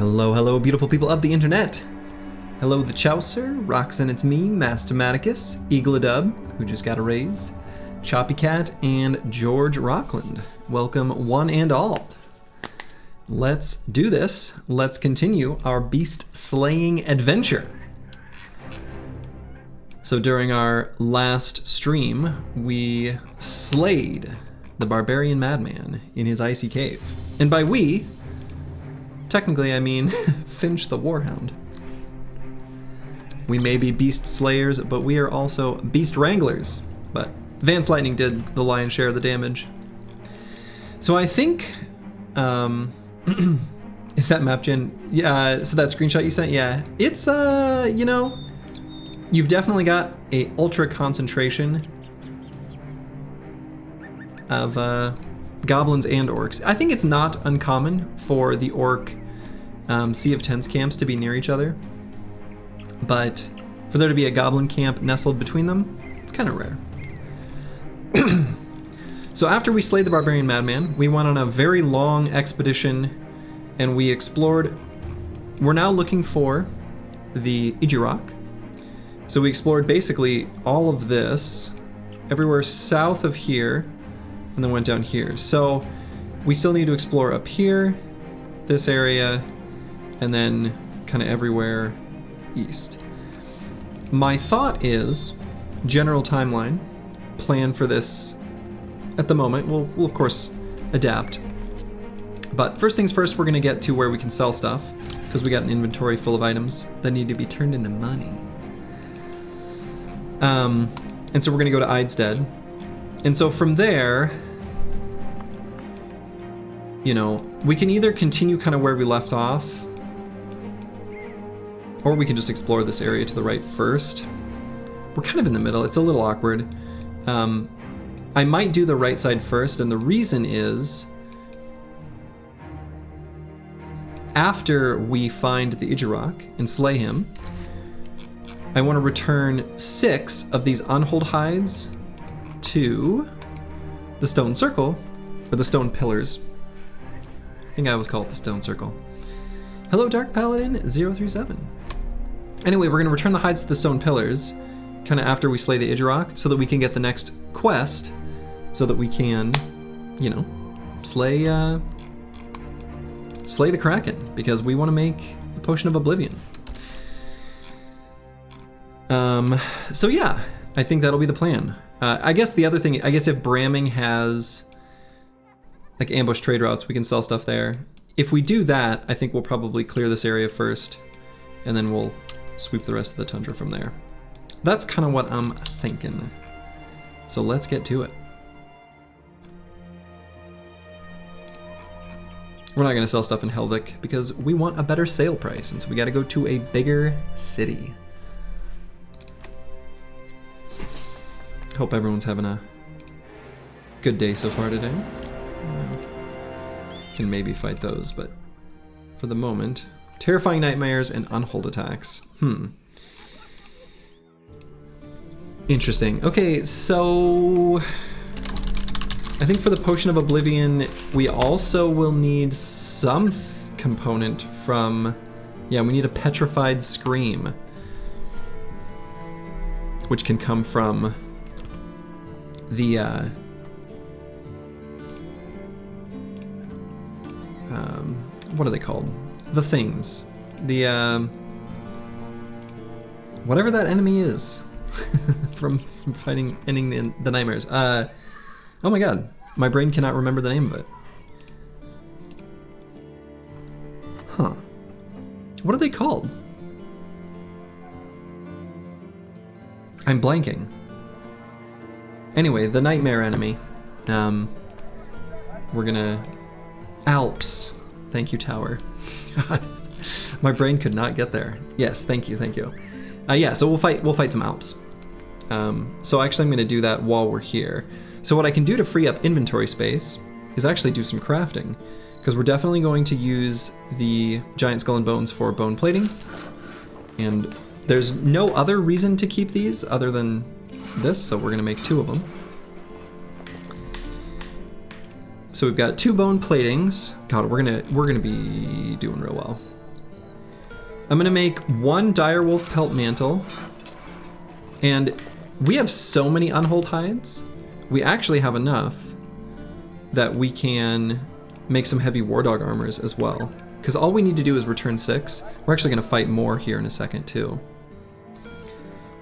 Hello, hello, beautiful people of the internet. Hello, the Chaucer, Roxanne, it's me, Mastermaticus, Eagledub, who just got a raise, Choppy Cat, and George Rockland. Welcome, one and all. Let's do this. Let's continue our beast slaying adventure. So during our last stream, we slayed the barbarian madman in his icy cave. And by we, technically I mean Finch the Warhound. We may be beast slayers, but we are also beast wranglers. But Vance Lightning did the lion's share of the damage. So I think, is that map gen? Yeah, so that screenshot you sent, yeah. It's, you know, you've definitely got a ultra concentration of goblins and orcs. I think it's not uncommon for the orc Sea of Tens camps to be near each other, but for there to be a goblin camp nestled between them, it's kind of rare. So after we slayed the barbarian madman, we went on a very long expedition and we explored. We're now looking for the Ijirok. So we explored basically all of this, everywhere south of here, and then went down here. So we still need to explore up here, this area, and then kind of everywhere east. My thought is, general timeline, plan for this at the moment. We'll of course adapt. But first things first, we're gonna get to where we can sell stuff, because we got an inventory full of items that need to be turned into money. And so we're gonna go to Eidstead. And so from there, you know, we can either continue kind of where we left off, or we can just explore this area to the right first. We're kind of in the middle. It's a little awkward. I might do the right side first, and the reason is after we find the Ijirok and slay him, I want to return 6 of these unhold hides to the stone circle, or the stone pillars. I think I always call it the stone circle. Hello, Dark Paladin 037. Anyway, we're going to return the hides to the stone pillars kind of after we slay the Ijirok, so that we can get the next quest, so that we can, you know, slay the Kraken, because we want to make the Potion of Oblivion. So yeah, I think that'll be the plan. I guess the other thing, I guess if Bramming has like ambush trade routes, we can sell stuff there. If we do that, I think we'll probably clear this area first, and then we'll sweep the rest of the tundra from there. That's kind of what I'm thinking. So let's get to it. We're not going to sell stuff in Helvik because we want a better sale price, and so we got to go to a bigger city. Hope everyone's having a good day so far today. Can maybe fight those, but for the moment, terrifying nightmares and unhold attacks. Interesting. Okay, so I think for the Potion of Oblivion, we also will need some component from, yeah, we need a Petrified Scream, which can come from the what are they called? The things. The whatever that enemy is from fighting, ending the nightmares. Oh my god, my brain cannot remember the name of it. Huh. What are they called? I'm blanking. Anyway, the nightmare enemy. We're gonna... Alps. Thank you, Tower. God, my brain could not get there. Yes, thank you, thank you. Yeah, so we'll fight some Alps. So actually I'm gonna do that while we're here. So what I can do to free up inventory space is actually do some crafting, because we're definitely going to use the giant skull and bones for bone plating. And there's no other reason to keep these other than this, so we're gonna make 2 of them. So we've got 2 bone platings. God, we're gonna be doing real well. I'm gonna make 1 direwolf pelt mantle. And we have so many unhold hides. We actually have enough that we can make some heavy war dog armors as well. Because all we need to do is return 6. We're actually gonna fight more here in a second too.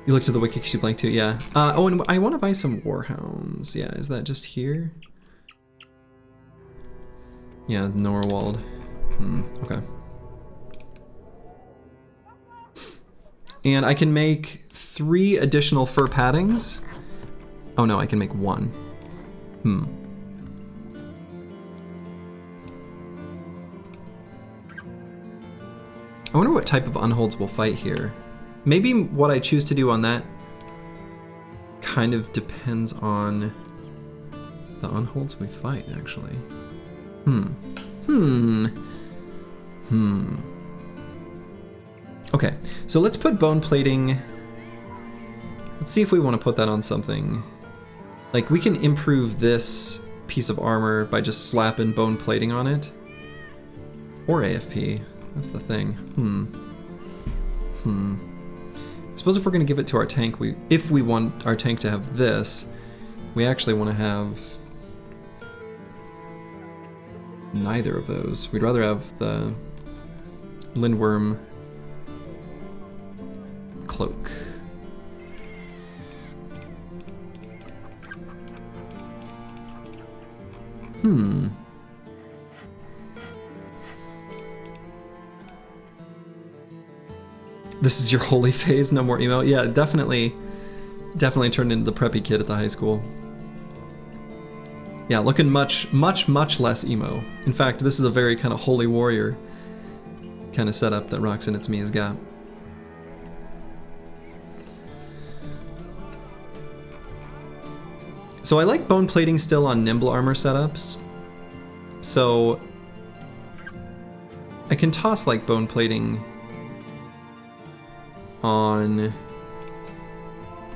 You looked at the wiki because you blanked too, yeah. Oh, and I want to buy some warhounds. Yeah, is that just here? Yeah, Norwald. Okay. And I can make 3 additional fur paddings. Oh no, I can make 1. I wonder what type of unholds we'll fight here. Maybe what I choose to do on that kind of depends on the unholds we fight, actually. Okay, so let's put bone plating. Let's see if we want to put that on something. Like, we can improve this piece of armor by just slapping bone plating on it. Or AFP, that's the thing. I suppose if we're going to give it to our tank, if we want our tank to have this, we actually want to have neither of those. We'd rather have the Lindworm cloak. This is your holy phase, no more emo. Yeah, definitely turned into the preppy kid at the high school. Yeah, looking much less emo. In fact, this is a very kind of holy warrior kind of setup that Roxanne It's Me has got. So I like bone plating still on nimble armor setups. So I can toss like bone plating on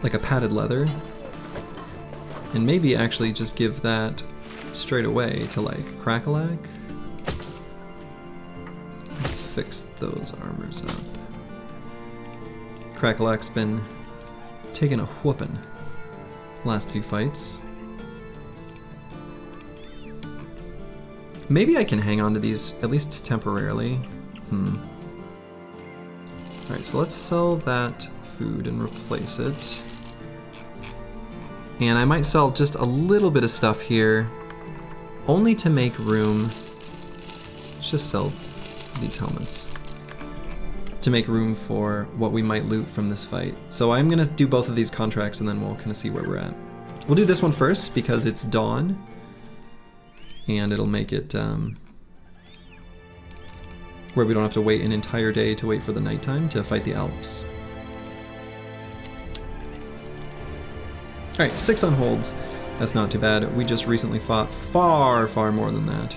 like a padded leather, and maybe actually just give that straight away to like Crackalack. Let's fix those armors up. Crackalack's been taking a whooping last few fights. Maybe I can hang on to these at least temporarily. Alright, so let's sell that food and replace it. And I might sell just a little bit of stuff here, only to make room. Let's just sell these helmets to make room for what we might loot from this fight. So I'm gonna do both of these contracts and then we'll kind of see where we're at. We'll do this one first because it's dawn and it'll make it where we don't have to wait an entire day to wait for the nighttime to fight the Alps. Alright, 6 unholds. That's not too bad. We just recently fought far more than that.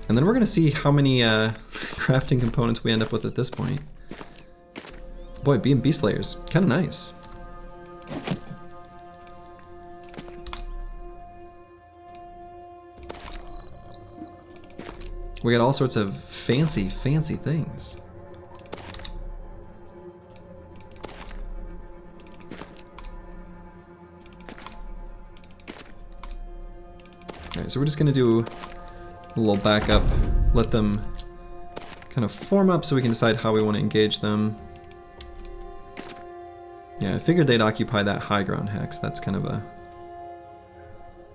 And then we're gonna see how many crafting components we end up with at this point. Boy, B&B Slayers, kinda nice. We got all sorts of fancy things. Alright, so we're just gonna do a little backup, let them kind of form up so we can decide how we want to engage them. Yeah, I figured they'd occupy that high ground hex. That's kind of a,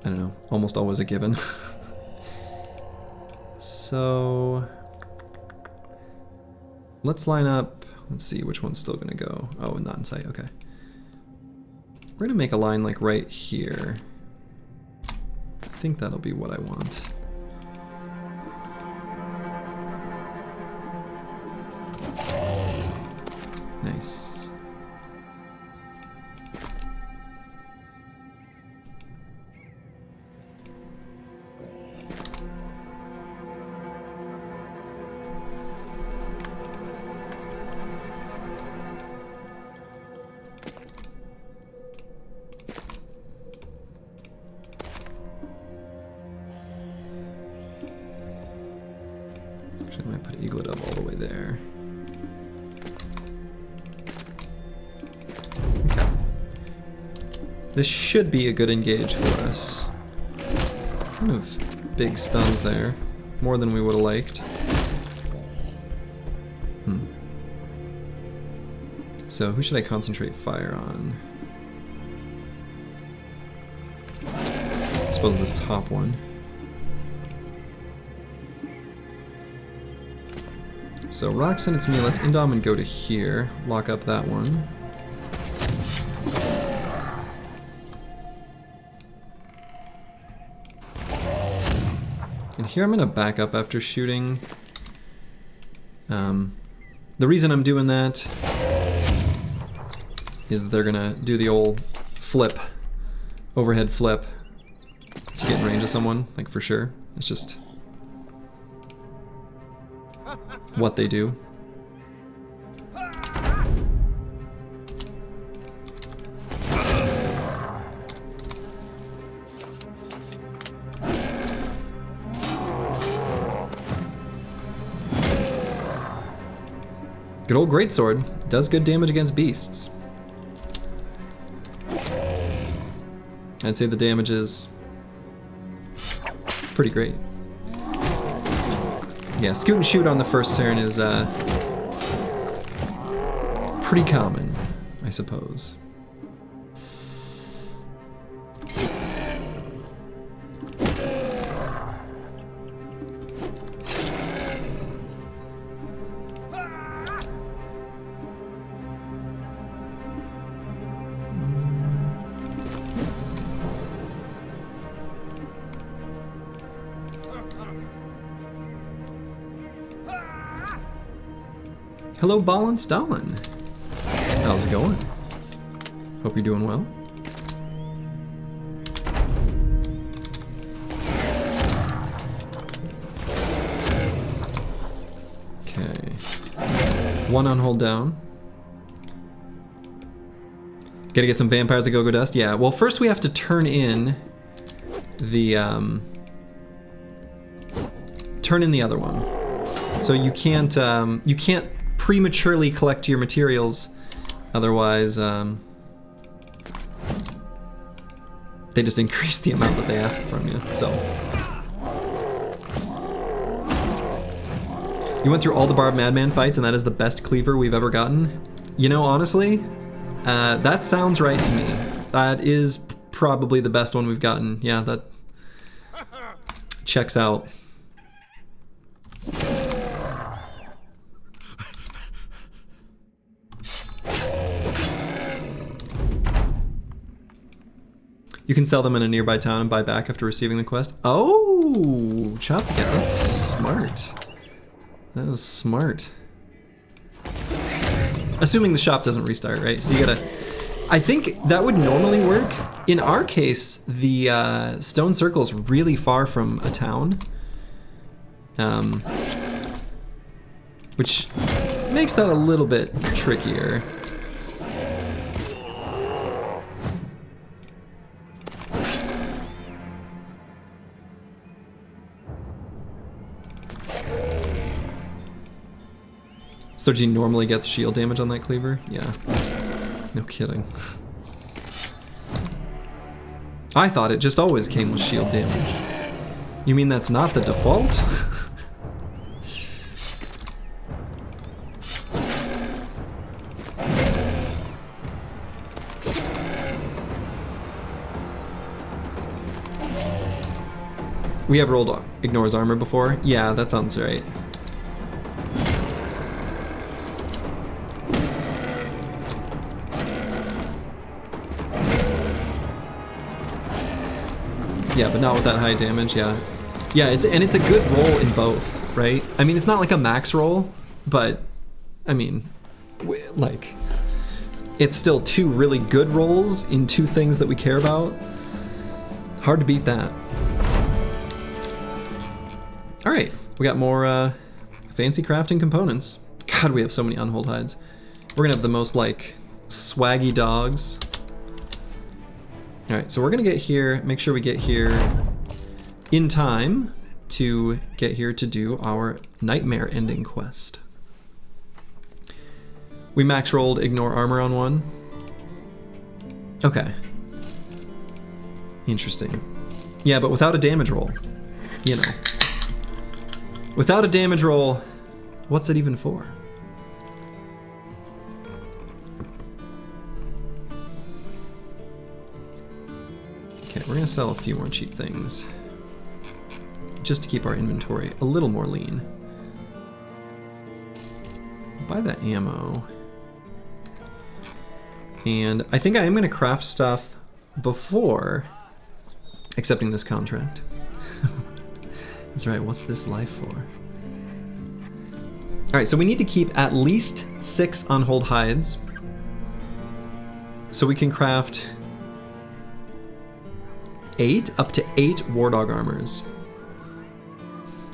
I don't know, almost always a given. So let's line up, let's see which one's still gonna go. Oh, not in sight, okay. We're gonna make a line like right here. I think that'll be what I want. Nice. Actually, I might put eaglet up all the way there. Okay. This should be a good engage for us. Kind of big stuns there. More than we would have liked. So who should I concentrate fire on? I suppose this top one. So rock send it to me. Let's indom and go to here. Lock up that one. And here I'm gonna back up after shooting. The reason I'm doing that is that they're gonna do the old flip, overhead flip, to get in range of someone, like for sure. It's just what they do. Good old greatsword does good damage against beasts. I'd say the damage is pretty great. Yeah, scoot and shoot on the first turn is pretty common, I suppose. Hello, Ballin Stalin. How's it going? Hope you're doing well. Okay. One on hold down. Gotta get some vampires at Go-Go Dust? Yeah, well first we have to turn in the, turn in the other one. So you can't prematurely collect your materials, otherwise they just increase the amount that they ask from you. So you went through all the Barb Madman fights and that is the best cleaver we've ever gotten? You know, honestly, that sounds right to me. That is probably the best one we've gotten. Yeah, that checks out. You can sell them in a nearby town and buy back after receiving the quest. Oh, chop, yeah, that's smart. That was smart. Assuming the shop doesn't restart, right? So you gotta, I think that would normally work. In our case, the stone circle is really far from a town. Which makes that a little bit trickier. So G normally gets shield damage on that cleaver? Yeah. No kidding. I thought it just always came with shield damage. You mean that's not the default? We have rolled ignores armor before? Yeah, that sounds right. Yeah, but not with that high damage, yeah. Yeah, it's a good roll in both, right? I mean, it's not like a max roll, but, I mean, like, it's still two really good rolls in two things that we care about. Hard to beat that. All right, we got more fancy crafting components. God, we have so many unhold hides. We're gonna have the most, like, swaggy dogs. All right, so we're gonna get here, make sure we get here in time to get here to do our nightmare ending quest. We max rolled ignore armor on one. Okay. Interesting. Yeah, but without a damage roll. You know. Without a damage roll, what's it even for? Okay, we're gonna sell a few more cheap things, just to keep our inventory a little more lean. Buy the ammo. And I think I am gonna craft stuff before accepting this contract. That's right, what's this life for? All right, so we need to keep at least 6 unhold hides so we can craft 8, up to 8 war dog armors.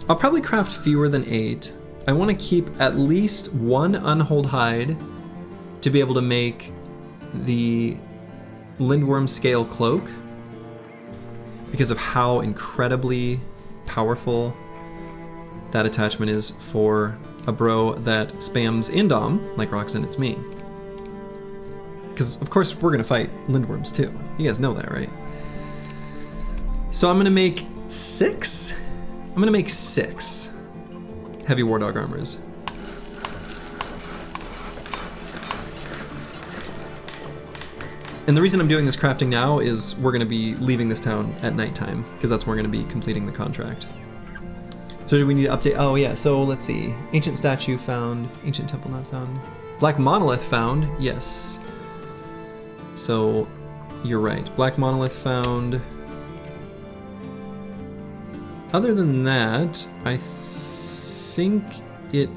I'll probably craft fewer than 8. I want to keep at least 1 unhold hide to be able to make the Lindworm scale cloak because of how incredibly powerful that attachment is for a bro that spams Indom like Roxanne, it's me. Because of course we're gonna fight Lindworms too. You guys know that, right? So I'm gonna make 6. I'm gonna make 6 heavy war dog armors. And the reason I'm doing this crafting now is we're gonna be leaving this town at nighttime because that's when we're gonna be completing the contract. So do we need to update? Oh yeah, so let's see. Ancient statue found, ancient temple not found. Black monolith found, yes. So you're right, black monolith found. Other than that, I think it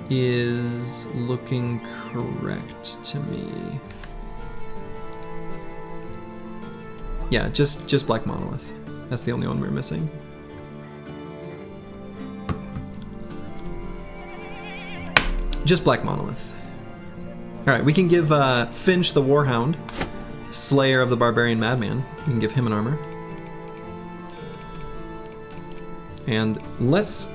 is looking correct to me. Yeah, just black monolith. That's the only one we're missing. Just black monolith. All right, we can give Finch the Warhound, Slayer of the Barbarian Madman. We can give him an armor. And let's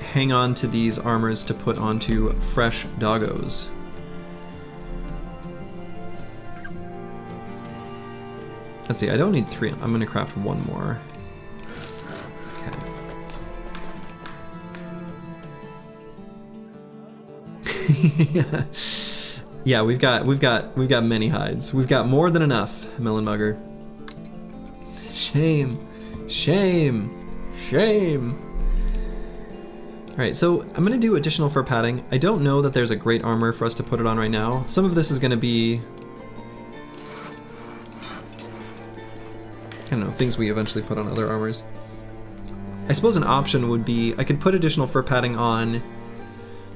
hang on to these armors to put onto fresh doggos. Let's see, I don't need 3. I'm gonna craft 1 more. Okay. Yeah, we've got many hides. We've got more than enough, Melon Mugger. Shame. Shame. Shame. All right, so I'm gonna do additional fur padding. I don't know that there's a great armor for us to put it on right now. Some of this is gonna be, I don't know, things we eventually put on other armors. I suppose an option would be, I could put additional fur padding on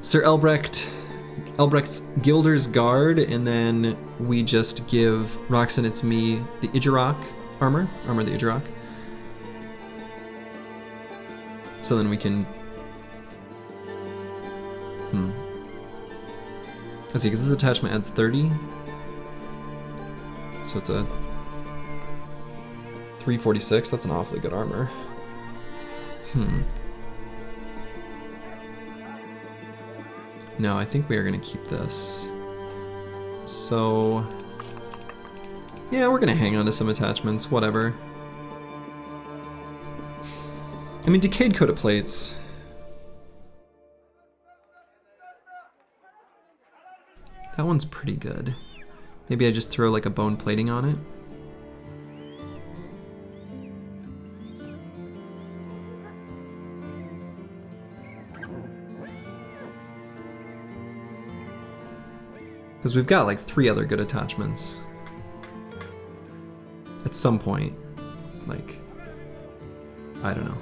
Sir Elbrecht's Gilder's Guard, and then we just give Roxanne, it's me, the Idjarok armor of the Idjarok. So then we can, let's see, because this attachment adds 30. So it's a 346, that's an awfully good armor. No, I think we are gonna keep this. So, yeah, we're gonna hang on to some attachments, whatever. I mean, decayed coat of plates. That one's pretty good. Maybe I just throw like a bone plating on it. Because we've got like 3 other good attachments. At some point, like, I don't know.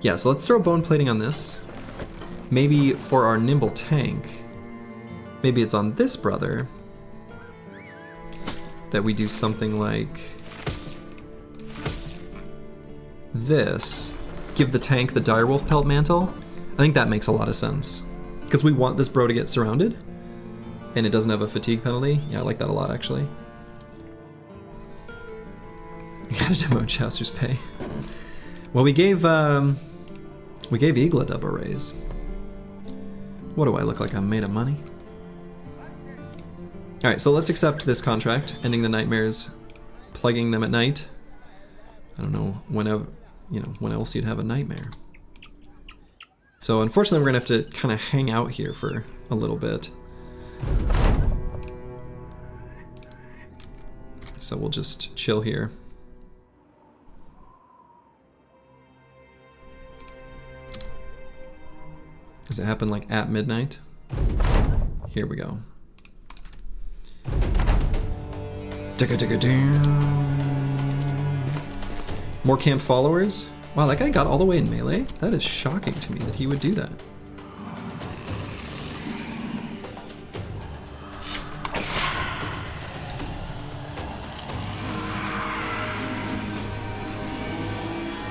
Yeah, so let's throw bone plating on this. Maybe for our nimble tank, maybe it's on this brother that we do something like this. Give the tank the direwolf pelt mantle. I think that makes a lot of sense. Because we want this bro to get surrounded, and it doesn't have a fatigue penalty. Yeah, I like that a lot, actually. Metademo Chaucer's pay. Well, we gave Eagledub a raise. What do I look like? I'm made of money. All right, so let's accept this contract, ending the nightmares, plaguing them at night. I don't know whenever, you know, when else you'd have a nightmare. So unfortunately, we're gonna have to kind of hang out here for a little bit. So we'll just chill here. Does it happen like at midnight? Here we go. More camp followers? Wow, that guy got all the way in melee? That is shocking to me that he would do that.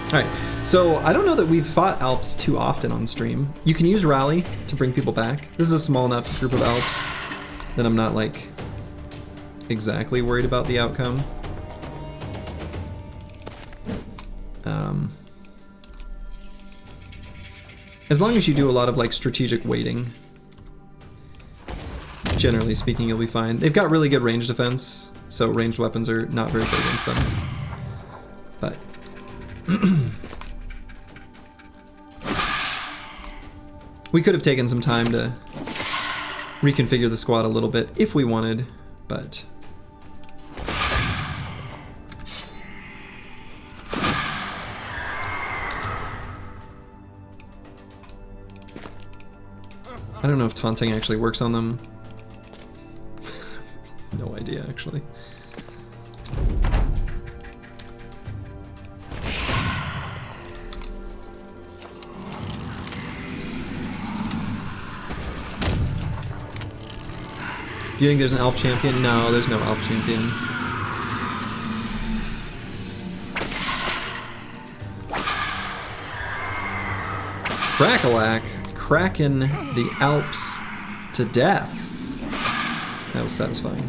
Alright, so I don't know that we've fought Alps too often on stream. You can use Rally to bring people back. This is a small enough group of Alps that I'm not like exactly worried about the outcome. As long as you do a lot of like strategic waiting, generally speaking, you'll be fine. They've got really good range defense, so ranged weapons are not very good against them. But we could have taken some time to reconfigure the squad a little bit if we wanted, but I don't know if taunting actually works on them. No idea, actually. Do you think there's an Alp champion? No, there's no Alp champion. Crackalack, cracking the Alps to death. That was satisfying.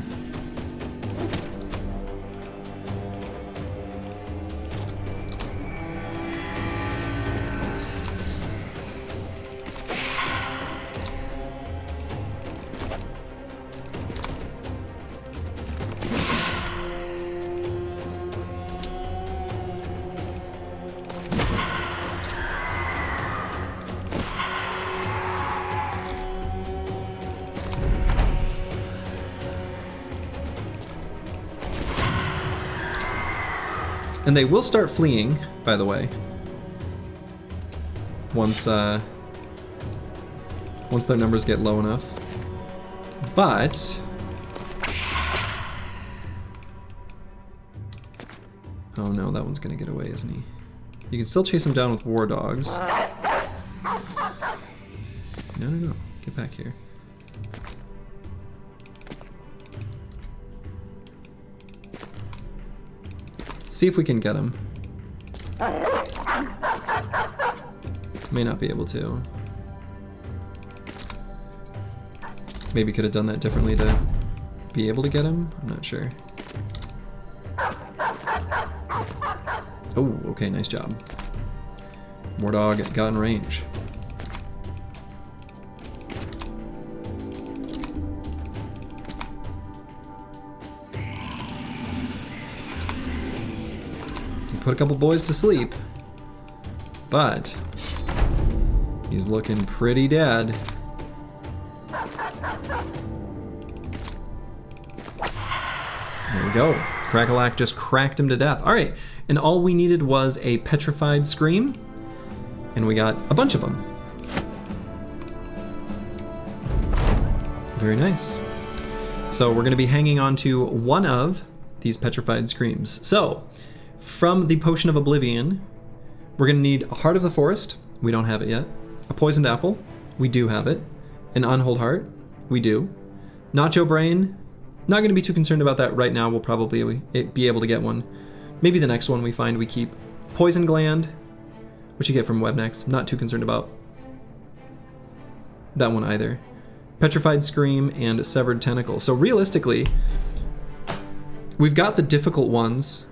And they will start fleeing, by the way, once their numbers get low enough. But oh no, that one's gonna get away, isn't he? You can still chase him down with war dogs. No, get back here. See if we can get him. May not be able to. Maybe could have done that differently to be able to get him. I'm not sure. Oh, okay, nice job. Wardog got in range. Put a couple boys to sleep, but he's looking pretty dead. There we go. Crackalack just cracked him to death. All right, and all we needed was a petrified scream, and we got a bunch of them. Very nice. So we're going to be hanging on to one of these petrified screams. So from the Potion of Oblivion, we're going to need a Heart of the Forest. We don't have it yet. A Poisoned Apple. We do have it. An Unhold Heart. We do. Nacho Brain. Not going to be too concerned about that right now. We'll probably be able to get one. Maybe the next one we find we keep. Poison Gland, which you get from Webnex. Not too concerned about that one either. Petrified Scream and Severed Tentacle. So realistically, we've got the difficult ones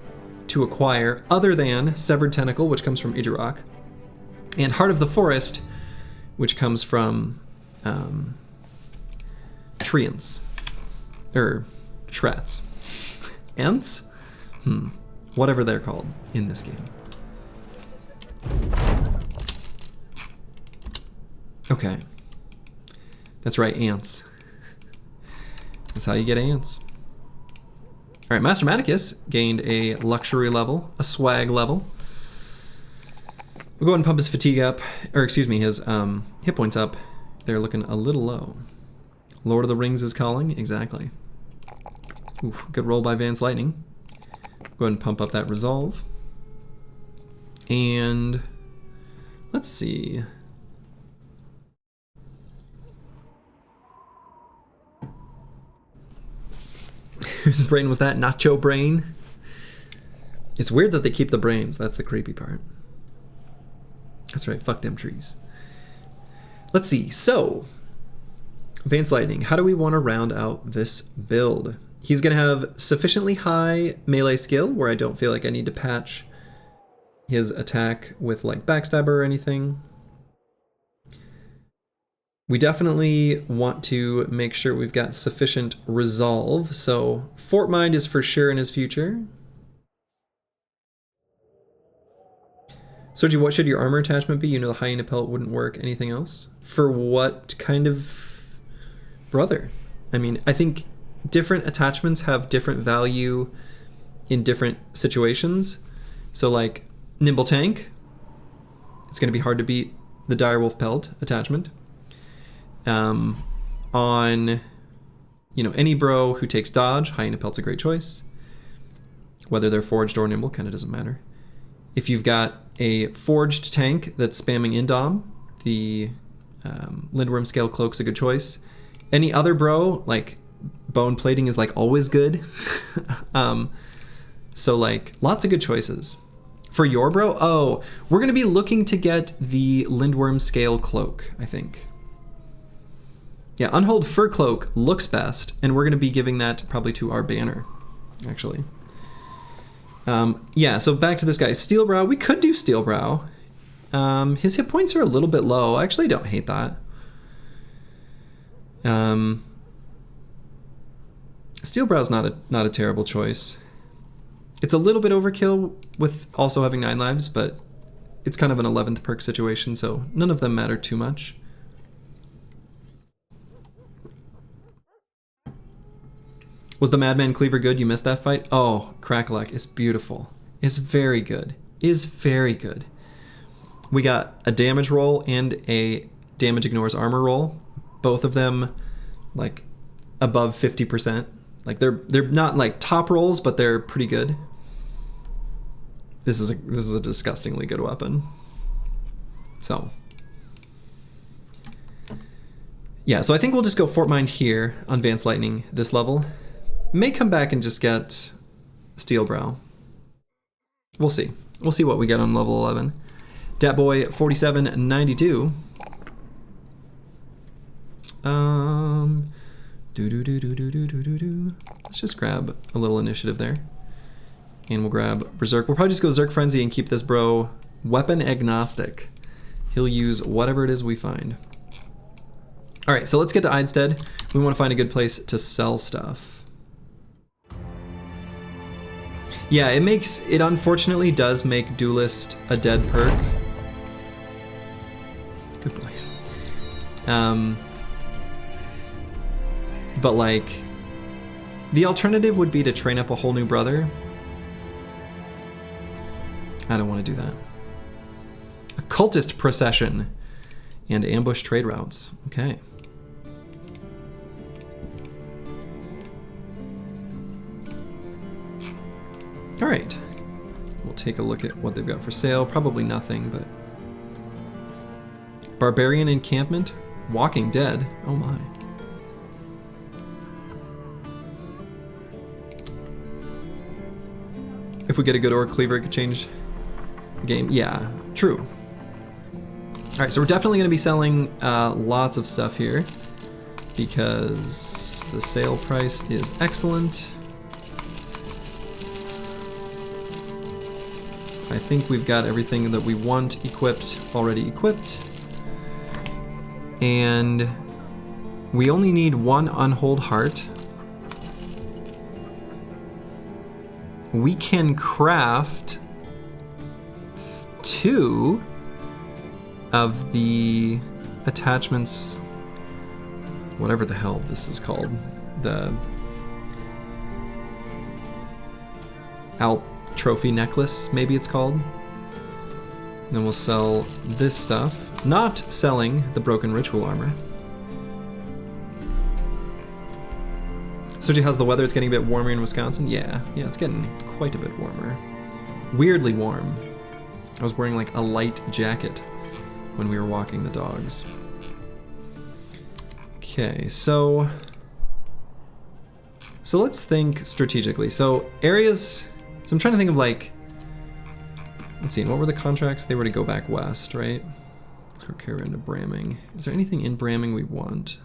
to acquire other than Severed Tentacle, which comes from Idjarok, and Heart of the Forest, which comes from Treants. Shrats. Ents? Whatever they're called in this game. Okay. That's right, ants. That's how you get ants. Alright, Master Maticus gained a luxury level, a swag level. We'll go ahead and pump his fatigue up, or excuse me, his hit points up. They're looking a little low. Lord of the Rings is calling, exactly. Ooh, good roll by Vance Lightning. Go ahead and pump up that resolve. And let's see. Whose brain was that? Nacho brain? It's weird that they keep the brains. That's the creepy part. That's right, fuck them trees. Let's see, so Vance Lightning, how do we want to round out this build? He's going to have sufficiently high melee skill where I don't feel like I need to patch his attack with like backstabber or anything. We definitely want to make sure we've got sufficient resolve, so Fort Mind is for sure in his future. Soji, what should your armor attachment be? You know the hyena pelt wouldn't work. Anything else? For what kind of brother? I mean, I think different attachments have different value in different situations. So like Nimble Tank, it's going to be hard to beat the Direwolf pelt attachment. On, you know, any bro who takes dodge, hyena pelt's a great choice. Whether they're forged or nimble, kind of doesn't matter. If you've got a forged tank that's spamming Indom, the Lindworm Scale Cloak's a good choice. Any other bro, like bone plating is like always good. So like lots of good choices. For your bro, oh, we're gonna be looking to get the Lindworm Scale Cloak, I think. Yeah, Unhold Fur Cloak looks best, and we're gonna be giving that probably to our banner, actually. Yeah, so back to this guy, Steelbrow. We could do Steelbrow. His hit points are a little bit low. I actually don't hate that. Steelbrow's not a terrible choice. It's a little bit overkill with also having 9 lives, but it's kind of an 11th perk situation, so none of them matter too much. Was the Madman Cleaver good? You missed that fight? Oh, Crackalack is beautiful. It's very good. Is very good. We got a damage roll and a damage ignores armor roll. Both of them like above 50%. Like they're not like top rolls, but they're pretty good. This is a disgustingly good weapon. So yeah, so I think we'll just go Fort Mind here on Vance Lightning this level. May come back and just get Steelbrow. We'll see. We'll see what we get on level 11. Datboy 4792. Let's just grab a little initiative there. And we'll grab Berserk. We'll probably just go Zerk Frenzy and keep this bro weapon agnostic. He'll use whatever it is we find. Alright, so let's get to Eidstead. We want to find a good place to sell stuff. Yeah, it unfortunately does make Duelist a dead perk. Good boy. But like, the alternative would be to train up a whole new brother. I don't want to do that. Occultist Procession and ambush trade routes. Okay. All right, we'll take a look at what they've got for sale. Probably nothing, but Barbarian Encampment, Walking Dead. Oh my. If we get a good Orc Cleaver, it could change the game. Yeah, true. All right, so we're definitely going to be selling lots of stuff here because the sale price is excellent. I think we've got everything that we want equipped, already equipped. And we only need one unhold heart. We can craft 2 of the attachments, whatever the hell this is called, the Alp trophy necklace, maybe it's called. Then we'll sell this stuff, not selling the broken ritual armor. Sergio, how's the weather? It's getting a bit warmer in Wisconsin. Yeah, it's getting quite a bit warmer. Weirdly warm. I was wearing like a light jacket when we were walking the dogs. Okay, so let's think strategically. So areas, so I'm trying to think of like, let's see, what were the contracts? They were to go back west, right? Let's go caravan to Bramming. Is there anything in Bramming we want?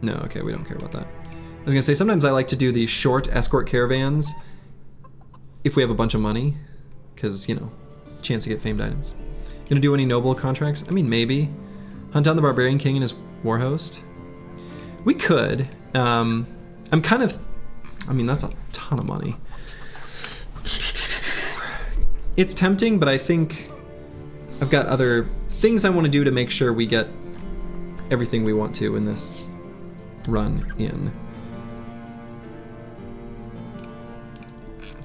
No, okay, we don't care about that. I was gonna say, sometimes I like to do the short escort caravans if we have a bunch of money, because, you know, chance to get famed items. Gonna do any noble contracts? I mean, maybe. Hunt down the Barbarian King and his war host? We could. I'm kind of, I mean, that's a ton of money. It's tempting, but I think I've got other things I want to do to make sure we get everything we want to in this run in.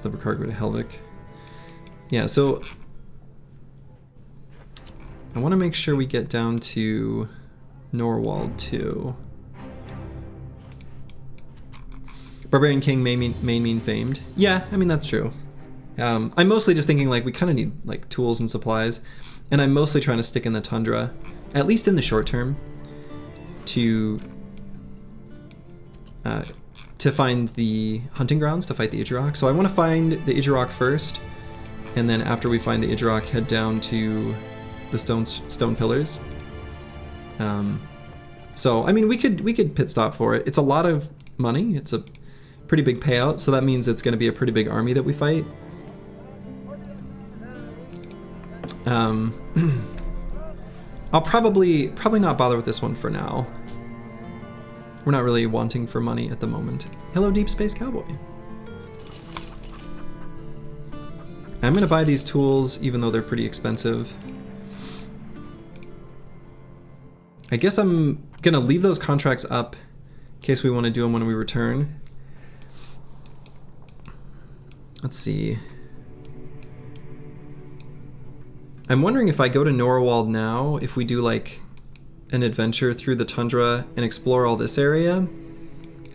Deliver cargo to Helvik. Yeah, so I want to make sure we get down to Norwald too. Barbarian King may mean famed. Yeah, I mean, that's true. I'm mostly just thinking like we kind of need like tools and supplies, and I'm mostly trying to stick in the tundra, at least in the short term, to find the hunting grounds to fight the Idurok. So I want to find the Idurok first, and then after we find the Idurok, head down to the stone pillars. So I mean, we could pit stop for it. It's a lot of money. It's a pretty big payout, so that means it's going to be a pretty big army that we fight. I'll probably not bother with this one for now. We're not really wanting for money at the moment. Hello, Deep Space Cowboy. I'm gonna buy these tools even though they're pretty expensive. I guess I'm gonna leave those contracts up in case we want to do them when we return. Let's see. I'm wondering if I go to Norwald now, if we do like an adventure through the tundra and explore all this area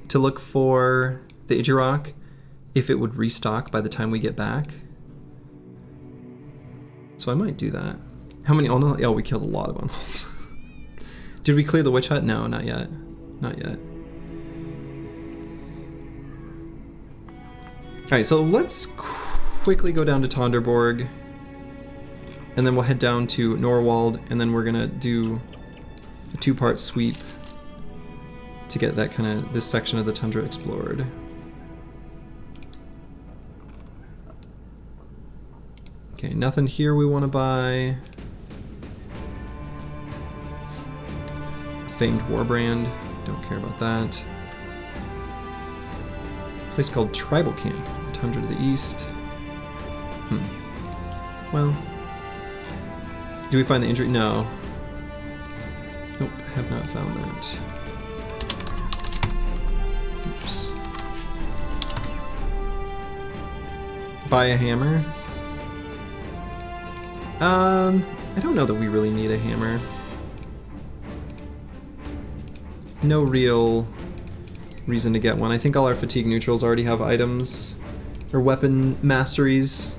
to look for the Idurok, if it would restock by the time we get back. So I might do that. How many? Oh, no, we killed a lot of unholds. Did we clear the witch hut? No, not yet. Not yet. Alright, so let's quickly go down to Tonderborg, and then we'll head down to Norwald, and then we're gonna do a 2-part sweep to get that kind of, this section of the tundra explored. Okay, nothing here we want to buy. Famed Warbrand, don't care about that. A place called Tribal Camp, tundra to the east. Well, do we find the injury? No. Nope, have not found that. Oops. Buy a hammer? I don't know that we really need a hammer. No real reason to get one. I think all our fatigue neutrals already have items or weapon masteries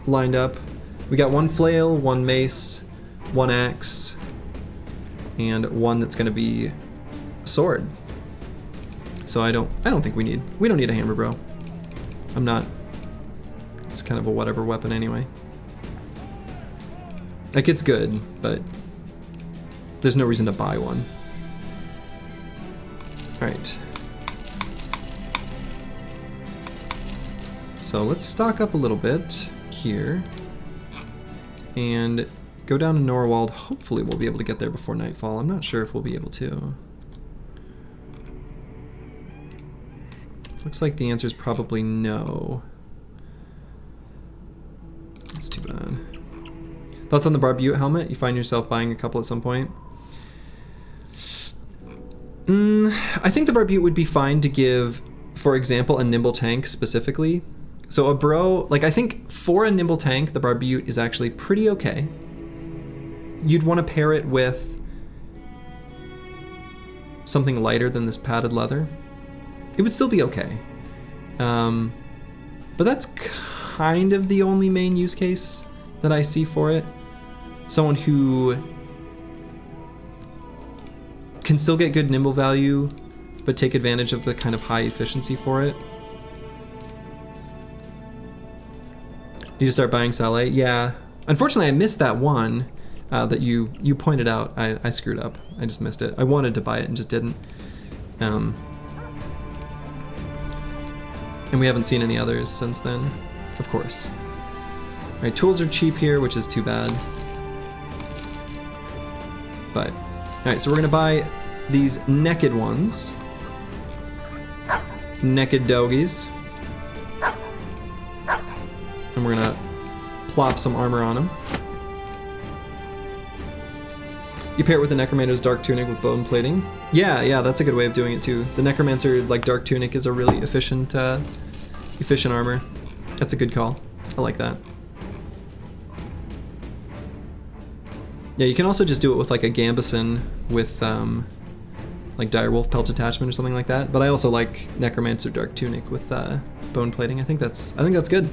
lined up. We got 1 flail, 1 mace, 1 axe, and 1 that's going to be a sword. So I don't think we don't need a hammer, bro. I'm not. It's kind of a whatever weapon anyway. Like, it's good, but there's no reason to buy one. Alright. So let's stock up a little bit here and go down to Norwald. Hopefully we'll be able to get there before nightfall. I'm not sure if we'll be able to. Looks like the answer is probably no. That's too bad. Thoughts on the Barbute helmet? You find yourself buying a couple at some point? I think the Barbute would be fine to give, for example, a nimble tank specifically. So a bro, like I think for a nimble tank, the Barbute is actually pretty okay. You'd want to pair it with something lighter than this padded leather. It would still be okay. But that's kind of the only main use case that I see for it. Someone who can still get good nimble value, but take advantage of the kind of high efficiency for it. Need to start buying Saleh? Yeah. Unfortunately, I missed that one that you pointed out. I screwed up. I just missed it. I wanted to buy it and just didn't. And we haven't seen any others since then, of course. All right, tools are cheap here, which is too bad. But, all right, so we're gonna buy these naked ones. Naked doggies. And we're gonna plop some armor on them. You pair it with the Necromancer's Dark Tunic with bone plating. Yeah, that's a good way of doing it too. The Necromancer, like Dark Tunic, is a really efficient armor. That's a good call. I like that. Yeah, you can also just do it with like a Gambeson with like Direwolf Pelt Attachment or something like that. But I also like Necromancer Dark Tunic with bone plating. I think that's good.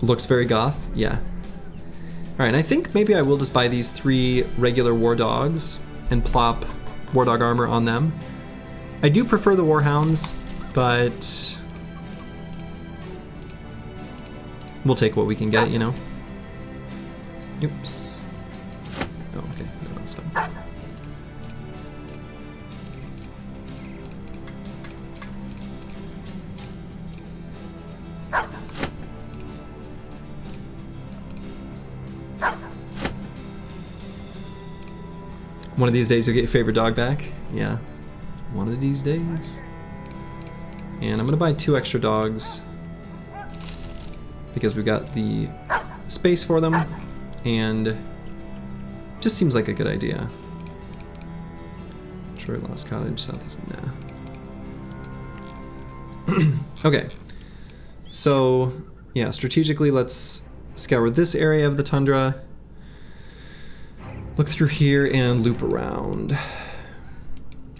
Looks very goth, yeah. All right, I think maybe I will just buy these 3 regular war dogs and plop war dog armor on them. I do prefer the warhounds, but we'll take what we can get, you know? Oops. Oh, okay, no, sorry. One of these days you'll get your favorite dog back. Yeah, one of these days. And I'm gonna buy 2 extra dogs because we've got the space for them, and just seems like a good idea. Sure, Lost Cottage, southeast. Nah. Okay, so yeah, strategically, let's scour this area of the tundra. Look through here and loop around.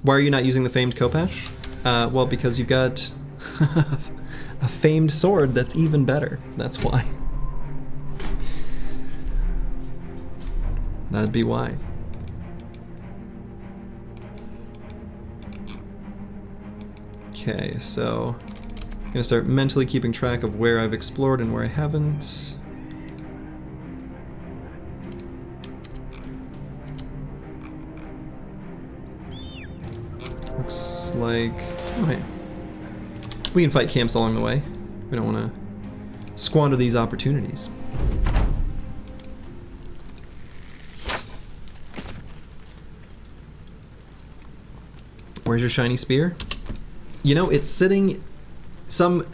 Why are you not using the famed Khopesh? Well, because you've got a famed sword that's even better. That's why. That'd be why. Okay, so I'm gonna start mentally keeping track of where I've explored and where I haven't. Looks like, okay. We can fight camps along the way. We don't want to squander these opportunities. Where's your shiny spear? You know, it's sitting, some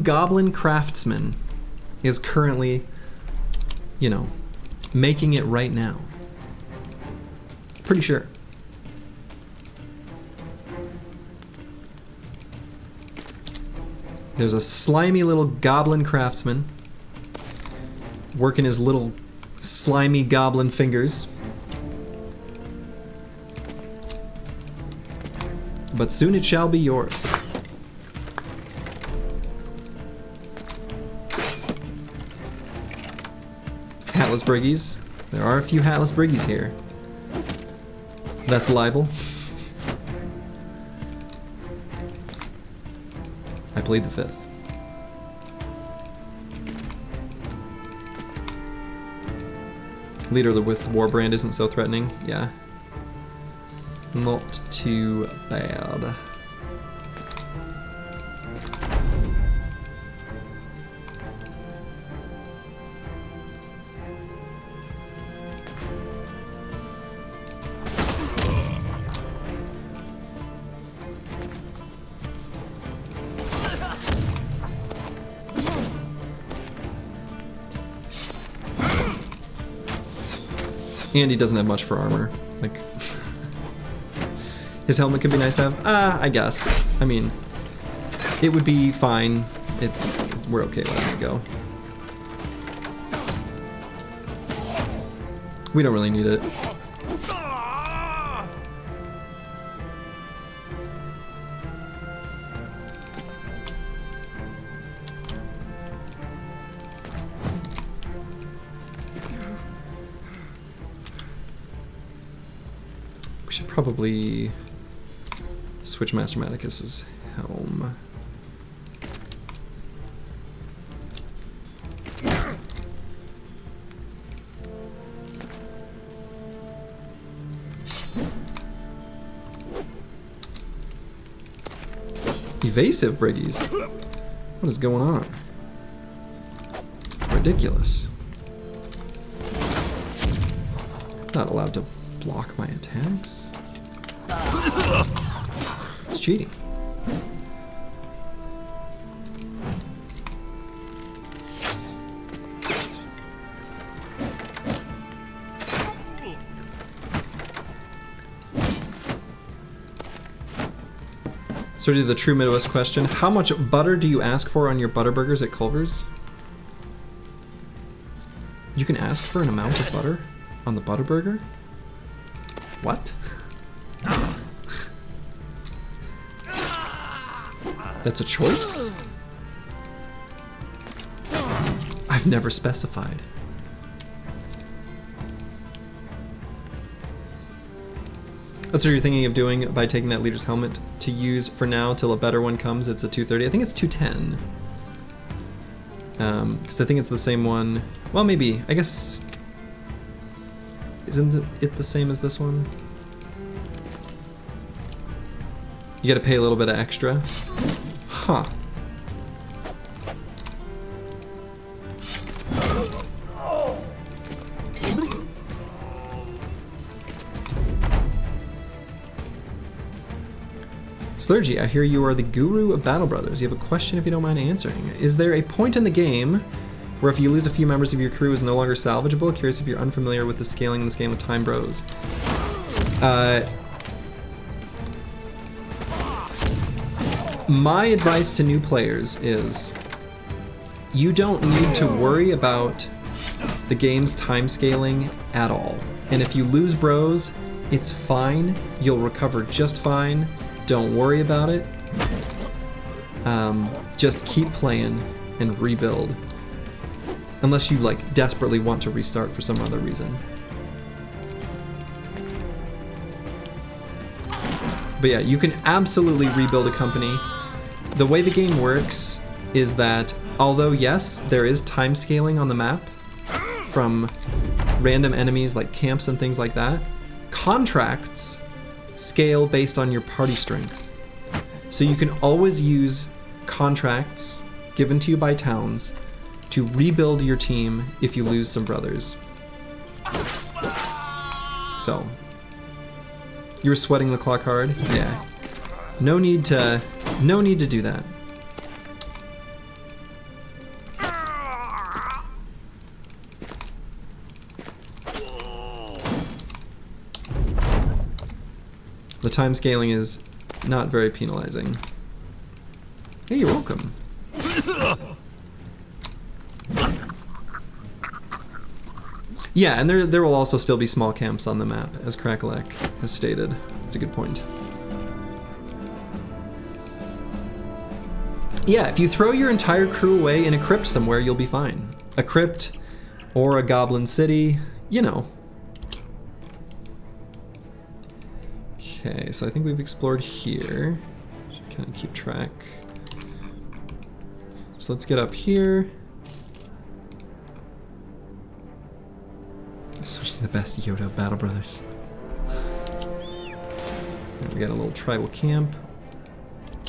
goblin craftsman is currently, you know, making it right now. Pretty sure. There's a slimy little goblin craftsman working his little slimy goblin fingers. But soon it shall be yours. Hatless Briggies. There are a few Hatless Briggies here. That's libel. I plead the fifth. Leader with Warbrand isn't so threatening. Yeah. Not too bad. And he doesn't have much for armor. Like, his helmet could be nice to have. I guess. I mean, it would be fine. We're okay letting it go. We don't really need it. Should probably switch Master Maticus's helm. Evasive Briggies. What is going on? Ridiculous. Not allowed to block my attacks. It's cheating. So to the true Midwest question, how much butter do you ask for on your butter burgers at Culver's? You can ask for an amount of butter on the butter burger? What? That's a choice? I've never specified. That's what you're thinking of doing by taking that leader's helmet to use for now till a better one comes. It's a 230. I think it's 210. Because I think it's the same one. Well, maybe. I guess. Isn't it the same as this one? You gotta pay a little bit of extra. Huh. Slurgy, I hear you are the guru of Battle Brothers. You have a question if you don't mind answering. Is there a point in the game where if you lose a few members of your crew is no longer salvageable? Curious if you're unfamiliar with the scaling in this game with Time Bros. My advice to new players is you don't need to worry about the game's time scaling at all. And if you lose bros, it's fine. You'll recover just fine. Don't worry about it. Just keep playing and rebuild. Unless you like desperately want to restart for some other reason. But yeah, you can absolutely rebuild a company. The way the game works is that although yes, there is time scaling on the map from random enemies like camps and things like that, contracts scale based on your party strength. So you can always use contracts given to you by towns to rebuild your team if you lose some brothers. So, you were sweating the clock hard? Yeah. No need to do that. The time scaling is not very penalizing. Hey, you're welcome. Yeah, and there will also still be small camps on the map, as Crackalack has stated. It's a good point. Yeah, if you throw your entire crew away in a crypt somewhere, you'll be fine. A crypt or a goblin city, you know. Okay, so I think we've explored here. Should kind of keep track. So let's get up here. This is the best Yoda of Battle Brothers. We got a little tribal camp.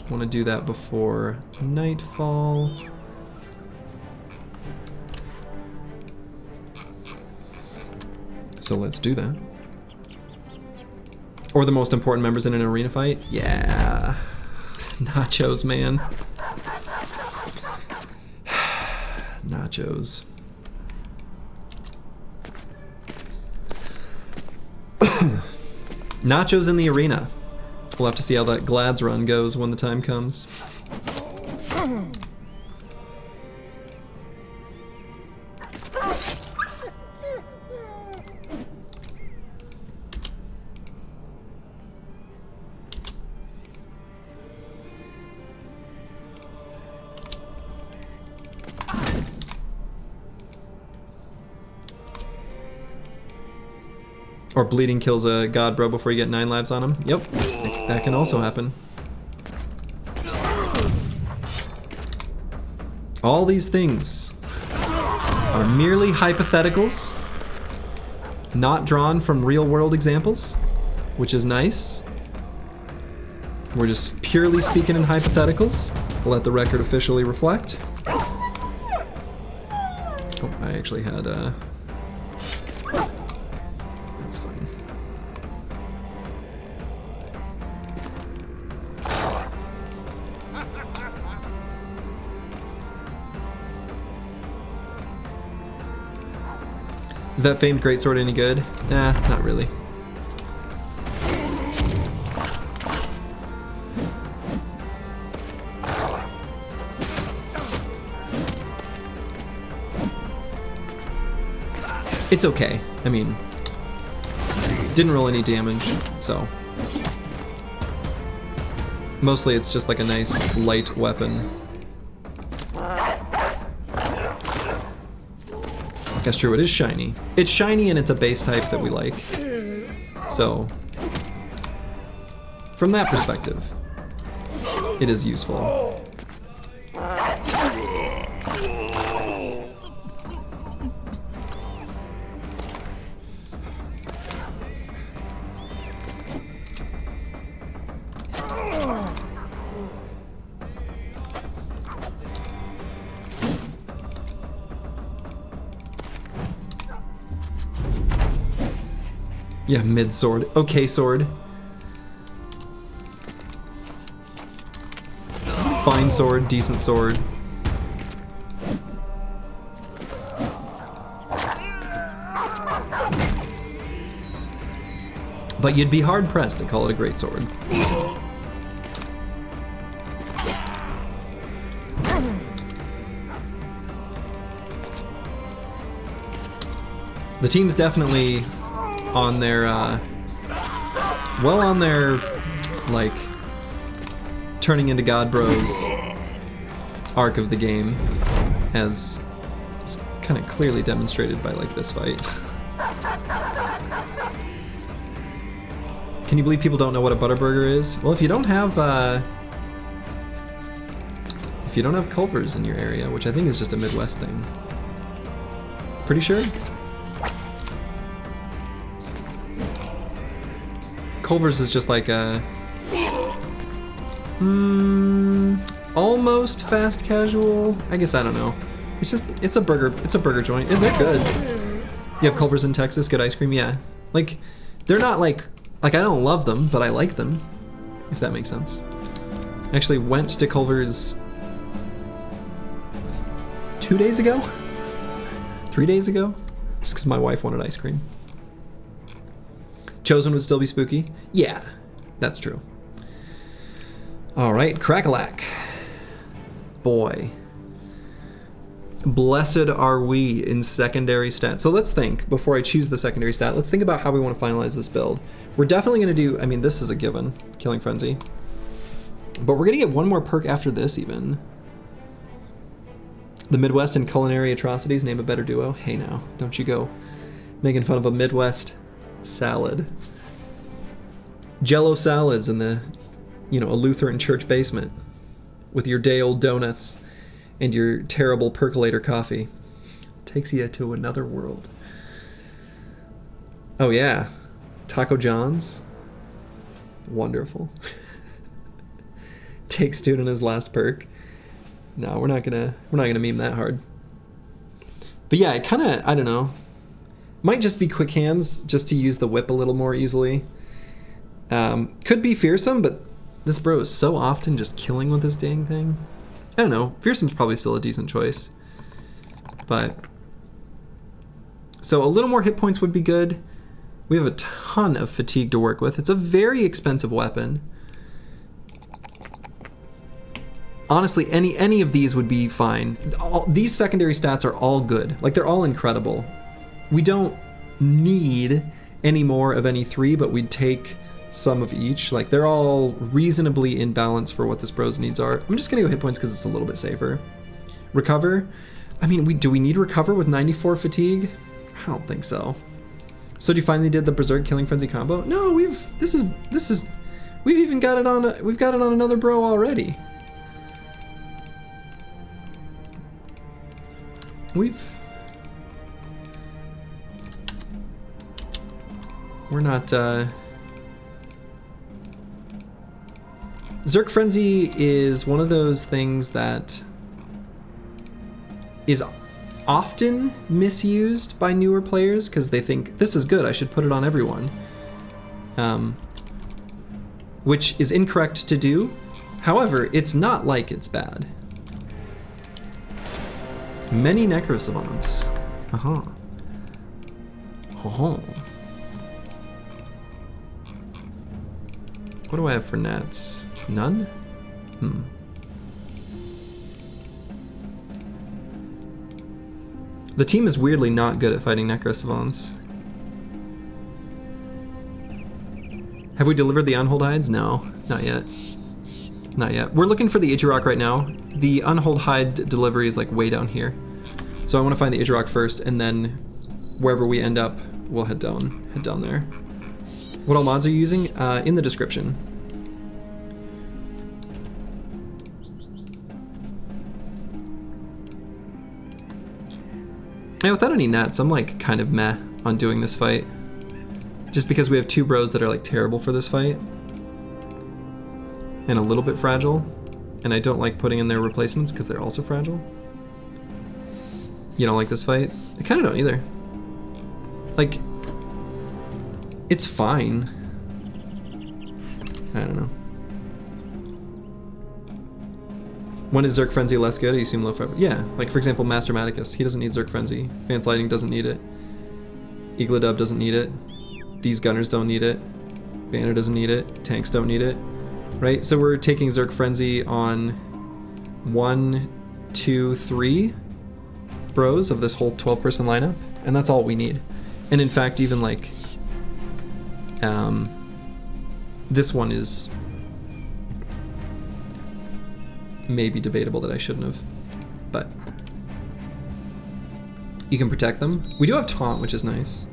Want to do that before nightfall. So let's do that. Or the most important members in an arena fight? Yeah. Nachos, man. Nachos. Nachos in the arena. We'll have to see how that Glad's run goes when the time comes. Or bleeding kills a god bro before you get 9 lives on him. Yep, that can also happen. All these things are merely hypotheticals, not drawn from real world examples, which is nice. We're just purely speaking in hypotheticals. We'll let the record officially reflect. Oh, I actually had that's fine. Is that famed greatsword any good? Nah, not really. It's okay. I mean, didn't roll any damage, so. Mostly it's just like a nice light weapon. That's true, it is shiny. It's shiny and it's a base type that we like. So, from that perspective, it is useful. Yeah, mid sword. Okay, sword. Fine sword, decent sword. But you'd be hard pressed to call it a great sword. The team's definitely on their, well on their, like, turning into God Bros arc of the game, as is kind of clearly demonstrated by, like, this fight. Can you believe people don't know what a Butterburger is? Well, if you don't have Culver's in your area, which I think is just a Midwest thing. Pretty sure? Culver's is just like a almost fast casual. I guess I don't know. It's a burger joint. And they're good. You have Culver's in Texas, good ice cream, yeah. Like they're not like I don't love them, but I like them. If that makes sense. I actually went to Culver's 2 days ago? 3 days ago? Just because my wife wanted ice cream. Chosen would still be spooky? Yeah, that's true. All right, Crackalack. Boy. Blessed are we in secondary stat. So let's think, before I choose the secondary stat, let's think about how we want to finalize this build. We're definitely going to do, I mean, this is a given, Killing Frenzy. But we're going to get one more perk after this, even. The Midwest and Culinary Atrocities, name a better duo. Hey now, don't you go making fun of a Midwest salad. Jello salads in the, a Lutheran church basement with your day-old donuts and your terrible percolator coffee. Takes you to another world. Oh yeah, Taco John's. Wonderful. Take student as last perk. No, we're not gonna meme that hard. But yeah, it kind of, I don't know. Might just be quick hands, just to use the whip a little more easily. Could be fearsome, but this bro is so often just killing with this dang thing. I don't know. Fearsome's probably still a decent choice. But so a little more hit points would be good. We have a ton of fatigue to work with. It's a very expensive weapon. Honestly, any of these would be fine. These secondary stats are all good. Like, they're all incredible. We don't need any more of any three, but we'd take some of each. Like, they're all reasonably in balance for what this bro's needs are. I'm just gonna go hit points because it's a little bit safer. Recover. I mean, do we need recover with 94 fatigue? I don't think so. So do you finally did the Berserk Killing Frenzy combo? No, we've even got it on we've got it on another bro already. We're not Zerk Frenzy is one of those things that is often misused by newer players because they think this is good, I should put it on everyone, which is incorrect to do. However, it's not like it's bad. Many necrosavants. What do I have for nets? None? The team is weirdly not good at fighting necrosavants. Have we delivered the unhold hides? No, not yet. Not yet. We're looking for the Idjarok right now. The unhold hide delivery is like way down here. So I want to find the Idjarok first, and then wherever we end up, we'll head down there. What all mods are you using? In the description. Yeah, without any nets, I'm like kind of meh on doing this fight. Just because we have two bros that are like terrible for this fight. And a little bit fragile. And I don't like putting in their replacements because they're also fragile. You don't like this fight? I kind of don't either. Like, it's fine. I don't know. When is Zerk Frenzy less good? You seem low forever. Yeah, like for example, Master Maticus. He doesn't need Zerk Frenzy. Advanced Lighting doesn't need it. Eagledub doesn't need it. These gunners don't need it. Banner doesn't need it. Tanks don't need it. Right? So we're taking Zerk Frenzy on 1, 2, 3 bros of this whole 12-person lineup, and that's all we need. And in fact, even like this one is maybe debatable that I shouldn't have, but you can protect them. We do have taunt, which is nice.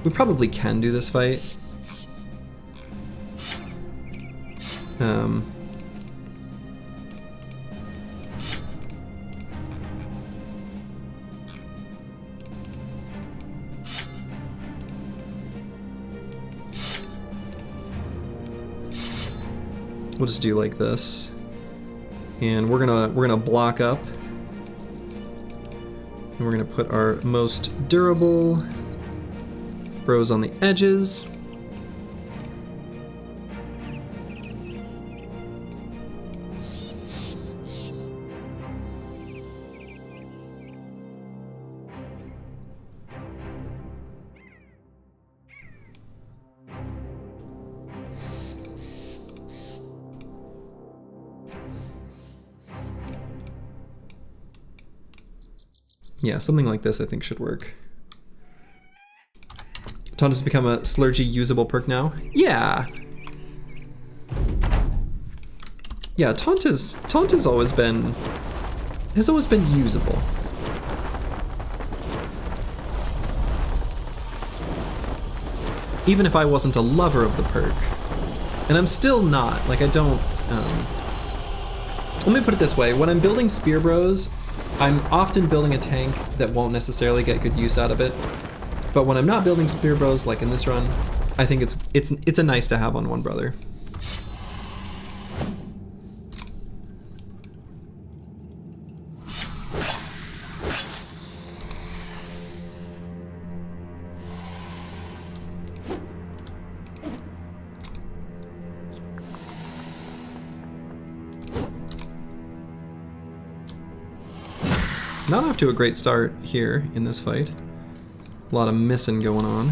We probably can do this fight. We'll just do like this, and we're gonna block up, and we're gonna put our most durable bros on the edges. Yeah, something like this I think should work. Taunt has become a slurgy usable perk now. Yeah. Yeah, taunt has always been usable. Even if I wasn't a lover of the perk. And I'm still not, like I don't, let me put it this way, when I'm building Spear Bros, I'm often building a tank that won't necessarily get good use out of it. But when I'm not building Spear Bros, like in this run, I think it's a nice to have on one brother. Not off to a great start here in this fight. A lot of missing going on.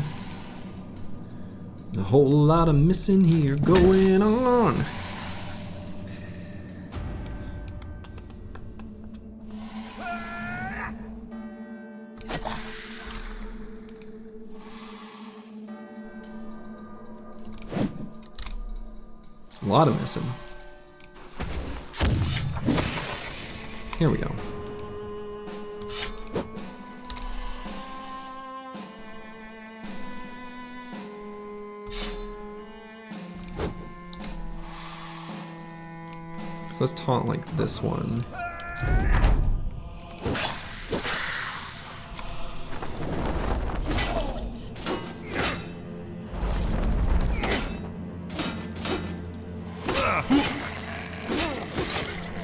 A whole lot of missing here going on. A lot of missing. Here we go. So let's taunt like this one.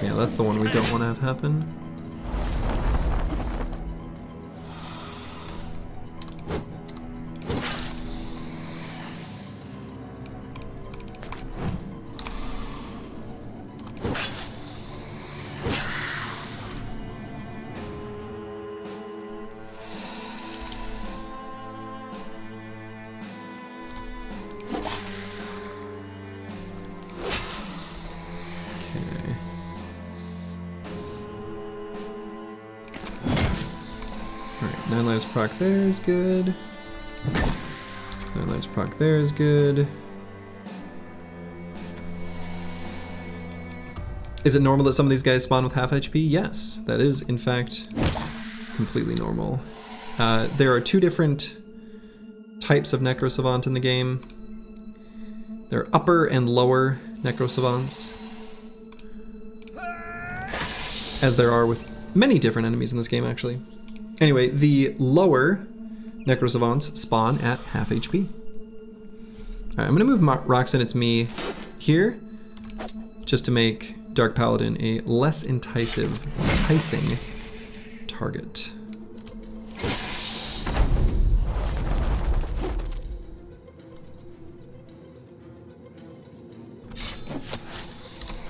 Yeah, that's the one we don't want to have happen. Alright, 9 lives proc there is good. 9 lives proc there is good. Is it normal that some of these guys spawn with half HP? Yes, that is in fact completely normal. There are 2 different types of Necrosavant in the game. There are upper and lower Necrosavants, as there are with many different enemies in this game actually. Anyway, the lower Necrosavants spawn at half HP. Alright, I'm gonna move Roxanne, it's me here, just to make Dark Paladin a less enticing target.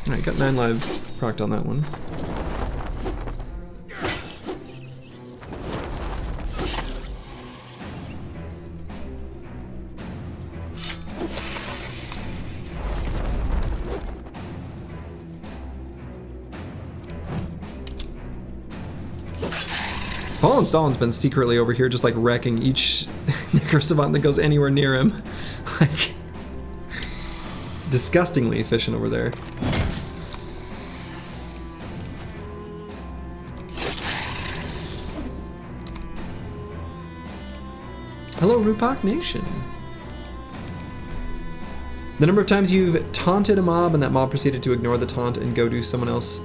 Alright, got 9 lives procced on that one. Paul Stalin's been secretly over here just like wrecking each Necrosavant that goes anywhere near him. Like, disgustingly efficient over there. Hello, Rupak Nation. The number of times you've taunted a mob and that mob proceeded to ignore the taunt and go do someone else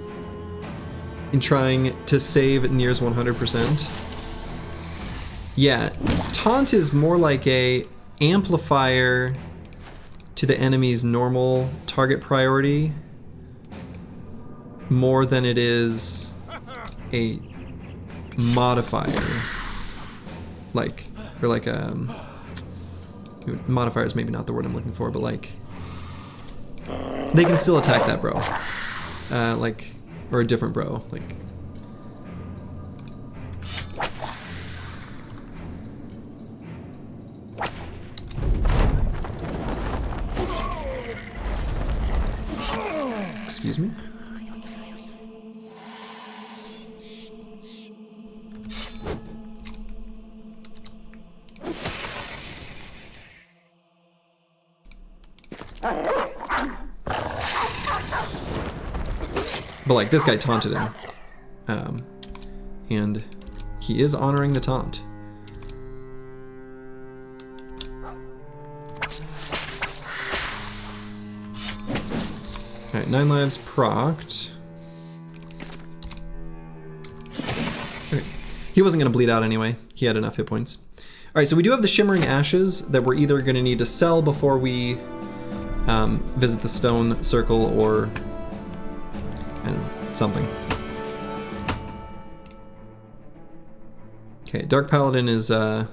in trying to save nears 100%. Yeah, taunt is more like a amplifier to the enemy's normal target priority more than it is a modifier. Like, or like modifier is maybe not the word I'm looking for, but like, they can still attack that bro. Like, or a different bro, like. Excuse me? But like, this guy taunted him, and he is honoring the taunt. Alright, 9 lives procced. Okay. He wasn't gonna bleed out anyway. He had enough hit points. right, so we do have the Shimmering Ashes that we're either going to need to sell before we visit the stone circle, or I don't know, something. Okay, Dark Paladin is gonna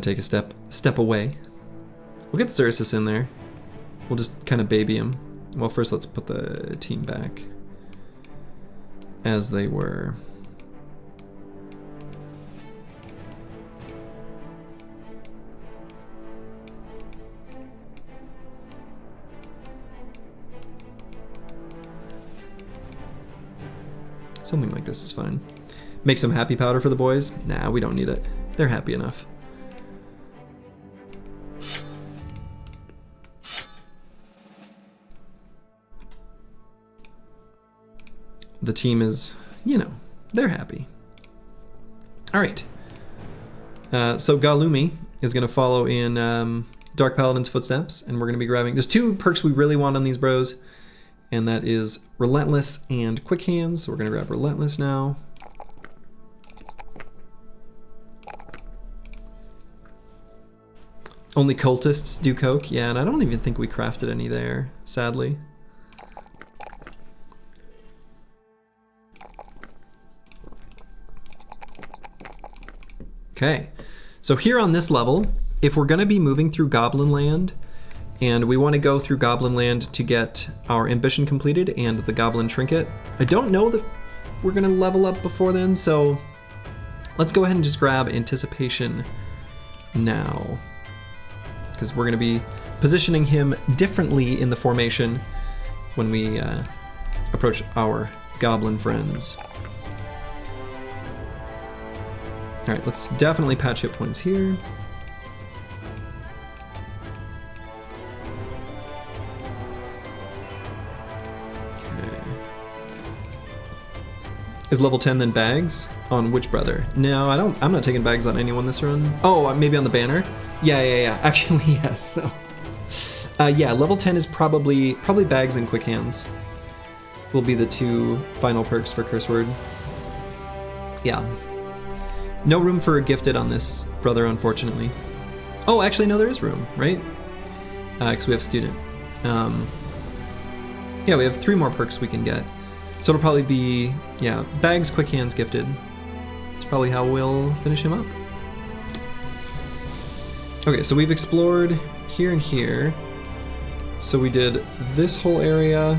take a step away. We'll get Cersus in there. We'll just kind of baby him. Well, first let's put the team back as they were. Something like this is fine. Make some happy powder for the boys? Nah, we don't need it. They're happy enough. The team is, you know, they're happy. All right. So Galumi is going to follow in Dark Paladin's footsteps, and we're going to be grabbing... There's two perks we really want on these bros, and that is Relentless and Quick Hands. So we're going to grab Relentless now. Only cultists do coke? Yeah, and I don't even think we crafted any there, sadly. Okay, so here on this level, if we're gonna be moving through Goblin Land, and we wanna go through Goblin Land to get our ambition completed and the Goblin Trinket, I don't know that we're gonna level up before then, so let's go ahead and just grab Anticipation now, because we're gonna be positioning him differently in the formation when we approach our Goblin friends. All right, let's definitely patch hit points here. Okay. Is level 10 then bags? On which brother? No, I'm not taking bags on anyone this run. Oh, maybe on the banner? Yeah. Actually, yes. So, yeah, level 10 is probably bags and quick hands. Will be the two final perks for Curse Word. Yeah. No room for a gifted on this brother, unfortunately. Oh, actually, no, there is room, right? Because we have student. Yeah, we have 3 more perks we can get. So it'll probably be, yeah, bags, quick hands, gifted. It's probably how we'll finish him up. Okay, so we've explored here and here. So we did this whole area,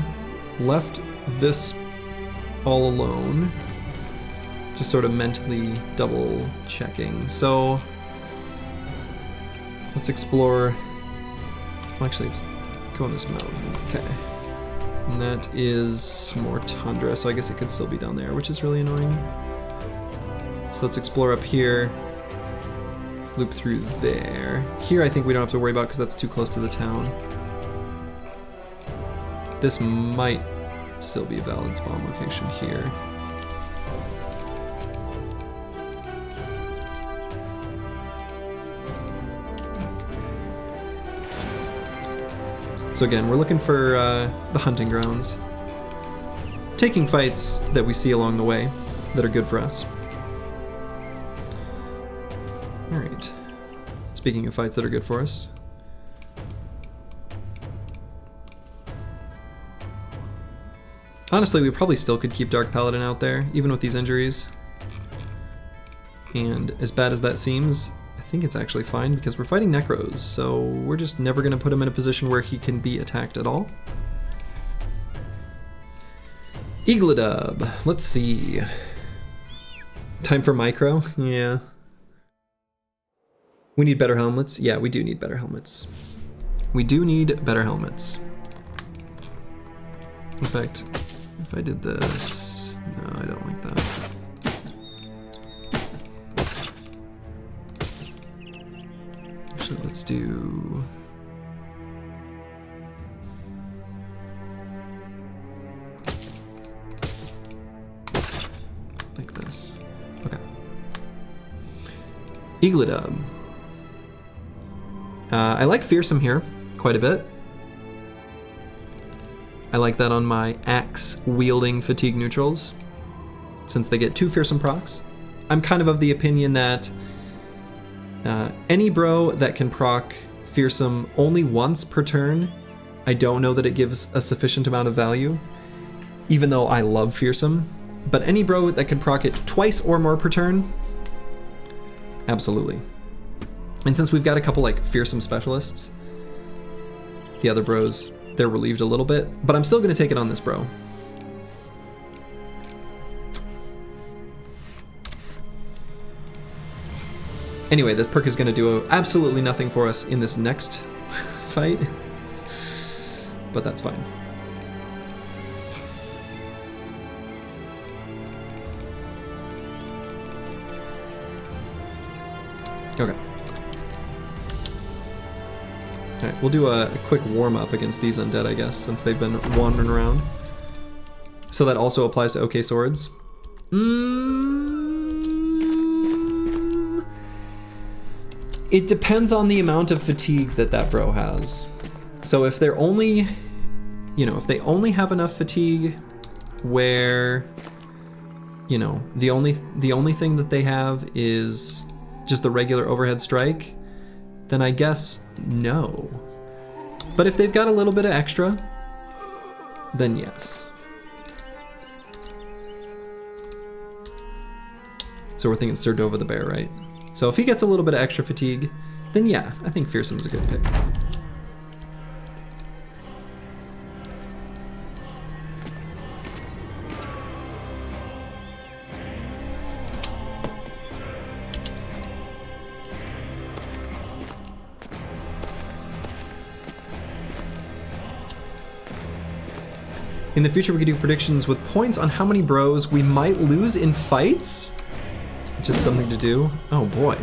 left this all alone. Just sort of mentally double checking. So let's explore. Well, actually, let's go on this mountain. Okay. And that is more tundra, so I guess it could still be down there, which is really annoying. So let's explore up here. Loop through there. Here I think we don't have to worry about because that's too close to the town. This might still be a valid spawn location here. So again, we're looking for the hunting grounds. Taking fights that we see along the way that are good for us. All right. Speaking of fights that are good for us. Honestly, we probably still could keep Dark Paladin out there, even with these injuries. And as bad as that seems, I think it's actually fine because we're fighting Necros, so we're just never going to put him in a position where he can be attacked at all. Eagledub, let's see. Time for micro? Yeah. We need better helmets? Yeah, we do need better helmets. We do need better helmets. In fact, if I did this... No, I don't like that. Actually, let's do... like this. Okay. Eagledub. I like Fearsome here quite a bit. I like that on my axe-wielding fatigue neutrals, since they get 2 Fearsome procs I'm kind of the opinion that any bro that can proc Fearsome only once per turn, I don't know that it gives a sufficient amount of value, even though I love Fearsome. But any bro that can proc it twice or more per turn, absolutely. And since we've got a couple like Fearsome specialists, the other bros, they're relieved a little bit, but I'm still gonna take it on this bro. Anyway, the perk is gonna do absolutely nothing for us in this next fight, but that's fine. Okay. Alright, we'll do a quick warm-up against these undead, I guess, since they've been wandering around. So that also applies to OK Swords. It depends on the amount of fatigue that bro has. So if they're only, if they only have enough fatigue where, the only thing that they have is just the regular overhead strike, then I guess no. But if they've got a little bit of extra, then yes. So we're thinking Serdova the Bear, right? So if he gets a little bit of extra fatigue, then yeah, I think Fearsome's a good pick. In the future, we could do predictions with points on how many bros we might lose in fights. Just something to do. Oh boy.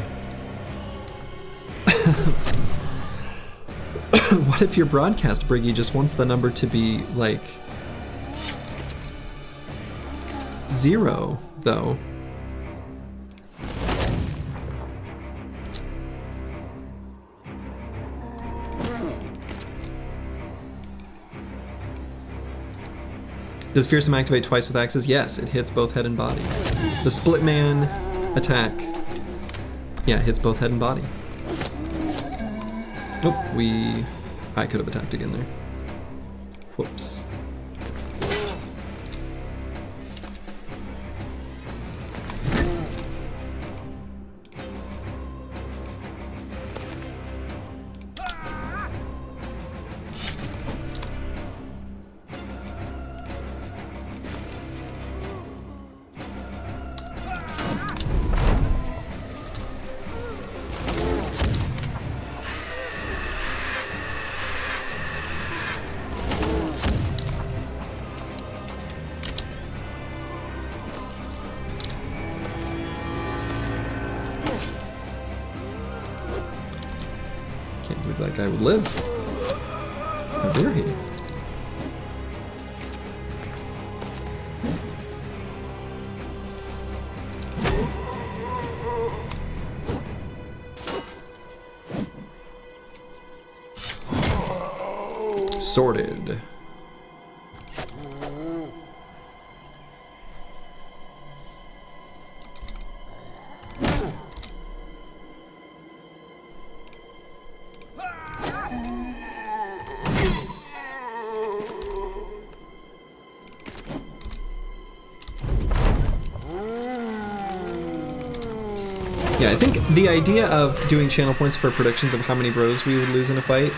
What if your broadcast Briggy just wants the number to be like 0, though? Does Fearsome activate twice with axes? Yes, it hits both head and body. The split man attack, yeah, it hits both head and body. Nope, I could have attacked again there. Whoops. That guy would live. How dare he? Sorted. Yeah, I think the idea of doing channel points for predictions of how many bros we would lose in a fight,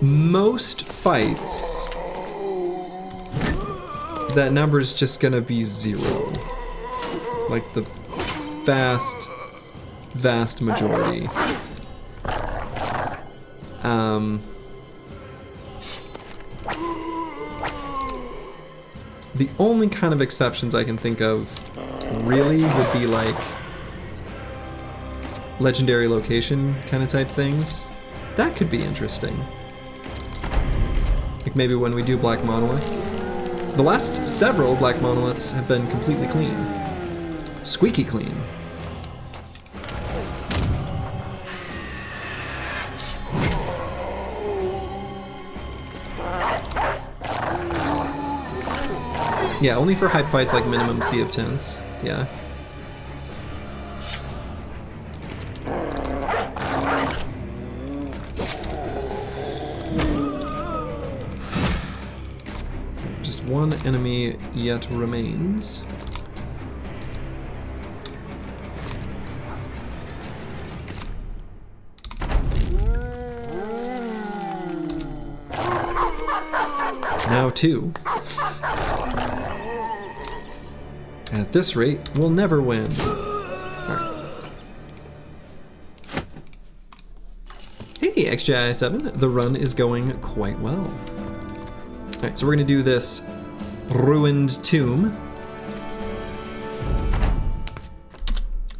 most fights, that number is just gonna be 0. Like the vast majority. The only kind of exceptions I can think of really would be like legendary location kind of type things. That could be interesting. Like maybe when we do Black Monolith. The last several Black Monoliths have been completely clean. Squeaky clean. Yeah, only for hype fights like minimum C of 10s. Yeah. Just one enemy yet remains. Now 2. At this rate, we'll never win. Alright. Hey, XGI7, the run is going quite well. Alright, so we're gonna do this ruined tomb.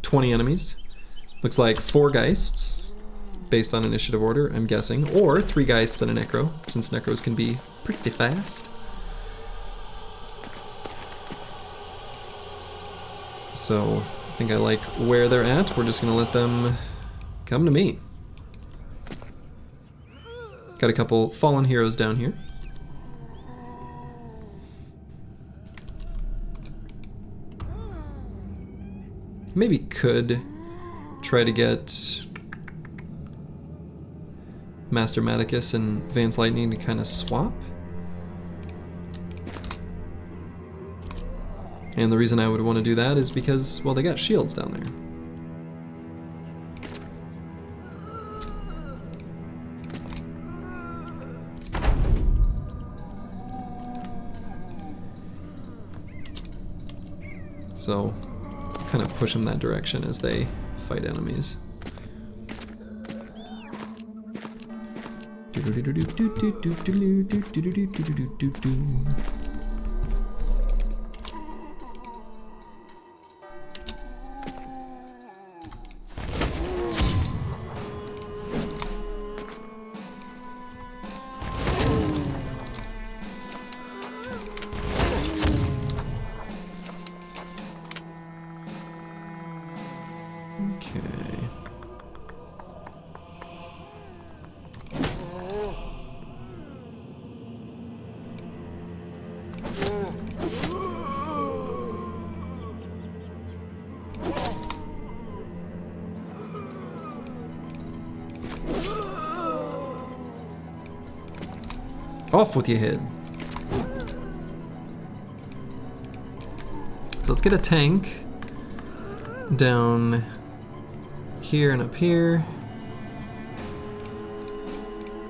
20 enemies. Looks like 4 Geists, based on initiative order, I'm guessing, or 3 Geists and a Necro, since Necros can be pretty fast. So I think I like where they're at. We're just gonna let them come to me. Got a couple fallen heroes down here. Maybe could try to get Master Maticus and Vance Lightning to kind of swap. And the reason I would want to do that is because, well, they got shields down there. So, kind of push them that direction as they fight enemies. Off with your head. So let's get a tank down here and up here.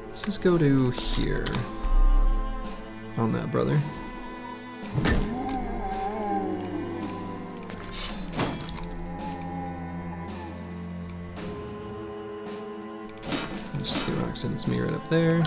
Let's just go to here on that, brother. Let's just get Roxanne, it's me right up there.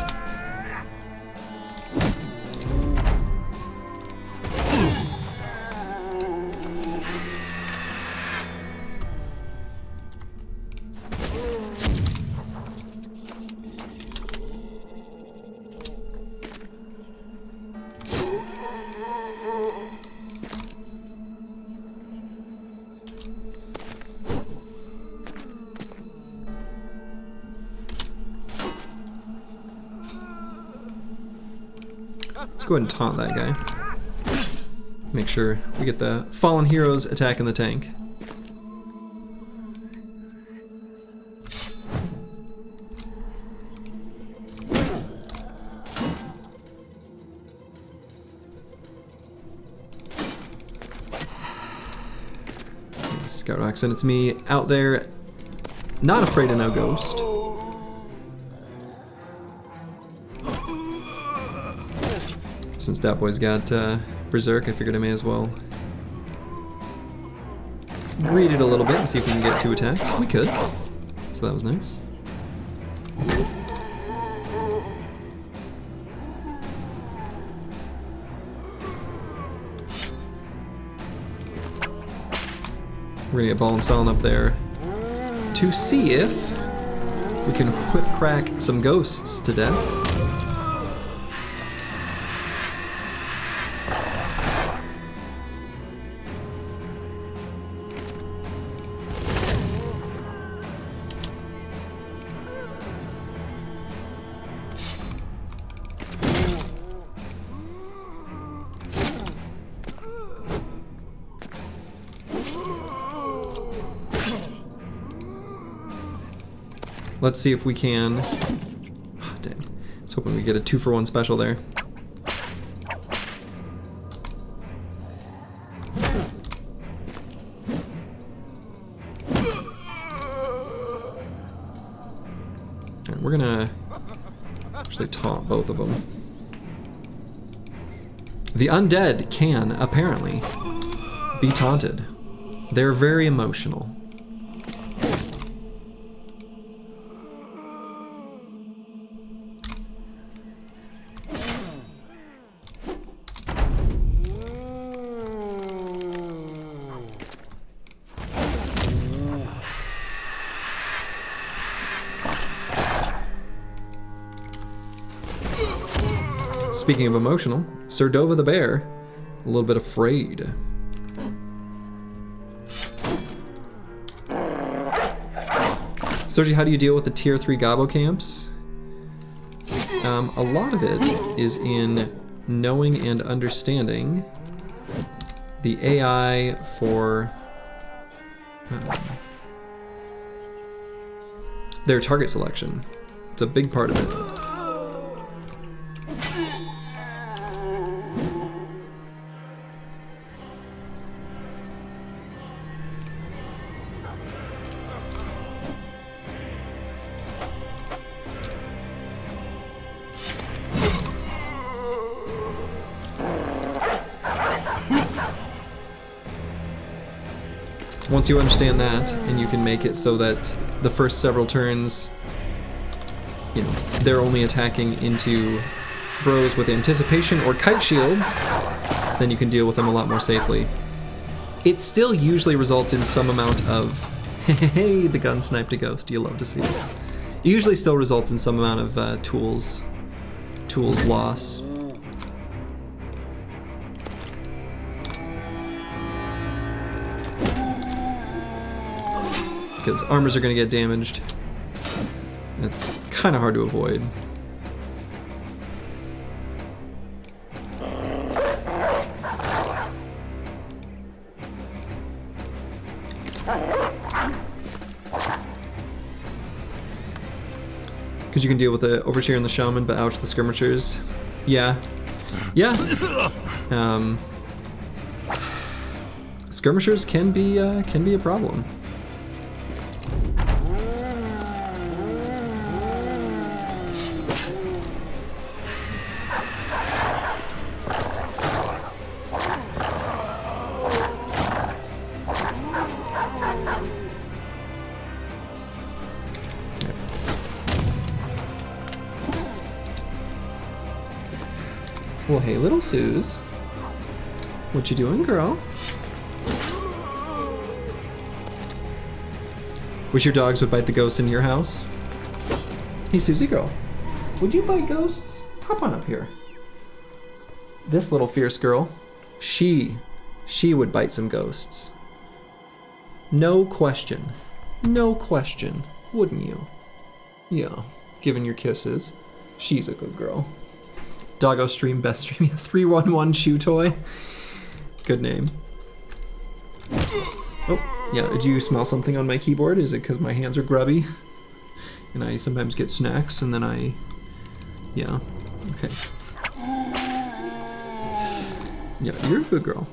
Let's go ahead and taunt that guy. Make sure we get the fallen heroes attacking the tank. Scout Roxanne, it's me out there, not afraid of no ghost. Since that boy's got Berserk, I figured I may as well greed it a little bit and see if we can get 2 attacks. We could, so that was nice. We're gonna get Ball and Stalin up there to see if we can whip crack some ghosts to death. Let's see if we can... Oh, dang. I was hoping we get a 2-for-1 special there. Alright, we're gonna actually taunt both of them. The undead can, apparently, be taunted. They're very emotional. Speaking of emotional, Serdova the bear, a little bit afraid. Soji, how do you deal with the tier 3 gobbo camps? A lot of it is in knowing and understanding the AI for their target selection. It's a big part of it. Once you understand that, and you can make it so that the first several turns, you know, they're only attacking into bros with anticipation or kite shields, then you can deal with them a lot more safely. It still usually results in some amount of, hey, the gun sniped a ghost, you love to see it. It usually still results in some amount of tools loss. Because armors are going to get damaged. It's kind of hard to avoid. Because you can deal with the overseer and the shaman, but ouch, the skirmishers. Yeah. Yeah. Skirmishers can be a problem. Well, hey, little Suze. What you doing, girl? Wish your dogs would bite the ghosts in your house. Hey, Susie girl. Would you bite ghosts? Hop on up here. This little fierce girl, she would bite some ghosts. No question. No question. Wouldn't you? Yeah, given your kisses. She's a good girl. Doggo stream, best stream. 311 chew toy. Good name. Oh, yeah, did you smell something on my keyboard? Is it because my hands are grubby? And I sometimes get snacks and then yeah, okay. Yeah, you're a good girl.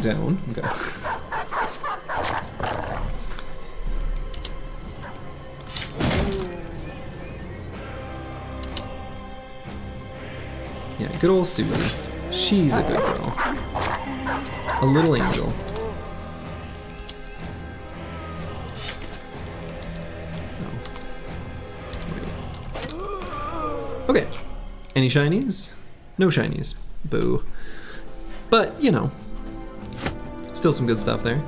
Down. Okay. Yeah, good old Susie. She's a good girl. A little angel. Oh. Okay. Any shinies? No shinies. Boo. But, you know. Still some good stuff there.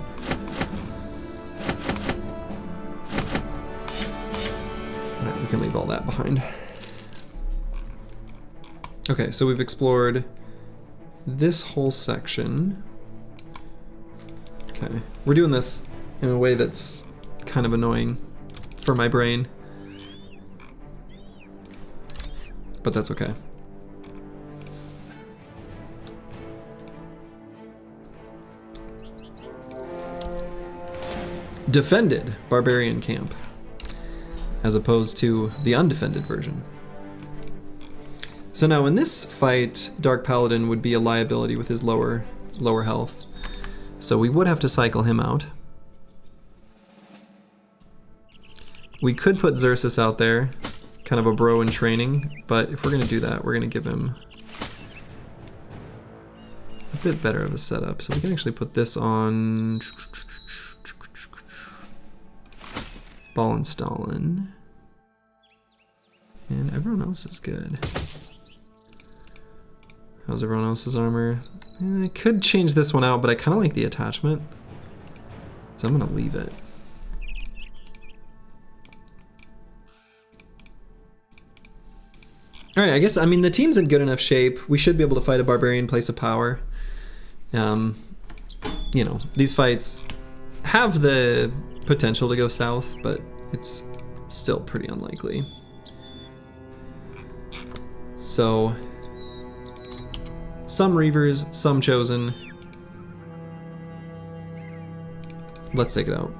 Alright, we can leave all that behind. Okay, so we've explored this whole section. Okay, we're doing this in a way that's kind of annoying for my brain. But that's okay. Defended barbarian camp, as opposed to the undefended version. So now in this fight, Dark Paladin would be a liability with his lower health. So we would have to cycle him out. We could put Xerxes out there, kind of a bro in training, but if we're gonna do that, we're gonna give him a bit better of a setup. So we can actually put this on Ball and Stalin. And everyone else is good. How's everyone else's armor? I could change this one out, but I kind of like the attachment. So I'm gonna leave it. Alright, I guess, I mean, the team's in good enough shape. We should be able to fight a barbarian place of power. You know, these fights have the potential to go south, but it's still pretty unlikely. So, some Reavers, some Chosen. Let's take it out.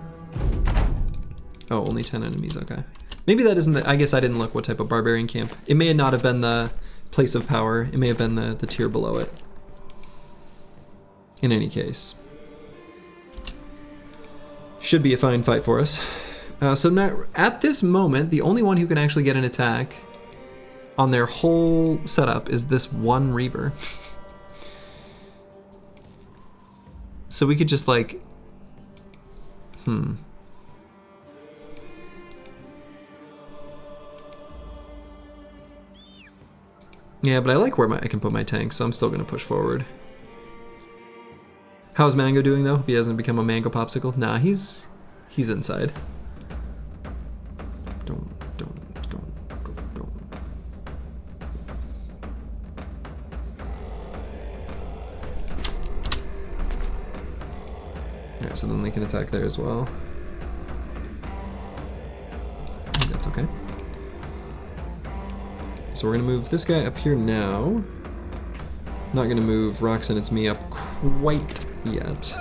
Oh, only 10 enemies, okay. Maybe that isn't the, I guess I didn't look what type of barbarian camp. It may not have been the place of power. It may have been the tier below it. In any case. Should be a fine fight for us. So now, at this moment, the only one who can actually get an attack on their whole setup is this one Reaver. So we could just like, Yeah, but I like where I can put my tanks, so I'm still gonna push forward. How's Mango doing though? He hasn't become a mango popsicle? Nah, he's inside. Don't. Alright, so then they can attack there as well. That's okay. So we're gonna move this guy up here now. Not gonna move Roxanne, it's me up quite yet.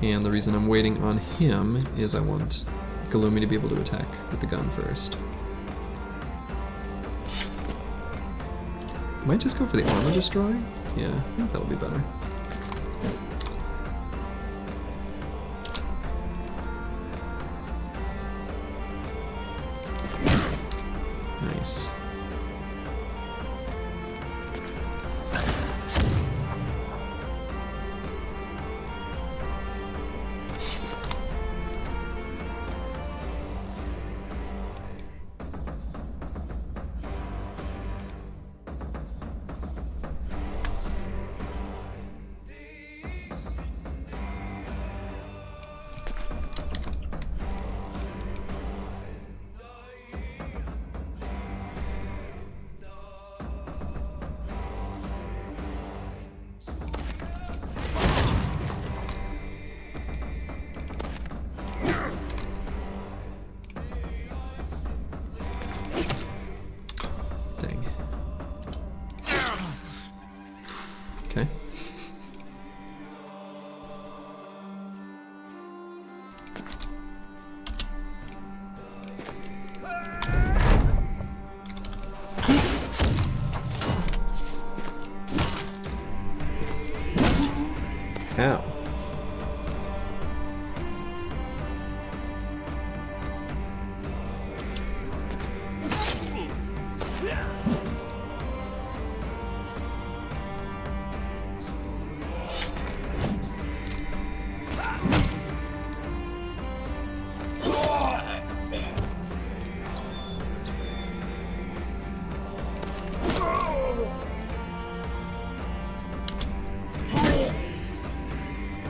And the reason I'm waiting on him is I want Galumi to be able to attack with the gun first. Might just go for the armor destroy? Yeah, I think that'll be better. Nice. Okay. Ow.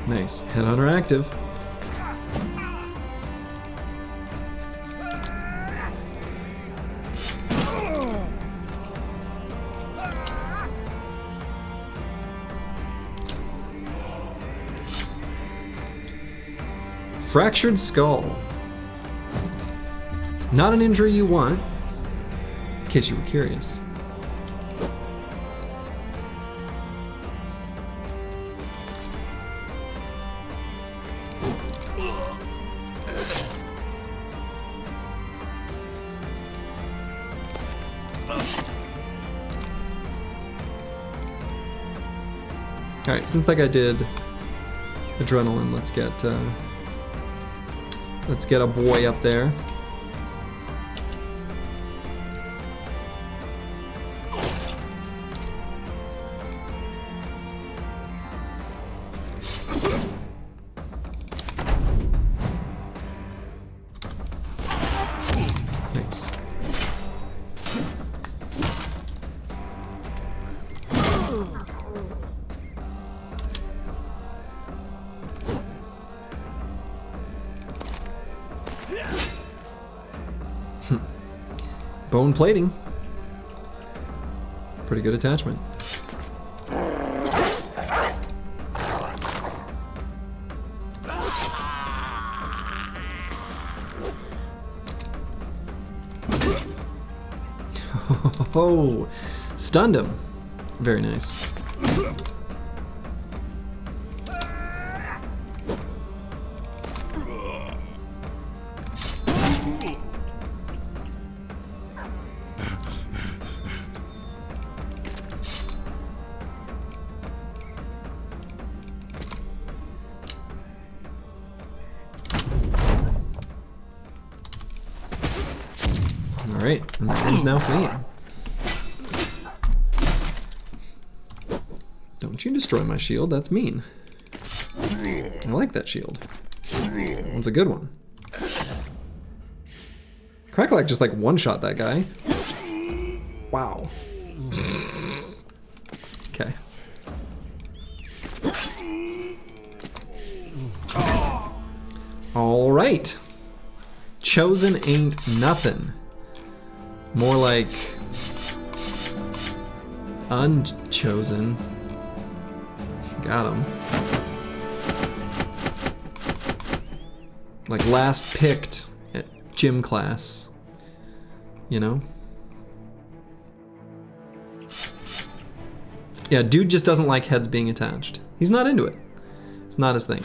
Nice. Headhunter active. Fractured skull. Not an injury you want, in case you were curious. Alright, since that guy did adrenaline, let's get a boy up there. Nice. Bone plating. Pretty good attachment. Oh, stunned him. Very nice. Alright, and that one's now fleeing. Don't you destroy my shield, that's mean. I like that shield. That one's a good one. Crackalack just like one-shot that guy. Wow. Okay. Alright. Chosen ain't nothing. More like unchosen. Got him. Like last picked at gym class. You know? Yeah, dude just doesn't like heads being attached. He's not into it. It's not his thing.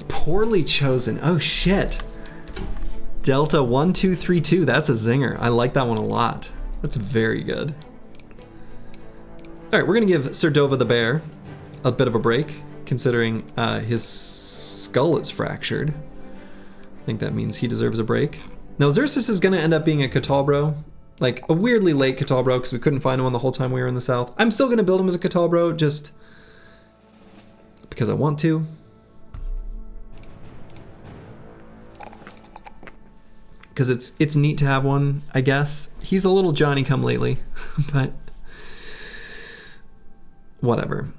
Poorly chosen. Oh shit. Delta 1232, that's a zinger. I like that one a lot. That's very good. All right, we're gonna give Serdova the bear a bit of a break, considering his skull is fractured. I think that means he deserves a break. Now Xerxes is gonna end up being a Catalbro, like a weirdly late Catalbro because we couldn't find one the whole time we were in the south. I'm still gonna build him as a Catalbro just because I want to. Because it's neat to have one, I guess. He's a little Johnny-come-lately, but whatever.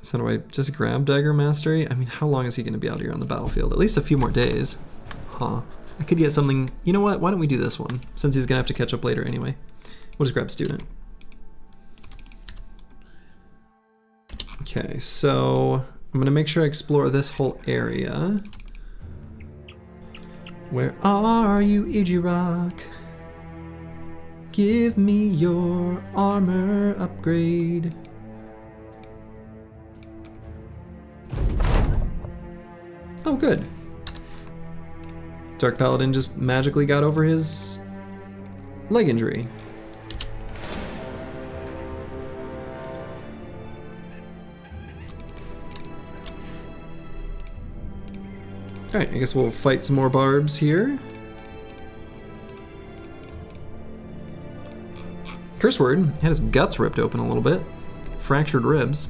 So do I just grab Dagger Mastery? I mean, how long is he going to be out here on the battlefield? At least a few more days. Huh. I could get something... You know what? Why don't we do this one? Since he's going to have to catch up later anyway. We'll just grab Student. Okay, so... I'm gonna make sure I explore this whole area. Where are you, Ijirak? Give me your armor upgrade. Oh, good. Dark Paladin just magically got over his leg injury. Alright, I guess we'll fight some more barbs here. Curse word had his guts ripped open a little bit. Fractured ribs.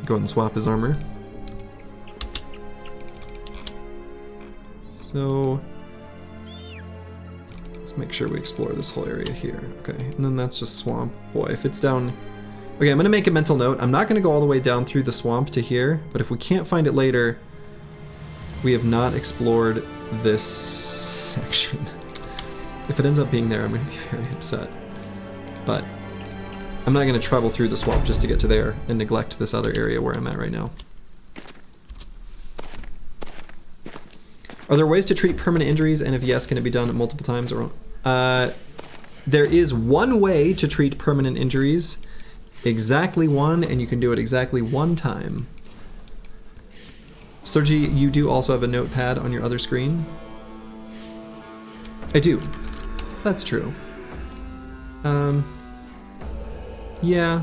Go ahead and swap his armor. So... let's make sure we explore this whole area here. Okay, and then that's just swamp. Boy, if it's down... Okay, I'm gonna make a mental note. I'm not gonna go all the way down through the swamp to here, but if we can't find it later, we have not explored this section. If it ends up being there, I'm gonna be very upset. But I'm not gonna travel through the swamp just to get to there and neglect this other area where I'm at right now. Are there ways to treat permanent injuries, and if yes, can it be done multiple times? Or there is one way to treat permanent injuries, exactly one, and you can do it exactly one time. Sergi, you do also have a notepad on your other screen? I do. That's true. Yeah.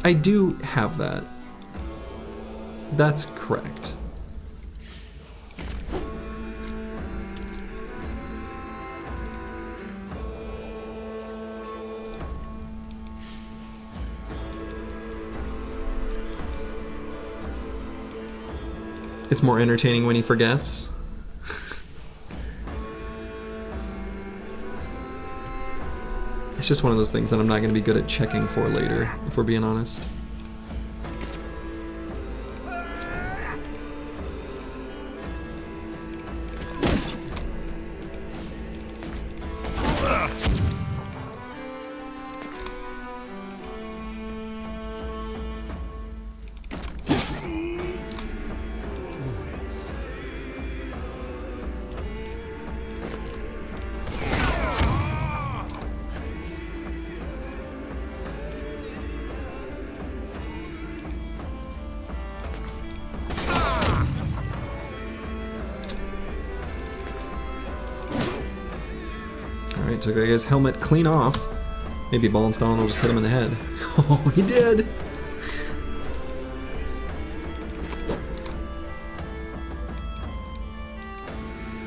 I do have that. That's correct. It's more entertaining when he forgets. It's just one of those things that I'm not going to be good at checking for later, if we're being honest. Alright, took his helmet clean off. Maybe Ball and Stone will just hit him in the head. Oh, he did!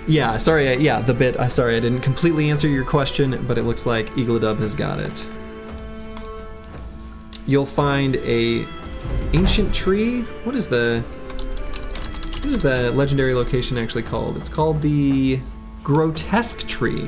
Yeah, sorry, the bit. Sorry, I didn't completely answer your question, but it looks like Eagledub has got it. You'll find a ancient tree. What is the legendary location actually called? It's called the Grotesque Tree.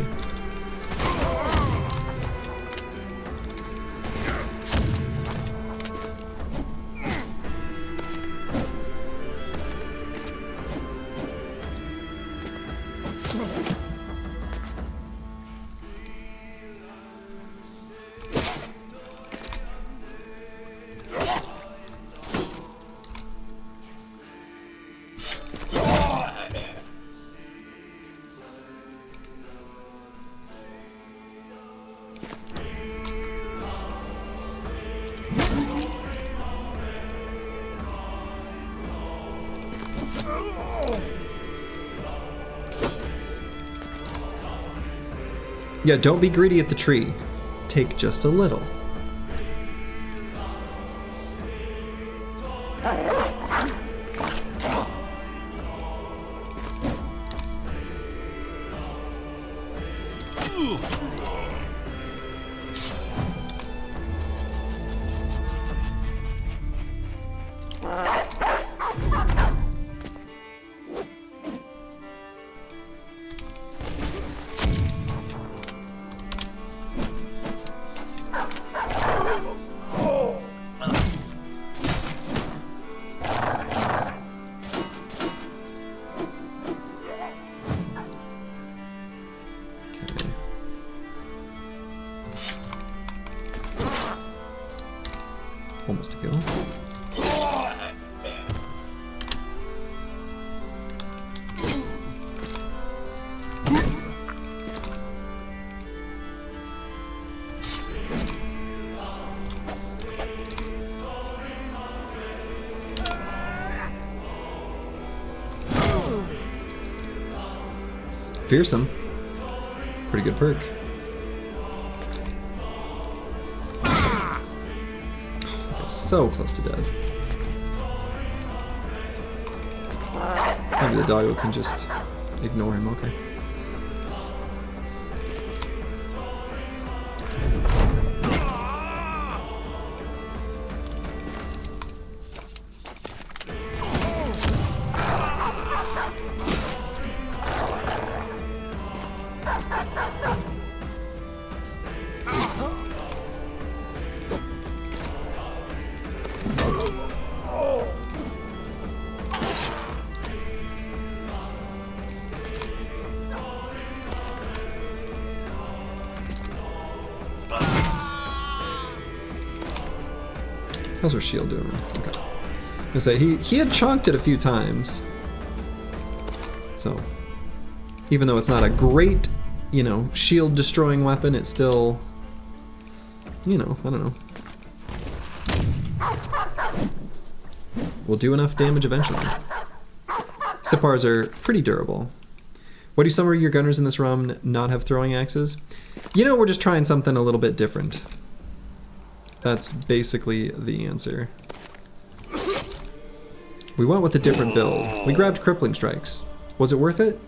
Yeah, don't be greedy at the tree. Take just a little. Almost a kill. Fearsome. Pretty good perk. So close to dead. Maybe the doggo can just ignore him, okay. How's our shield doing? Okay. I say he had chonked it a few times. So even though it's not a great, you know, shield destroying weapon, it's still, you know, I don't know. Will do enough damage eventually. Sipars are pretty durable. Why do some of your gunners in this ROM not have throwing axes? You know, we're just trying something a little bit different. That's basically the answer. We went with a different build. We grabbed crippling strikes. Was it worth it?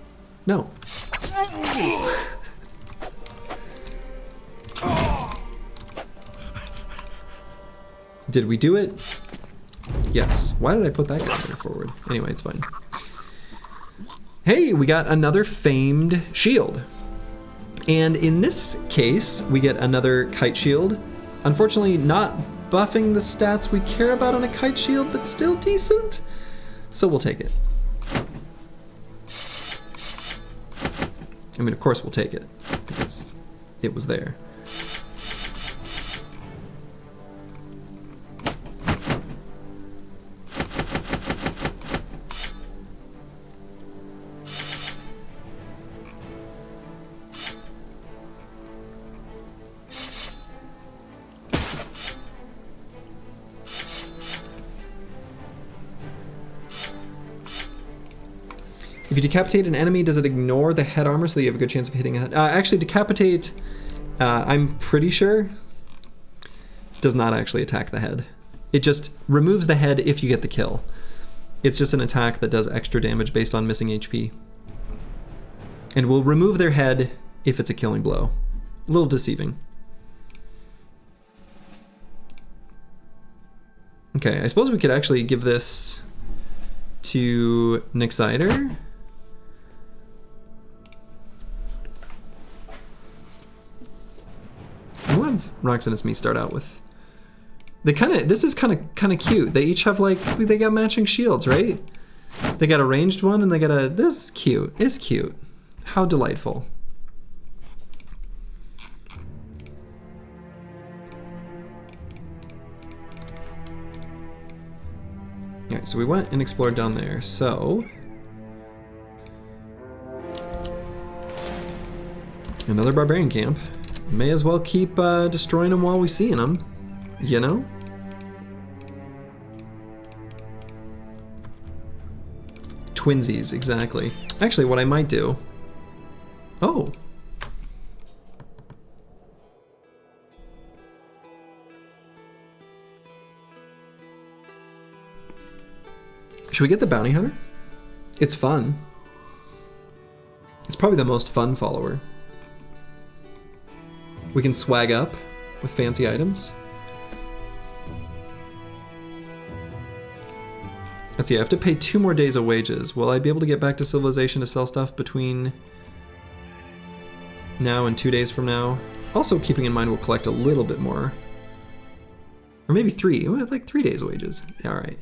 No. Did we do it? Yes. Why did I put that guy there forward? Anyway, it's fine. Hey, we got another famed shield. And in this case, we get another kite shield. Unfortunately, not buffing the stats we care about on a kite shield, but still decent. So we'll take it. I mean, of course we'll take it, because it was there. If you decapitate an enemy, does it ignore the head armor so that you have a good chance of hitting a head? Actually, decapitate, I'm pretty sure, does not actually attack the head. It just removes the head if you get the kill. It's just an attack that does extra damage based on missing HP. And will remove their head if it's a killing blow. A little deceiving. Okay, I suppose we could actually give this to Nixider. We'll have Roxanne Me start out with. They this is kind of cute. They each have like, they got matching shields, right? They got a ranged one and they got a, this is cute. It's cute. How delightful. Alright, so we went and explored down there, so another barbarian camp. May as well keep destroying them while we see them, you know? Twinsies, exactly. Actually, what I might do... Oh! Should we get the bounty hunter? It's fun. It's probably the most fun follower. We can swag up with fancy items. Let's see, I have to pay 2 more days of wages. Will I be able to get back to civilization to sell stuff between now and 2 days from now? Also keeping in mind we'll collect a little bit more. Or maybe 3, like 3 days of wages. Yeah, all right.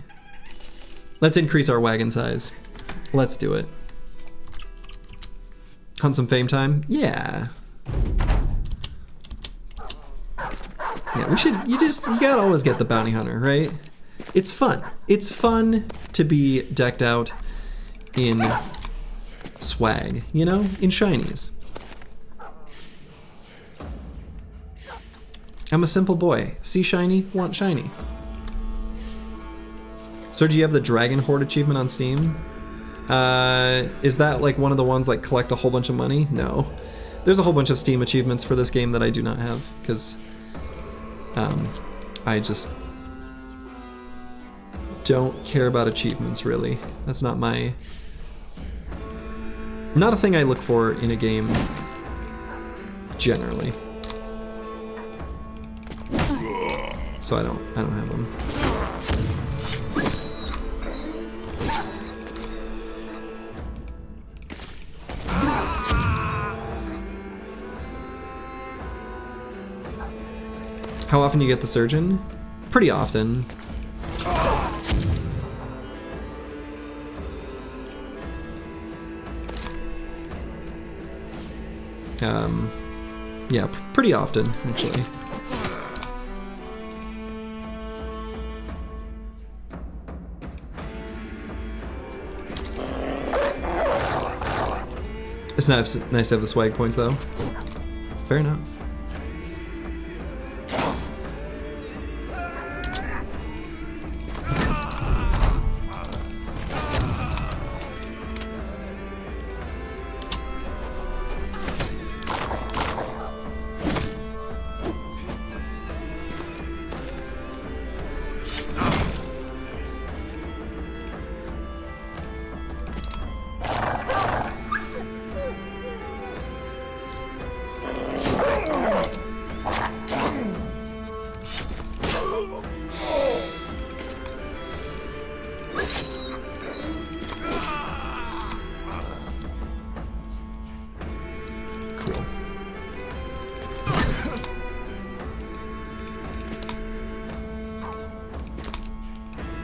Let's increase our wagon size. Let's do it. Hunt some fame time? Yeah. Yeah, we should, you gotta always get the bounty hunter, right? It's fun. It's fun to be decked out in swag, you know? In shinies. I'm a simple boy. See shiny, want shiny. So do you have the Dragon Horde achievement on Steam? Is that like one of the ones like collect a whole bunch of money? No. There's a whole bunch of Steam achievements for this game that I do not have, because I just don't care about achievements, really. That's not my... Not a thing I look for in a game, generally. So I don't have them. How often do you get the surgeon? Pretty often. Yeah, pretty often, actually. It's nice to have the swag points though. Fair enough.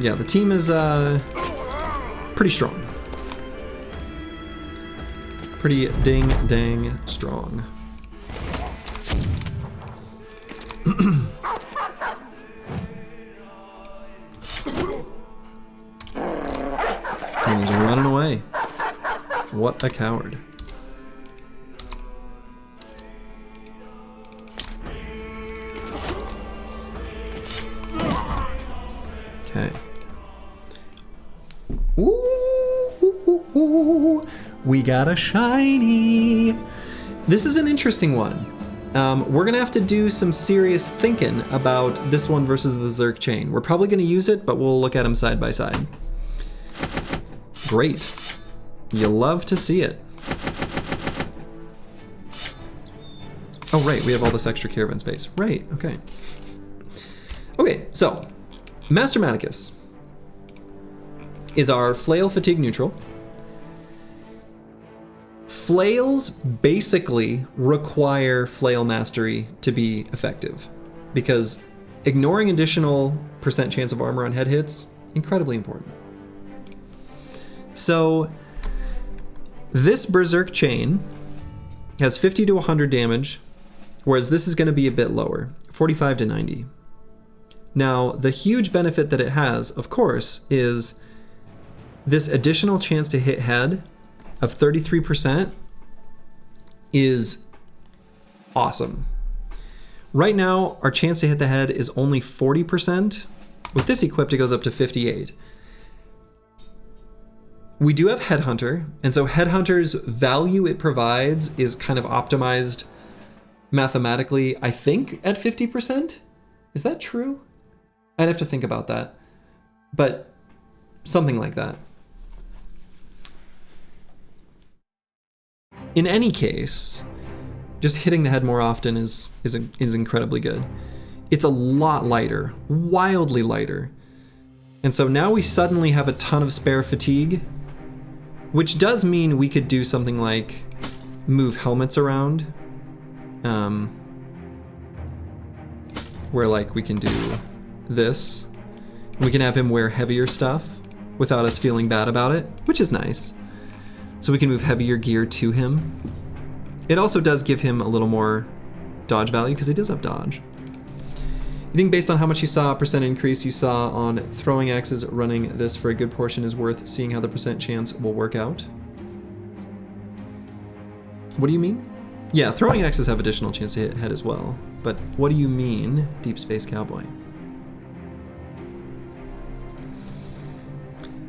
Yeah, the team is pretty strong. Pretty dang strong. He's running away. What a coward. Okay. Ooh, we got a shiny. This is an interesting one. We're gonna have to do some serious thinking about this one versus the Zerk chain. We're probably gonna use it, but we'll look at them side by side. Great. You love to see it. Oh, right, we have all this extra caravan space. Right, okay. Okay, so, Master Manicus is our flail fatigue neutral. Flails basically require flail mastery to be effective, because ignoring additional % chance of armor on head hits, incredibly important. So this Berserk chain has 50 to 100 damage, whereas this is going to be a bit lower, 45 to 90. Now, the huge benefit that it has, of course, is this additional chance to hit head of 33% is awesome. Right now, our chance to hit the head is only 40%. With this equipped, it goes up to 58. We do have Headhunter, and so Headhunter's value it provides is kind of optimized mathematically, I think, at 50%. Is that true? I'd have to think about that, but something like that. In any case, just hitting the head more often is incredibly good. It's a lot lighter, wildly lighter. And so now we suddenly have a ton of spare fatigue, which does mean we could do something like move helmets around, where like we can do this. We can have him wear heavier stuff without us feeling bad about it, which is nice. So we can move heavier gear to him. It also does give him a little more dodge value because he does have dodge. You think based on how much you saw, % increase you saw on throwing axes, running this for a good portion is worth seeing how the % chance will work out? What do you mean? Yeah, throwing axes have additional chance to hit head as well, but what do you mean, Deep Space Cowboy?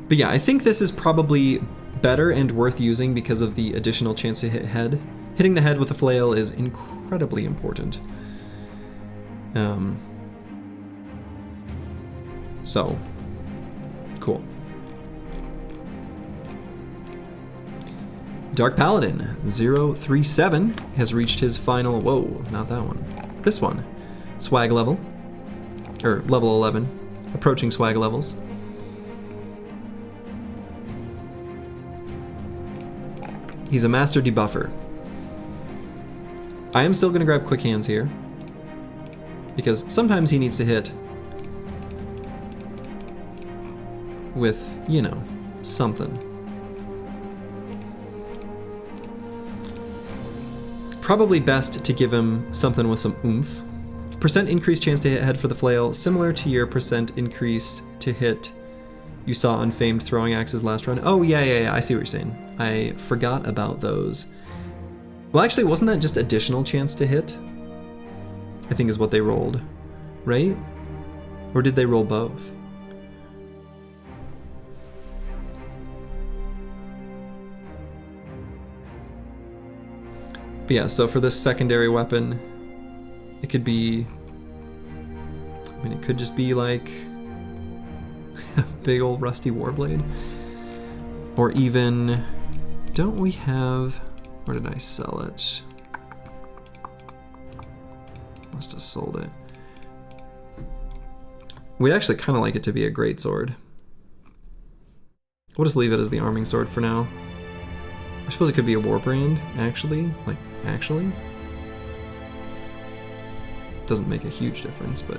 But yeah, I think this is probably better and worth using because of the additional chance to hit head. Hitting the head with a flail is incredibly important. So, cool. Dark Paladin 037 has reached his final, whoa, not that one. This one, swag level, or level 11, approaching swag levels. He's a master debuffer. I am still gonna grab quick hands here, because sometimes he needs to hit with, you know, something. Probably best to give him something with some oomph. % increased chance to hit head for the flail, similar to your % increase to hit you saw on famed throwing axes last run. Oh yeah, I see what you're saying. I forgot about those. Well, actually, wasn't that just additional chance to hit? I think is what they rolled, right? Or did they roll both? But yeah, so for this secondary weapon, it could be, I mean, it could just be like a big old rusty warblade. Or even, don't we have, where did I sell it? Must have sold it. We'd actually kind of like it to be a greatsword. We'll just leave it as the arming sword for now. I suppose it could be a warbrand, actually. Like, actually. Doesn't make a huge difference, but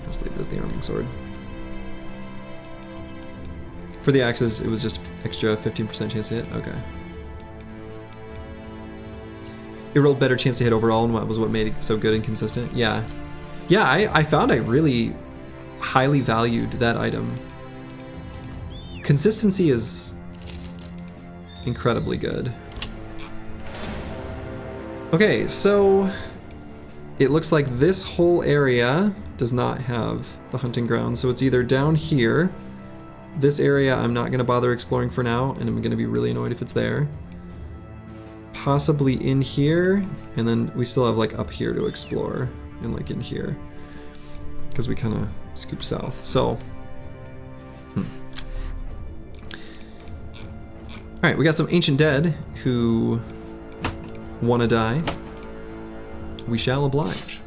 let's leave it as the arming sword. For the axes, it was just extra 15% chance to hit? Okay. It rolled better chance to hit overall, and what was what made it so good and consistent? Yeah. Yeah, I found I really highly valued that item. Consistency is incredibly good. Okay, so it looks like this whole area does not have the hunting ground, so it's either down here. This area I'm not going to bother exploring for now, and I'm going to be really annoyed if it's there. Possibly in here, and then we still have like up here to explore, and like in here, because we kind of scoop south. So, Alright, we got some ancient dead who want to die. We shall oblige.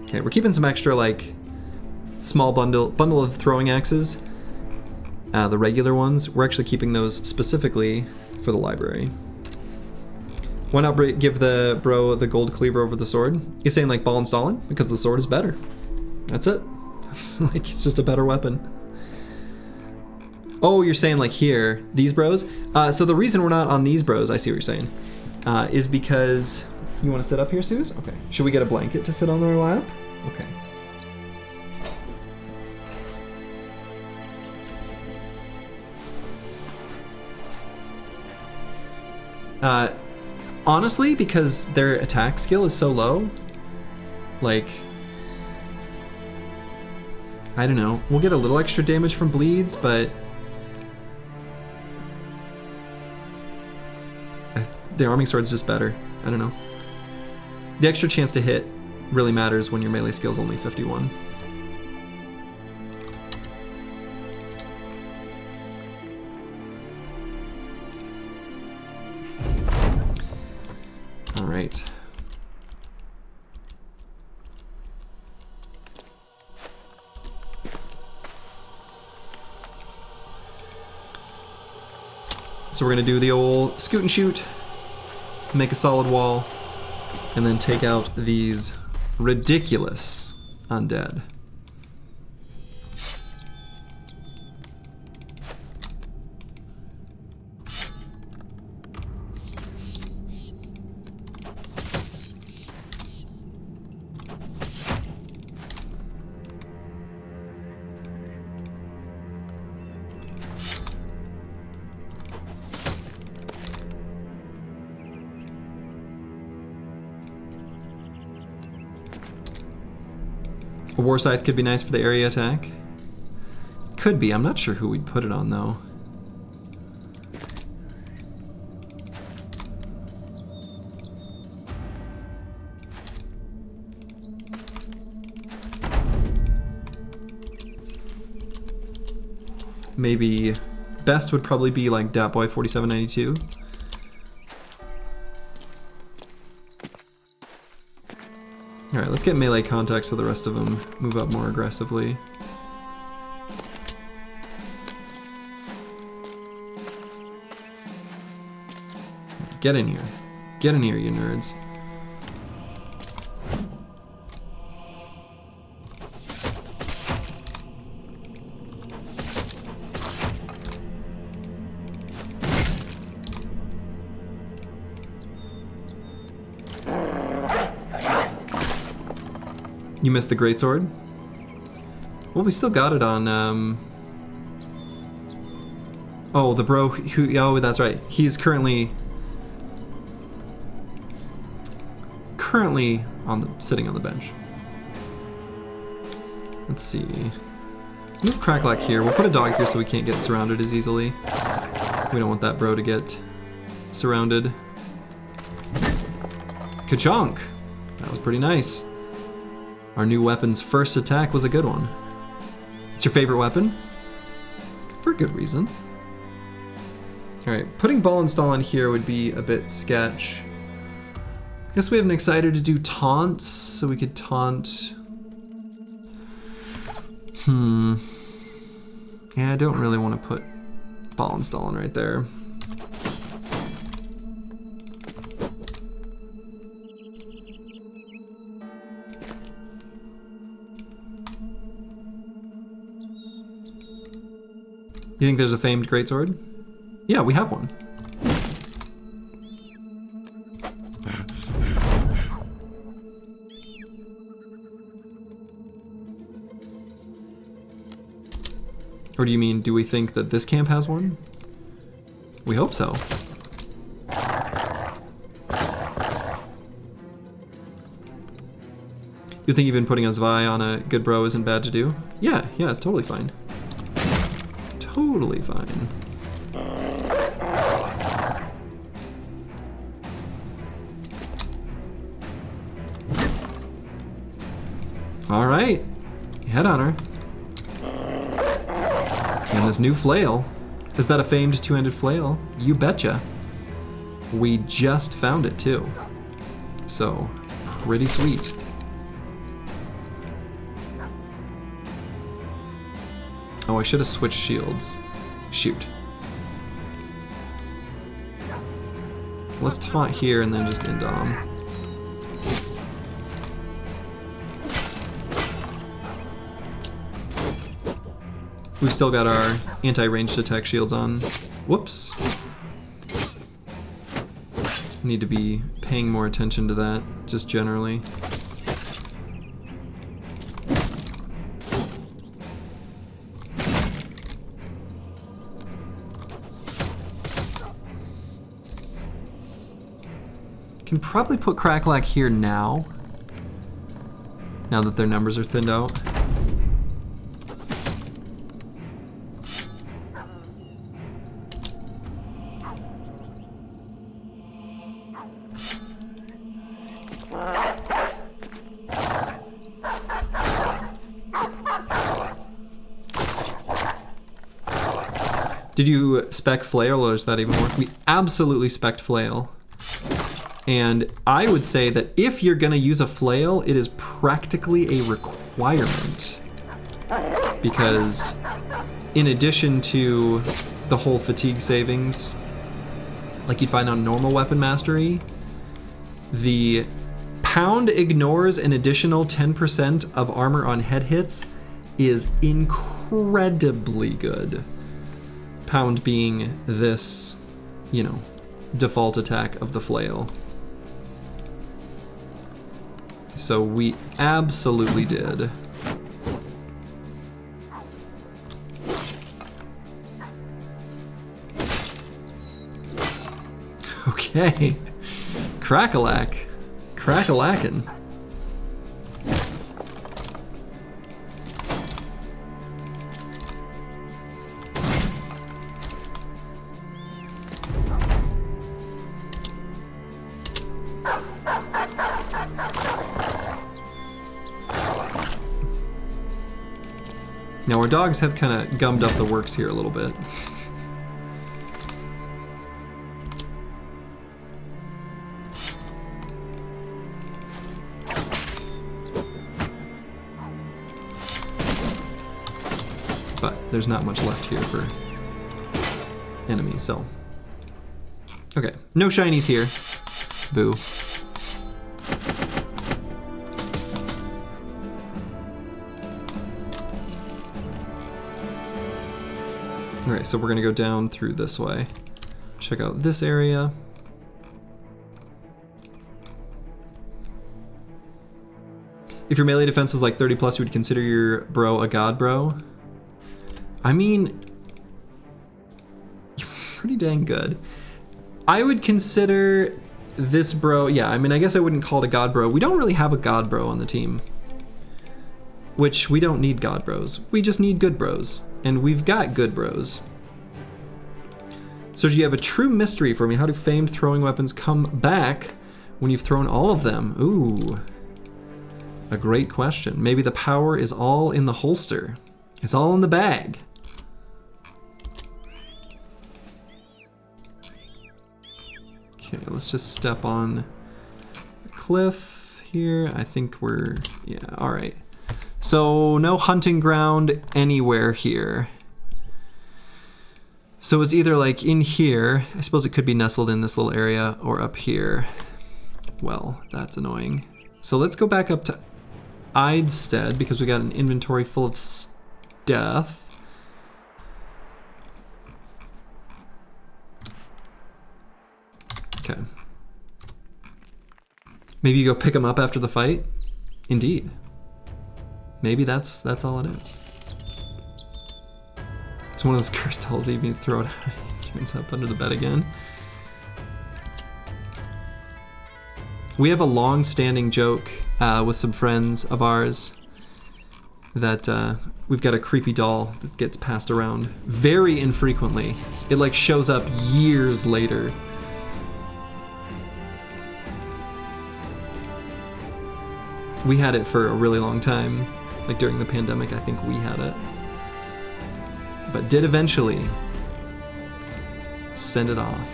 Okay, we're keeping some extra, like, small bundle of throwing axes. The regular ones, we're actually keeping those specifically for the library. Why not give the bro the gold cleaver over the sword? You're saying like Ball and Stalin? Because the sword is better. That's it. That's like, it's just a better weapon. Oh, you're saying like here, these bros? So the reason we're not on these bros, I see what you're saying, is because... You want to sit up here, Suze? Okay. Should we get a blanket to sit on our lap? Okay. Honestly, because their attack skill is so low, like, I don't know. We'll get a little extra damage from bleeds, but the arming sword's just better. I don't know. The extra chance to hit really matters when your melee skill's only 51. All right. So we're gonna do the old scoot and shoot, make a solid wall, and then take out these ridiculous undead. A war scythe could be nice for the area attack. Could be. I'm not sure who we'd put it on though. Maybe best would probably be like Datboy 4792. Alright, let's get melee contact so the rest of them move up more aggressively. Get in here. Get in here, you nerds. You missed the greatsword? Well, we still got it on, oh, the bro who, oh, that's right. He's currently sitting on the bench. Let's see. Let's move Cracklack here. We'll put a dog here so we can't get surrounded as easily. We don't want that bro to get surrounded. Ka-chonk! That was pretty nice. Our new weapon's first attack was a good one. It's your favorite weapon? For a good reason. Alright, putting ball install on here would be a bit sketch. Guess we have an exciter to do taunts, so we could taunt. Yeah, I don't really want to put ball install on right there. You think there's a famed greatsword? Yeah, we have one. Or do you mean, do we think that this camp has one? We hope so. You think even putting a Zwei on a good bro isn't bad to do? Yeah, it's totally fine. Totally fine. All right, head on her. And this new flail. Is that a famed two-handed flail? You betcha. We just found it too. So, pretty sweet. Oh, I should have switched shields. Shoot. Let's taunt here and then just indom. We've still got our anti-ranged attack shields on. Whoops. Need to be paying more attention to that, just generally. Can probably put Cracklack here now that their numbers are thinned out. Did you spec flail, or does that even work? We absolutely spec'd flail. And I would say that if you're gonna use a flail, it is practically a requirement. Because in addition to the whole fatigue savings, like you'd find on normal weapon mastery, the pound ignores an additional 10% of armor on head hits is incredibly good. Pound being this, you know, default attack of the flail. So we absolutely did. Okay. Crackalack. Crackalackin'. Now our dogs have kind of gummed up the works here a little bit. But there's not much left here for enemies, so. Okay, no shinies here. Boo. Alright, so we're gonna go down through this way. Check out this area. If your melee defense was like 30 plus, you would consider your bro a god bro. I mean, you're pretty dang good. I would consider this bro, yeah, I mean, I guess I wouldn't call it a god bro. We don't really have a god bro on the team. Which, we don't need god bros. We just need good bros. And we've got good bros. So do you have a true mystery for me? How do famed throwing weapons come back when you've thrown all of them? Ooh, a great question. Maybe the power is all in the holster. It's all in the bag. Okay, let's just step on a cliff here. I think we're, yeah, all right. So no hunting ground anywhere here. So it's either like in here, I suppose it could be nestled in this little area, or up here. Well, that's annoying. So let's go back up to Idstead because we got an inventory full of stuff. Okay. Maybe you go pick them up after the fight? Indeed. Maybe that's all it is. It's one of those cursed dolls that even throw it out, it turns up under the bed again. We have a long-standing joke with some friends of ours that we've got a creepy doll that gets passed around very infrequently. It like shows up years later. We had it for a really long time. Like during the pandemic, I think we had it. But did eventually send it off.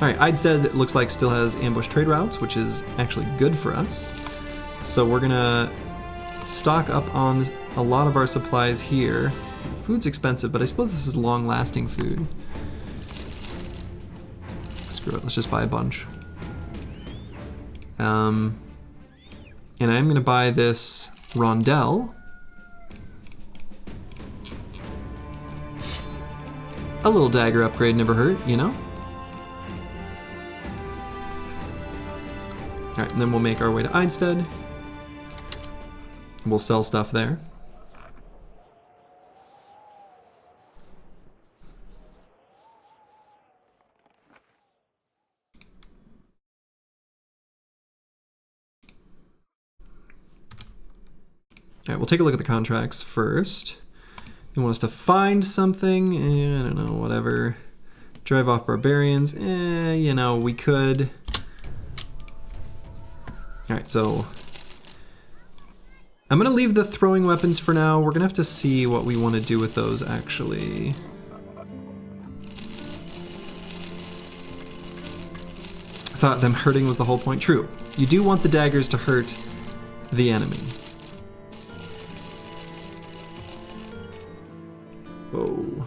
All right, Idstead looks like still has ambush trade routes, which is actually good for us. So we're gonna stock up on a lot of our supplies here. Food's expensive, but I suppose this is long-lasting food. Screw it, let's just buy a bunch. And I'm gonna buy this rondelle. A little dagger upgrade never hurt, you know? All right, and then we'll make our way to Idstead. We'll sell stuff there. All right, we'll take a look at the contracts first. They want us to find something, I don't know, whatever. Drive off barbarians, you know, we could. All right, so I'm gonna leave the throwing weapons for now. We're gonna have to see what we wanna do with those actually. I thought them hurting was the whole point. True, you do want the daggers to hurt the enemy. Whoa.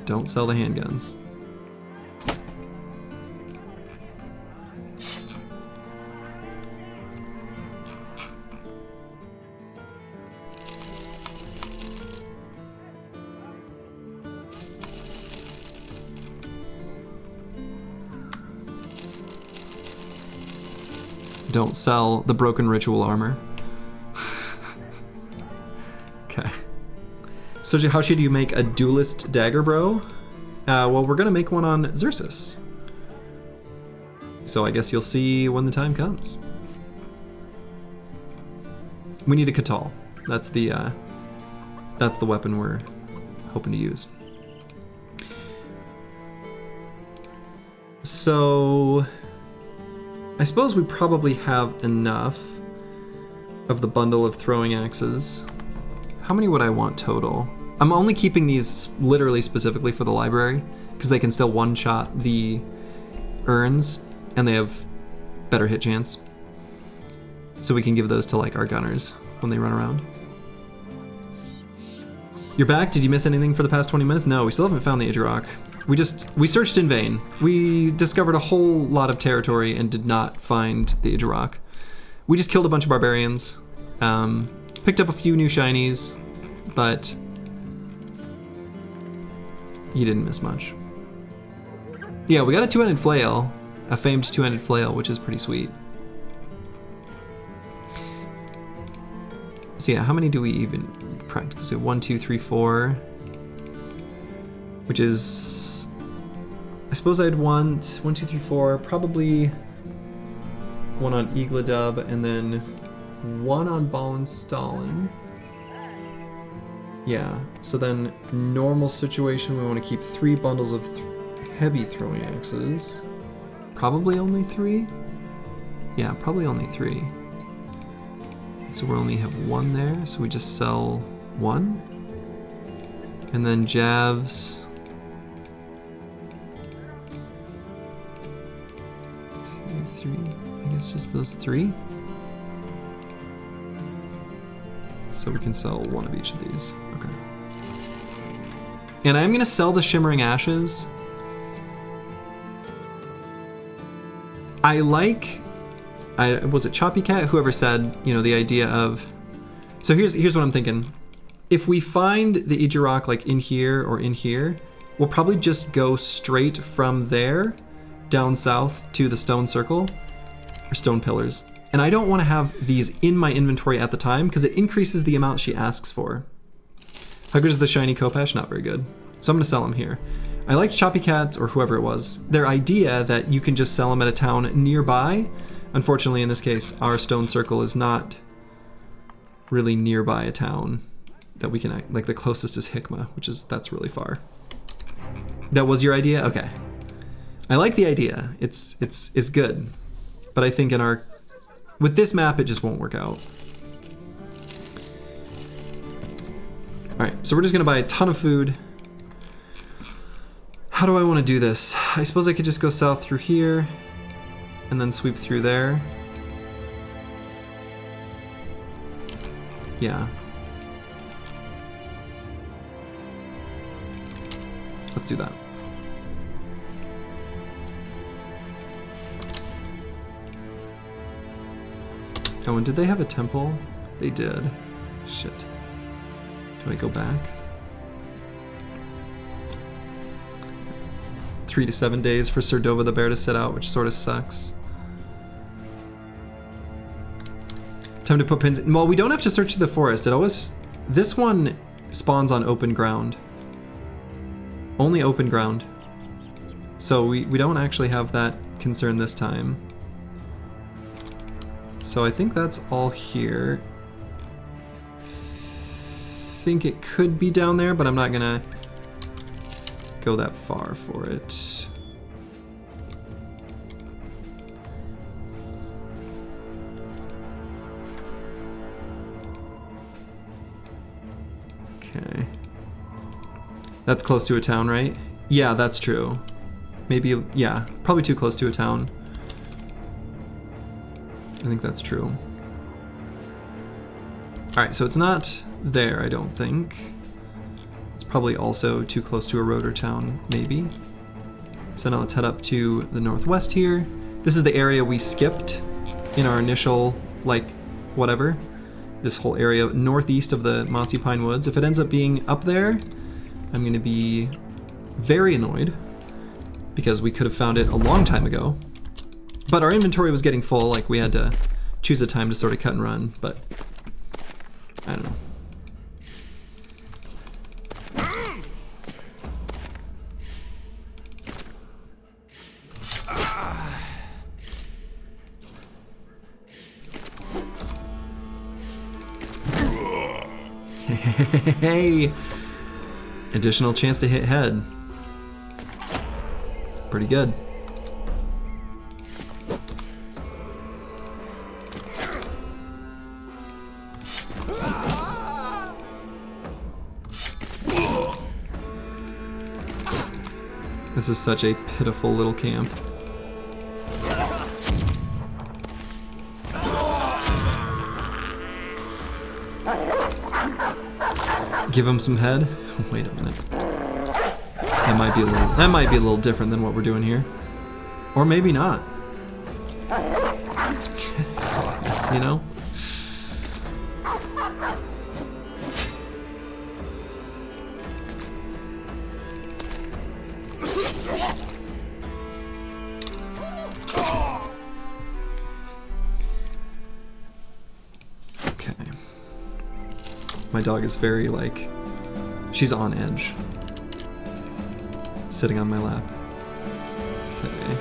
Don't sell the handguns. Don't sell the broken ritual armor. Okay. So how should you make a duelist dagger bro? Well, we're gonna make one on Xerxes. So I guess you'll see when the time comes. We need a Catal. That's the weapon we're hoping to use. So I suppose we probably have enough of the bundle of throwing axes. How many would I want total? I'm only keeping these literally specifically for the library because they can still one-shot the urns and they have better hit chance. So we can give those to like our gunners when they run around. You're back? Did you miss anything for the past 20 minutes? No, we still haven't found the Idjarok. We searched in vain. We discovered a whole lot of territory and did not find the Idjarok. We just killed a bunch of barbarians, picked up a few new shinies, but you didn't miss much. Yeah, we got a two-handed flail, a famed two-handed flail, which is pretty sweet. So yeah, how many do we even practice? We have 1, 2, 3, 4, which is, I suppose I'd want 1, 2, 3, 4, probably one on Igladub, and then one on Ballenstallen. Yeah, so then normal situation, we want to keep 3 bundles of heavy throwing axes. Probably only 3? Yeah, probably only 3. So we only have 1 there, so we just sell 1. And then Javs. 2, 3, I guess just those 3. So we can sell 1 of each of these. Okay. And I'm gonna sell the Shimmering Ashes. I like, was it Choppy Cat? Whoever said, you know, the idea of, so here's what I'm thinking. If we find the Ijirok like in here or in here, we'll probably just go straight from there down south to the stone circle or stone pillars. And I don't want to have these in my inventory at the time because it increases the amount she asks for. How good is the shiny Kopesh? Not very good. So I'm going to sell them here. I liked Choppy Cat, or whoever it was, their idea that you can just sell them at a town nearby. Unfortunately, in this case, our stone circle is not really nearby a town that we can, like the closest is Hikma, that's really far. That was your idea? Okay. I like the idea. It's good. But I think with this map, it just won't work out. All right, so we're just gonna buy a ton of food. How do I want to do this? I suppose I could just go south through here and then sweep through there. Yeah. Let's do that. Oh, and did they have a temple? They did. Shit. Do I go back? 3 to 7 days for Serdova the bear to set out, which sort of sucks. Time to put pins in. Well, we don't have to search through the forest. This one spawns on open ground. Only open ground. So we don't actually have that concern this time. So I think that's all here. Think it could be down there, but I'm not gonna go that far for it. Okay. That's close to a town, right? Yeah, that's true. Maybe, yeah, probably too close to a town. I think that's true. All right, so it's not there, I don't think. It's probably also too close to a road or town, maybe. So now let's head up to the northwest here. This is the area we skipped in our initial, like, whatever. This whole area northeast of the Mossy Pine Woods. If it ends up being up there, I'm gonna be very annoyed because we could have found it a long time ago. But our inventory was getting full, like we had to choose a time to sort of cut and run, but I don't know. Hey! Additional chance to hit head. Pretty good. This is such a pitiful little camp. Give him some head. Wait a minute. That might be a little different than what we're doing here. Or maybe not. Yes, you know? My dog is very, like, she's on edge. Sitting on my lap. Okay.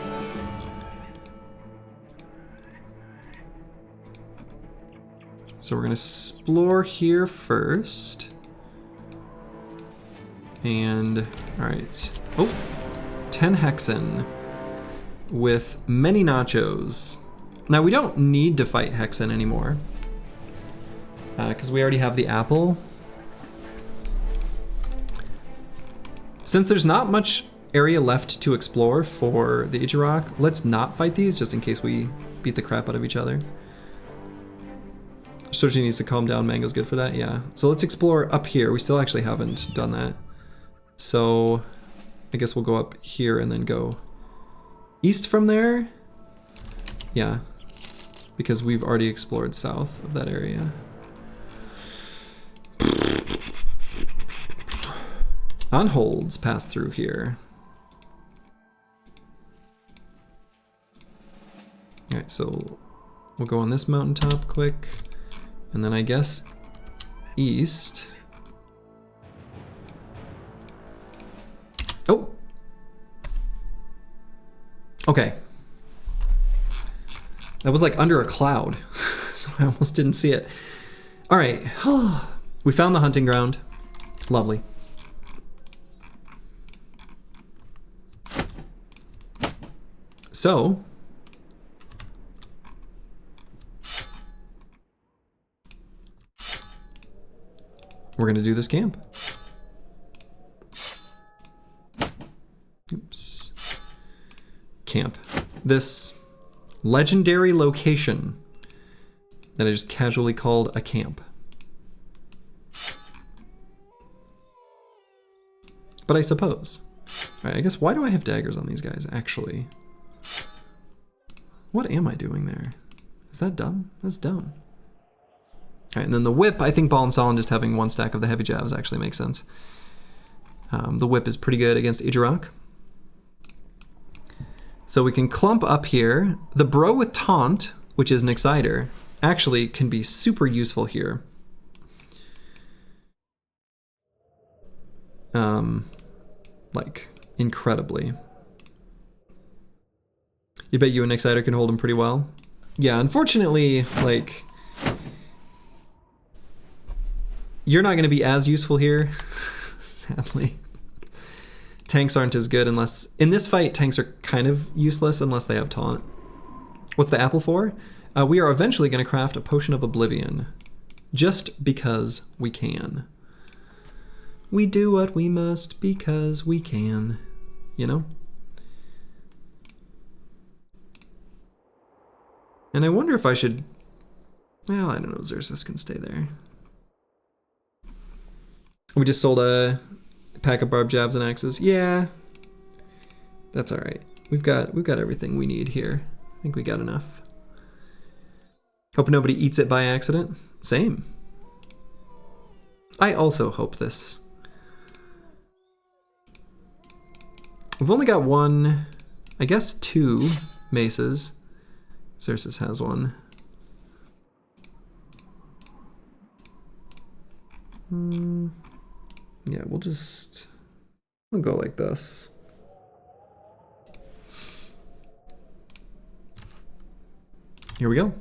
So we're gonna explore here first. And, all right. Oh, 10 hexen with many nachos. Now we don't need to fight hexen anymore because we already have the apple. Since there's not much area left to explore for the Ijirok, let's not fight these just in case we beat the crap out of each other. Soji needs to calm down. Mango's good for that, yeah. So let's explore up here. We still actually haven't done that. So I guess we'll go up here and then go east from there. Yeah, because we've already explored south of that area. On-holds pass through here. All right, so we'll go on this mountaintop quick, and then I guess east. Oh! Okay. That was like under a cloud, so I almost didn't see it. All right, we found the hunting ground. Lovely. So, we're gonna do this camp. Oops. Camp. This legendary location that I just casually called a camp. But I suppose. All right, I guess, why do I have daggers on these guys, actually? What am I doing there? Is that dumb? That's dumb. All right, and then the whip, I think Ball and Solon just having one stack of the heavy jabs actually makes sense. The whip is pretty good against Ijirok. So we can clump up here. The bro with taunt, which is an exciter, actually can be super useful here. Like, incredibly. You bet you an exciter can hold him pretty well? Yeah, unfortunately, like, you're not gonna be as useful here, sadly. Tanks aren't as good unless, in this fight, tanks are kind of useless unless they have taunt. What's the apple for? We are eventually gonna craft a potion of oblivion, just because we can. We do what we must because we can, you know? And I wonder if I should, well, I don't know, Xerxes can stay there. We just sold a pack of barb jabs and axes. Yeah, that's all right. We've got everything we need here. I think we got enough. Hope nobody eats it by accident. Same. I also hope this. We've only got one, I guess 2 maces. Xerxes has one. Yeah, we'll go like this. Here we go.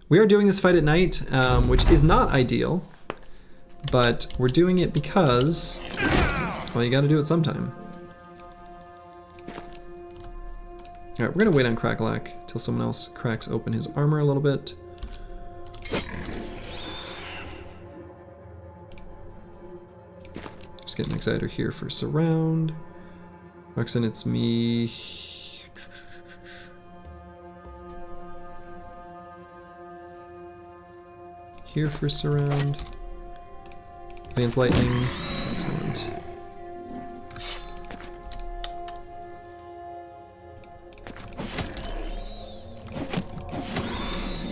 We are doing this fight at night, which is not ideal, but we're doing it because, well, you gotta do it sometime. All right, we're gonna wait on Crackalack till someone else cracks open his armor a little bit. Just get an exciter here for surround. Roxanne, it's me. Here for surround. Advanced lightning. Excellent.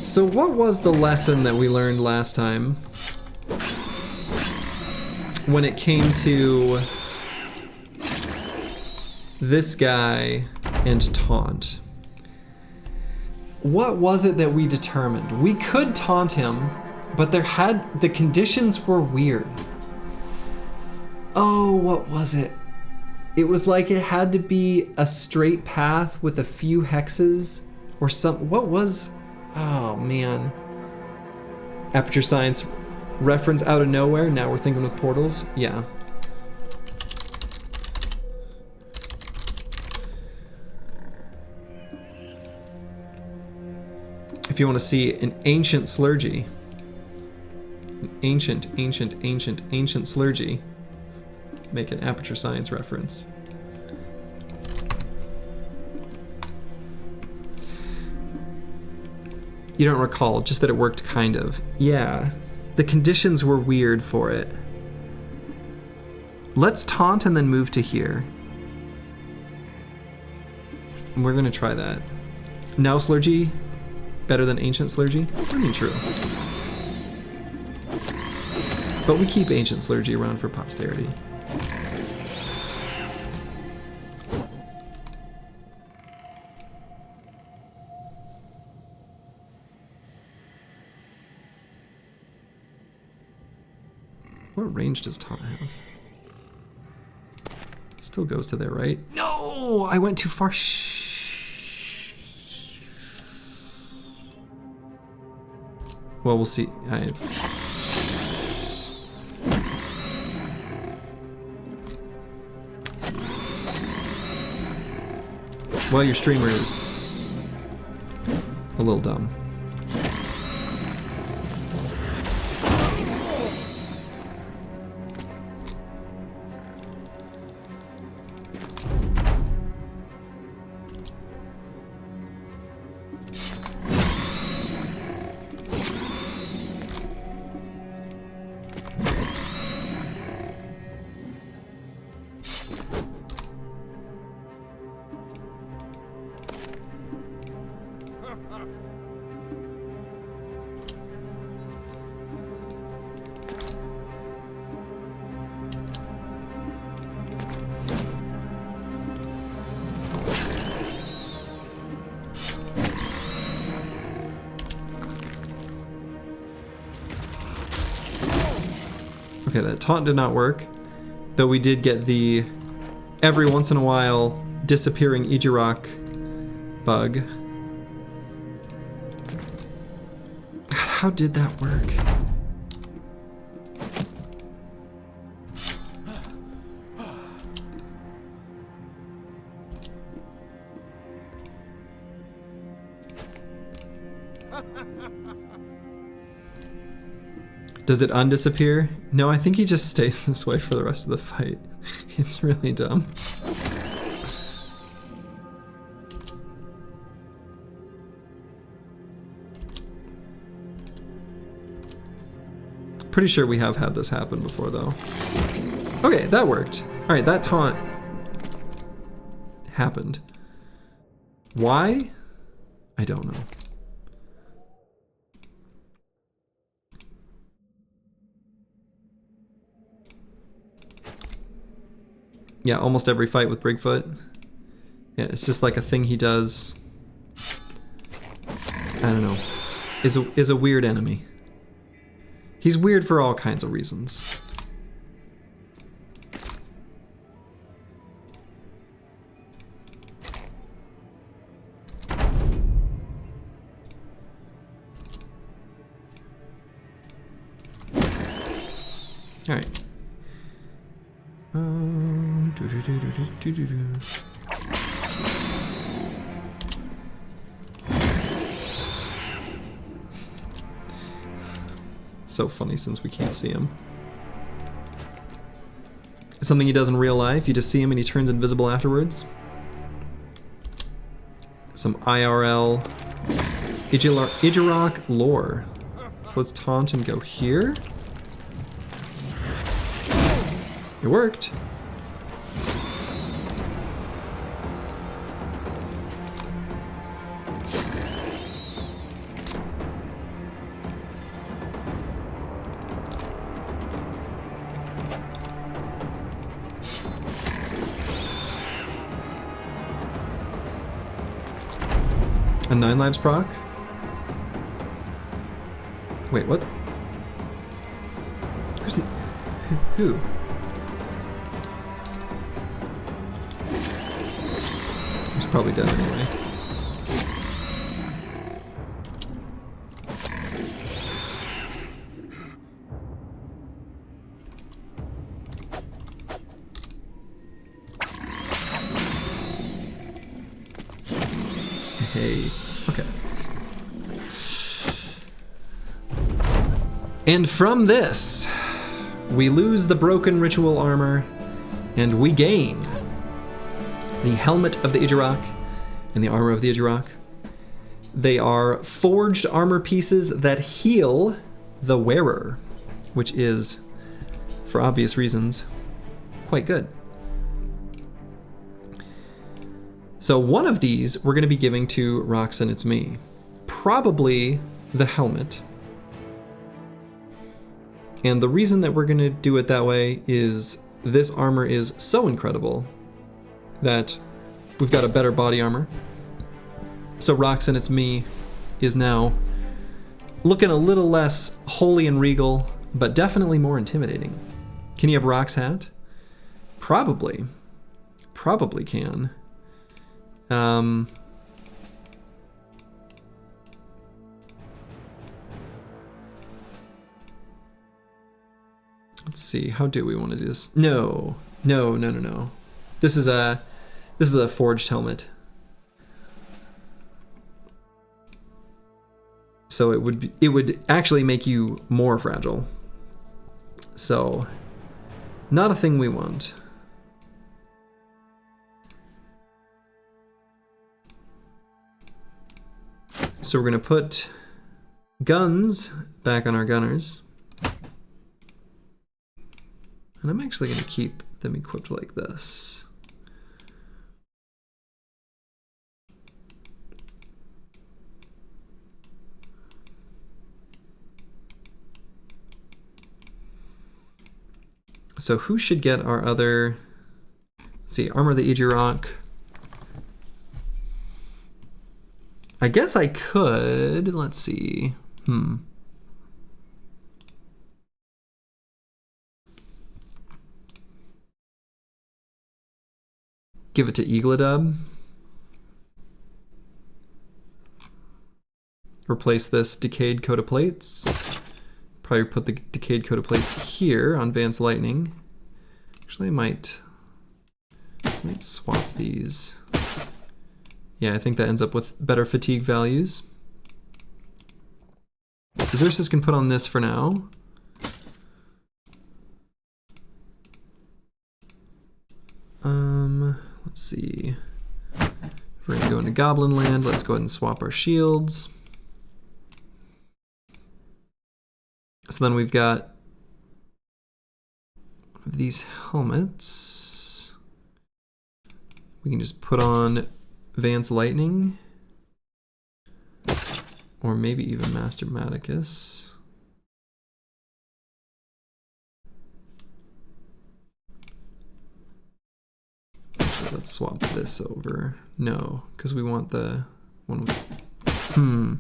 So what was the lesson that we learned last time when it came to this guy and taunt? What was it that we determined? We could taunt him But the conditions were weird. Oh, what was it? It was like it had to be a straight path with a few hexes or some, what was, oh man. Aperture science reference out of nowhere. Now we're thinking with portals. Yeah. If you want to see an ancient slurgy, an ancient slurgy, make an aperture science reference. You don't recall, just that it worked kind of. Yeah, the conditions were weird for it. Let's taunt and then move to here. We're gonna try that. Now slurgy, better than ancient slurgy? I mean, true. But we keep ancient slurgy around for posterity. What range does taunt have? Still goes to there, right? No! I went too far. Well, we'll see. Well, your streamer is a little dumb. Okay, that taunt did not work, though we did get the every once in a while disappearing Ijirok bug. God, how did that work? Does it undisappear? No, I think he just stays this way for the rest of the fight. It's really dumb. Pretty sure we have had this happen before though. Okay, that worked. All right, that taunt happened. Why? I don't know. Yeah, almost every fight with Brigfoot. Yeah, it's just like a thing he does. I don't know. Is a weird enemy. He's weird for all kinds of reasons. All right. So funny since we can't see him. It's something he does in real life. You just see him and he turns invisible afterwards. Some IRL Ijirok lore. So let's taunt and go here. It worked. A 9 lives proc? Wait, what? Who? He's probably dead anyway. Hey, okay. And from this, we lose the broken ritual armor, and we gain the helmet of the Ijarok and the armor of the Ijarok. They are forged armor pieces that heal the wearer, which is, for obvious reasons, quite good. So one of these we're going to be giving to Roxanne It's Me. Probably the helmet. And the reason that we're going to do it that way is this armor is so incredible that we've got a better body armor. So Roxanne It's Me is now looking a little less holy and regal, but definitely more intimidating. Can you have Rock's hat? Probably. Probably can. Let's see, how do we want to do this? No. This is a forged helmet. So it would actually make you more fragile. So not a thing we want. So we're gonna put guns back on our gunners. And I'm actually gonna keep them equipped like this. So who should get our other, let's see, armor of the Ijarok. I guess I could, let's see, Give it to EELI. Replace this decayed coat of plates. Probably put the decayed coat of plates here on Vance Lightning. Actually, I might swap these. Yeah, I think that ends up with better fatigue values. Xerxes can put on this for now. Let's see. If we're gonna go into Goblin Land, let's go ahead and swap our shields. So then we've got one of these helmets. We can just put on Vance Lightning, or maybe even Master Maticus. Actually, let's swap this over. No, because we want the one with,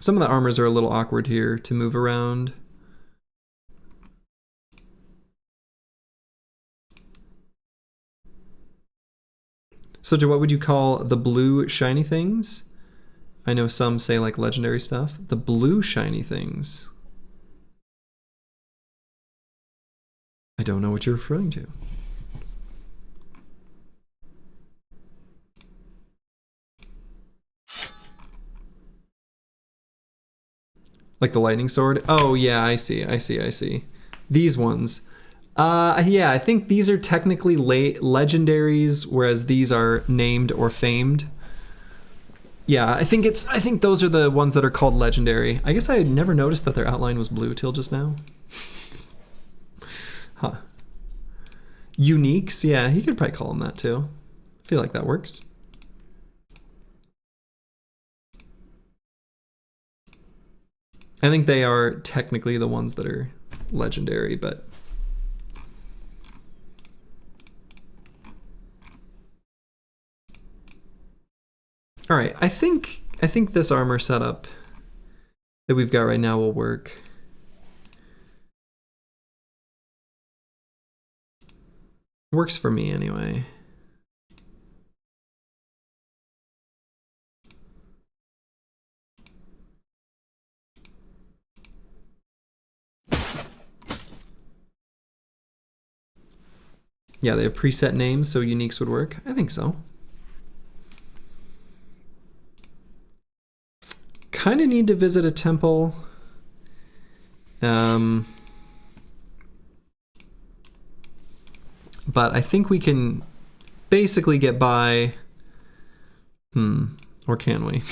Some of the armors are a little awkward here to move around. So Joe, what would you call the blue shiny things? I know some say like legendary stuff. The blue shiny things. I don't know what you're referring to. Like the lightning sword? Oh yeah, I see. These ones. Yeah, I think these are technically legendaries, whereas these are named or famed. Yeah, I think those are the ones that are called legendary. I guess I had never noticed that their outline was blue till just now. Huh. Uniques, yeah, you could probably call them that too. I feel like that works. I think they are technically the ones that are legendary, but All right, I think this armor setup that we've got right now will work. Works for me anyway. Yeah, they have preset names, so uniques would work. I think so. Kind of need to visit a temple. But I think we can basically get by. Or can we?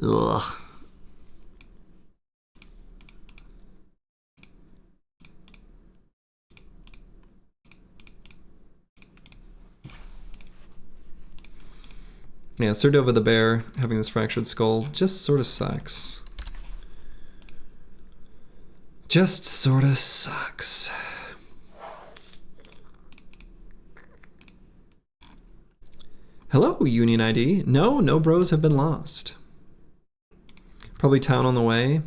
Ugh. Yeah, Serdova the bear having this fractured skull just sort of sucks. Just sort of sucks. Hello, Union ID. No bros have been lost. Probably town on the way.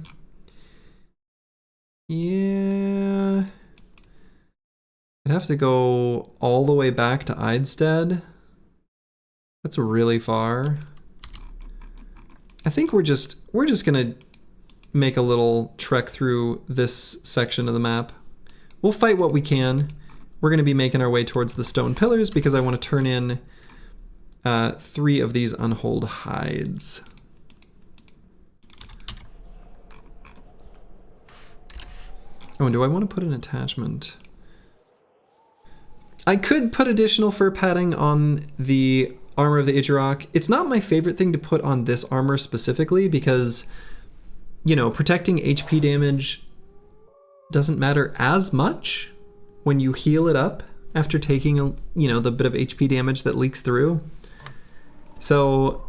Yeah. I'd have to go all the way back to Eidstead. That's really far. I think we're just gonna make a little trek through this section of the map. We'll fight what we can. We're gonna be making our way towards the stone pillars because I want to turn in 3 of these unhold hides. Oh, and do I want to put an attachment? I could put additional fur padding on the armor of the Idjarok. It's not my favorite thing to put on this armor specifically because, you know, protecting HP damage doesn't matter as much when you heal it up after taking, you know, the bit of HP damage that leaks through. So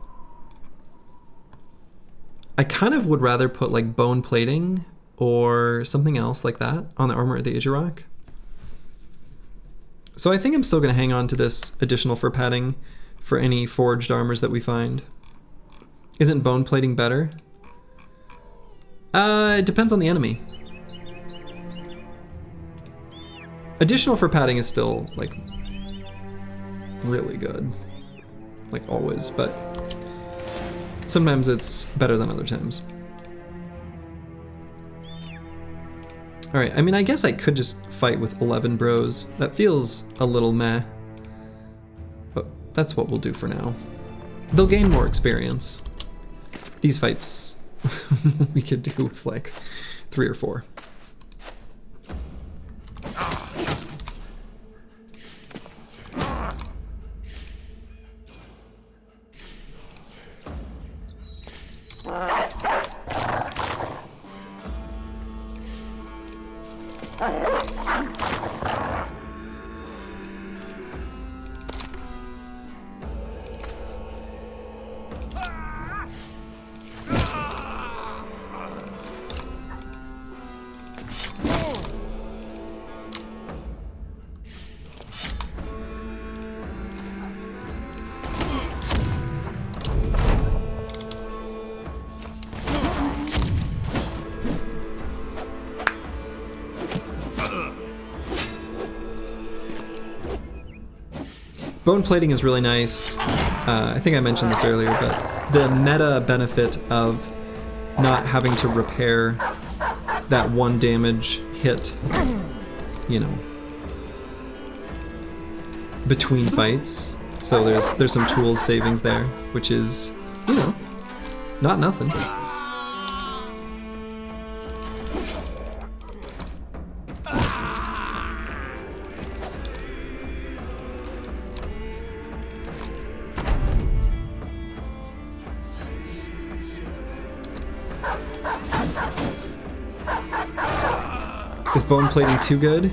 I kind of would rather put like bone plating or something else like that on the armor of the Idjarok. So I think I'm still going to hang on to this additional fur padding for any forged armors that we find. Isn't bone plating better? It depends on the enemy. Additional fur padding is still like really good. Like always, but sometimes it's better than other times. All right, I mean, I guess I could just fight with 11 bros. That feels a little meh, but that's what we'll do for now. They'll gain more experience. These fights we could do with like 3 or 4. Bone plating is really nice. I think I mentioned this earlier, but the meta benefit of not having to repair that 1 damage hit, you know, between fights. So there's some tools savings there, which is, you know, not nothing. Is bone plating too good?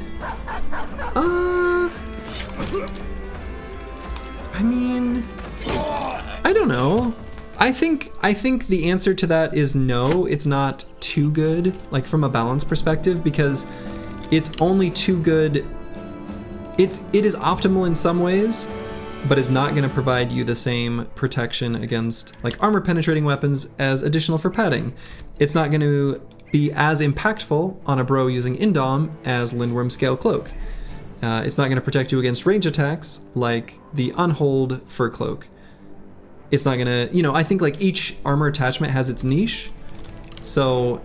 I mean, I don't know. I think the answer to that is no, it's not too good, like from a balance perspective, because it's only too good. It is optimal in some ways, but is not going to provide you the same protection against like armor penetrating weapons as additional for padding. It's not going to be as impactful on a bro using Indom as Lindworm Scale Cloak. It's not going to protect you against range attacks like the Unhold Fur Cloak. It's not going to, you know, I think like each armor attachment has its niche. So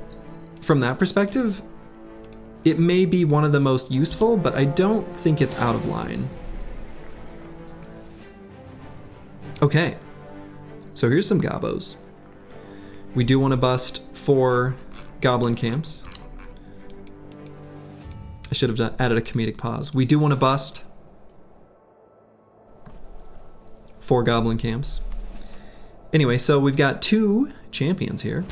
from that perspective, it may be one of the most useful, but I don't think it's out of line. Okay, so here's some gobos. We do want to bust 4 goblin camps. I should have added a comedic pause. We do want to bust 4 goblin camps. Anyway, so we've got 2 champions here.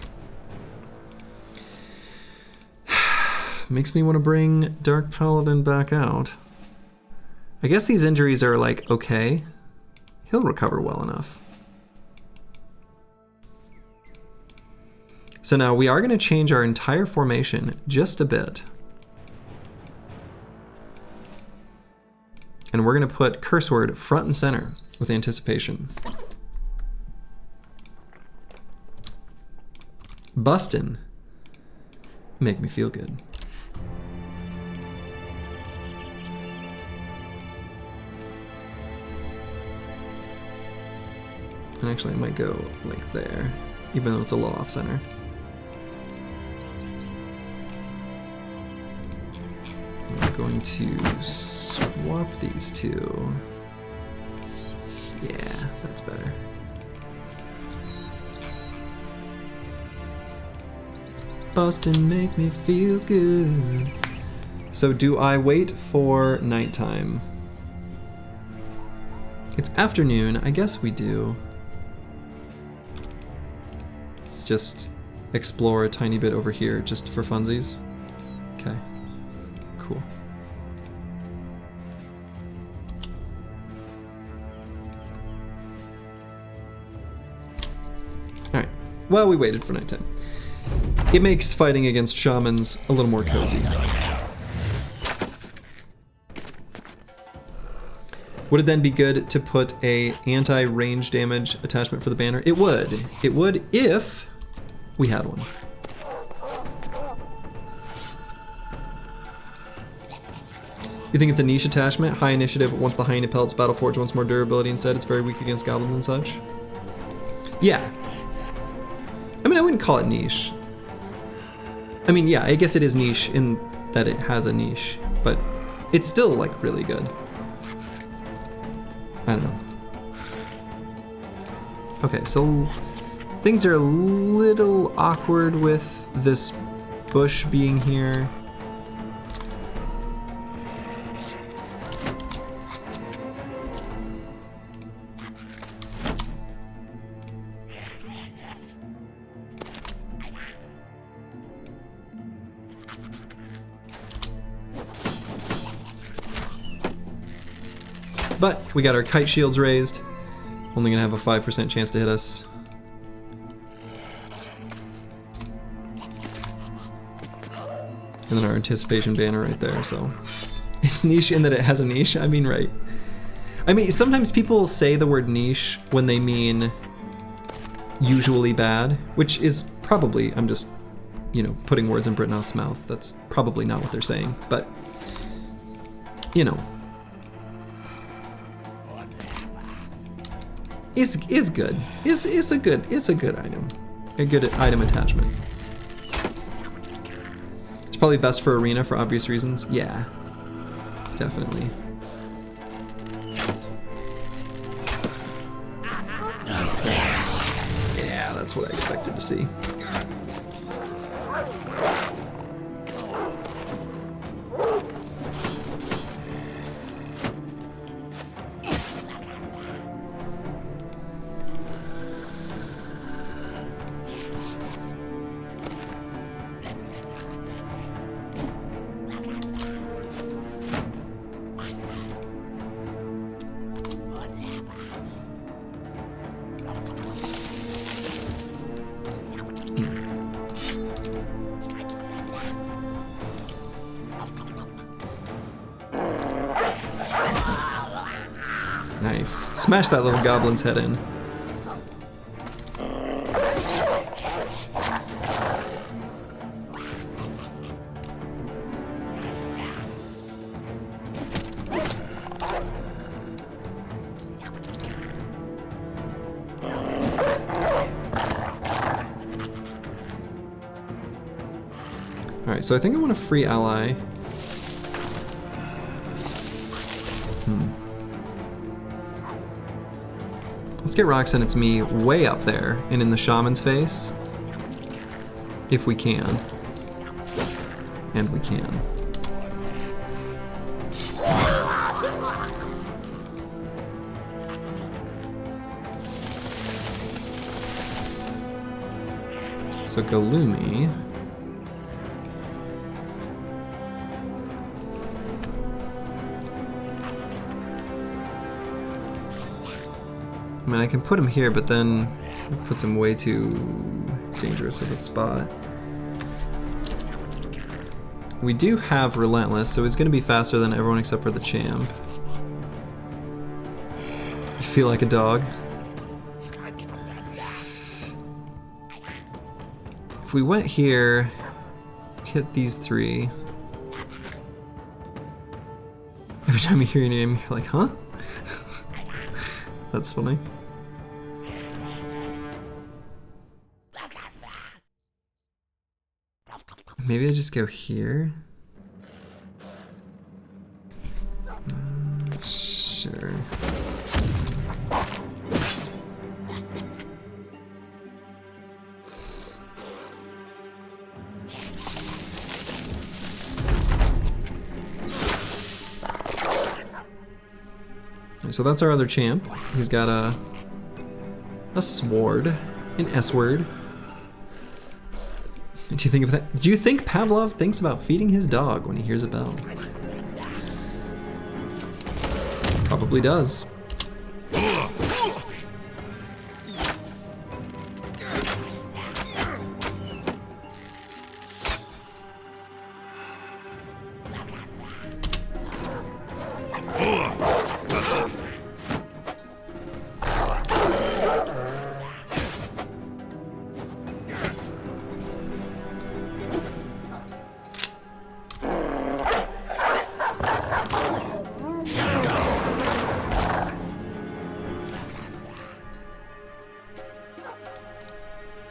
Makes me want to bring Dark Paladin back out. I guess these injuries are like, okay. He'll recover well enough. So now we are going to change our entire formation just a bit. And we're going to put Curse Word front and center with Anticipation. Bustin'. Make me feel good. And actually I might go like there, even though it's a little off center. I'm going to swap these 2. Yeah, that's better. Boston make me feel good. So do I wait for nighttime? It's afternoon, I guess we do. Let's just explore a tiny bit over here just for funsies. Okay, cool. All right, well, we waited for nighttime. It makes fighting against shamans a little more cozy. Would it then be good to put a anti-range damage attachment for the banner? It would. It would if we had one. You think it's a niche attachment? High initiative, once the hyena pellets battle forge, once more durability instead. It's very weak against goblins and such. Yeah. I mean, I wouldn't call it niche. I mean, yeah, I guess it is niche in that it has a niche, but it's still like really good. I don't know. Okay, so things are a little awkward with this bush being here. But we got our kite shields raised. Only gonna have a 5% chance to hit us. And then our anticipation banner right there, so. It's niche in that it has a niche, I mean, right. I mean, sometimes people say the word niche when they mean usually bad, which is probably, I'm just, you know, putting words in Britnoth's mouth. That's probably not what they're saying, but, you know. Is good. Is a good item. A good item attachment. It's probably best for arena for obvious reasons. Yeah. Definitely. Yeah, that's what I expected to see. Nice. Smash that little goblin's head in. Alright, so I think I want a free ally. Let's get Roxanne, it's me, way up there and in the shaman's face. If we can. And we can. So Galumi. I mean, I can put him here, but then it puts him way too dangerous of a spot. We do have Relentless, so he's going to be faster than everyone except for the champ. You feel like a dog. If we went here, hit these three. Every time you hear your name, you're like, huh? That's funny. Maybe I just go here? Sure. So that's our other champ. He's got a sword, an S-word. Do you think of that? Do you think Pavlov thinks about feeding his dog when he hears a bell? Probably does.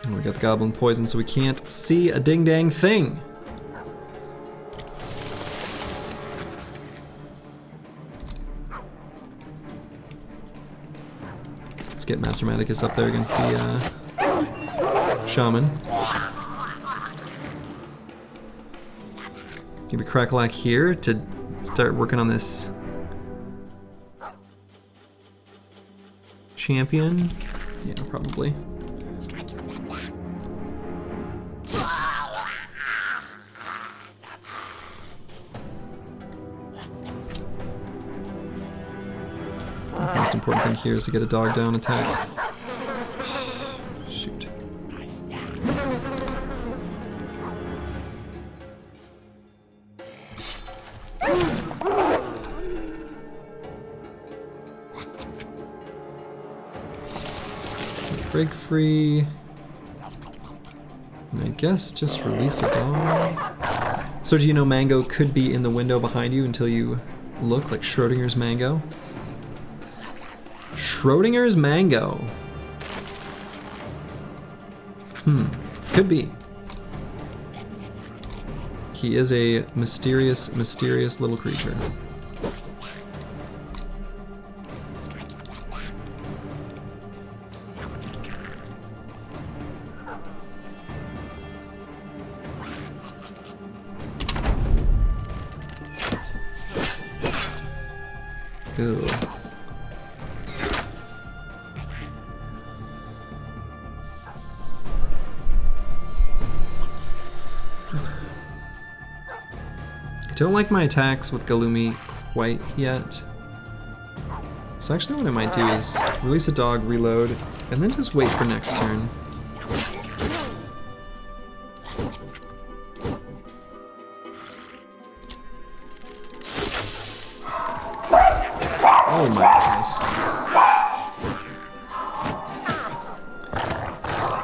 We got the goblin poison, so we can't see a ding-dang thing. Let's get Master Maticus up there against the shaman. Maybe Crackalack here to start working on this champion. Yeah, probably. The most important thing here is to get a dog down attack. Shoot. Break free. And I guess just release a dog. So do you know Mango could be in the window behind you until you look like Schrodinger's Mango? Schrodinger's Mango. Could be. He is a mysterious, mysterious little creature. Ooh. I don't like my attacks with Galumi quite yet. So actually what I might do is release a dog, reload, and then just wait for next turn. Oh my goodness.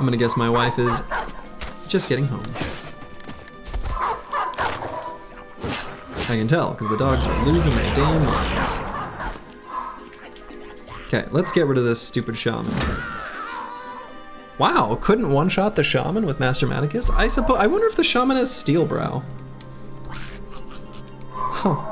I'm gonna guess my wife is just getting home. I can tell, because the dogs are losing their damn minds. Okay, let's get rid of this stupid shaman. Wow, couldn't one-shot the shaman with Master Maticus? I wonder if the shaman has Steel Brow. Huh.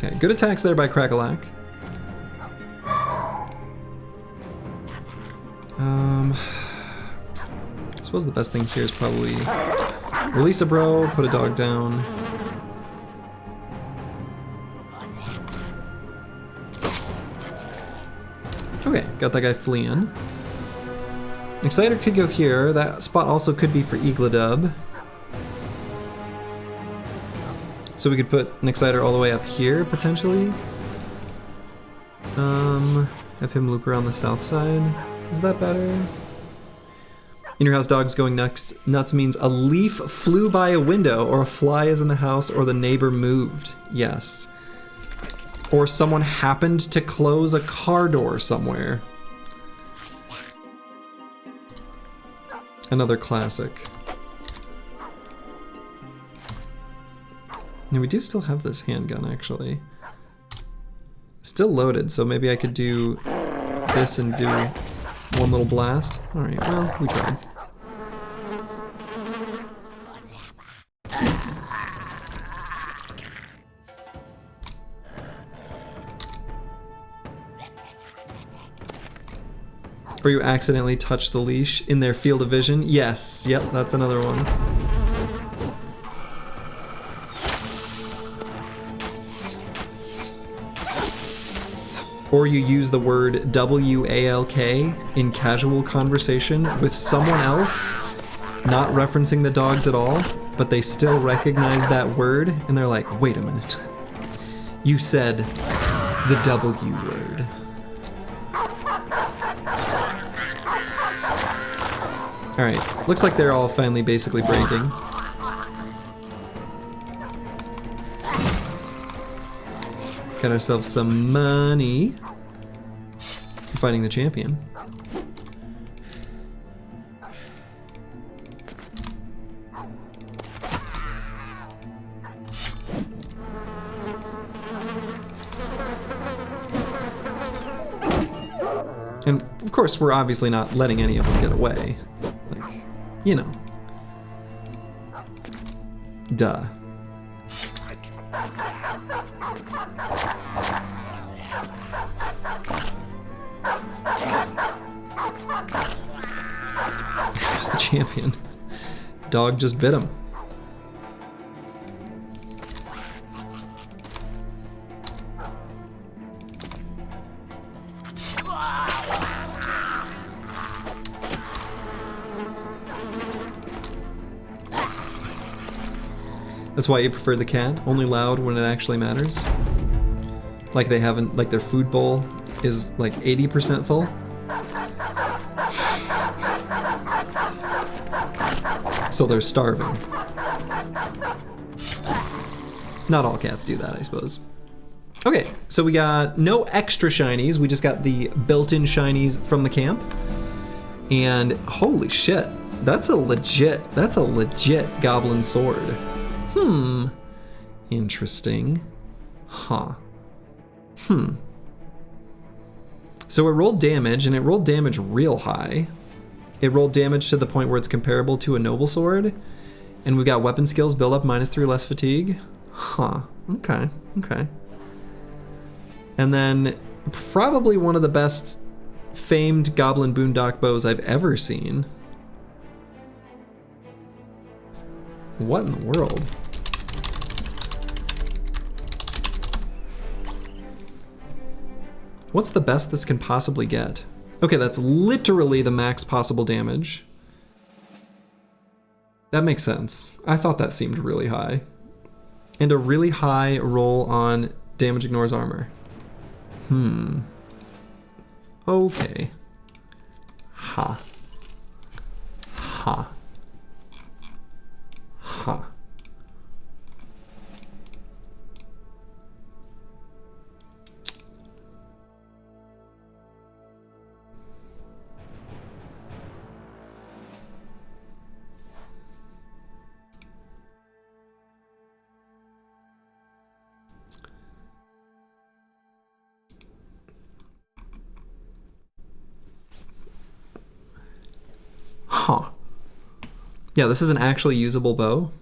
Okay, good attacks there by Crackalack. I suppose the best thing here is probably release a bro, put a dog down. Okay, got that guy fleeing. An Exciter could go here. That spot also could be for Eagledub. So we could put an Exciter all the way up here, potentially. Have him loop around the south side. Is that better? In your house, dogs going nuts means a leaf flew by a window, or a fly is in the house, or the neighbor moved. Yes. Or someone happened to close a car door somewhere. Another classic. Now we do still have this handgun, actually. Still loaded, so maybe I could do this and do one little blast. Alright, well, we tried. Or you accidentally touch the leash in their field of vision. Yes, yep, that's another one. Or you use the word W-A-L-K in casual conversation with someone else, not referencing the dogs at all, but they still recognize that word, and they're like, wait a minute. You said the W word. Alright, looks like they're all finally basically breaking. Got ourselves some money for fighting the champion. And of course, we're obviously not letting any of them get away. Like, you know. Duh. There's the champion. Dog just bit him. That's why you prefer the cat? Only loud when it actually matters? Like they haven't, like their food bowl is like 80% full? So they're starving. Not all cats do that, I suppose. Okay, so we got no extra shinies, we just got the built-in shinies from the camp. And holy shit, that's a legit goblin sword. Interesting. Huh. So it rolled damage, and it rolled damage real high. It rolled damage to the point where it's comparable to a noble sword. And we got weapon skills build up -3 less fatigue. Huh. Okay. And then probably one of the best famed goblin boondock bows I've ever seen. What in the world? What's the best this can possibly get? Okay, that's literally the max possible damage. That makes sense. I thought that seemed really high. And a really high roll on damage ignores armor. Okay. Ha. Huh. Yeah, this is an actually usable bow.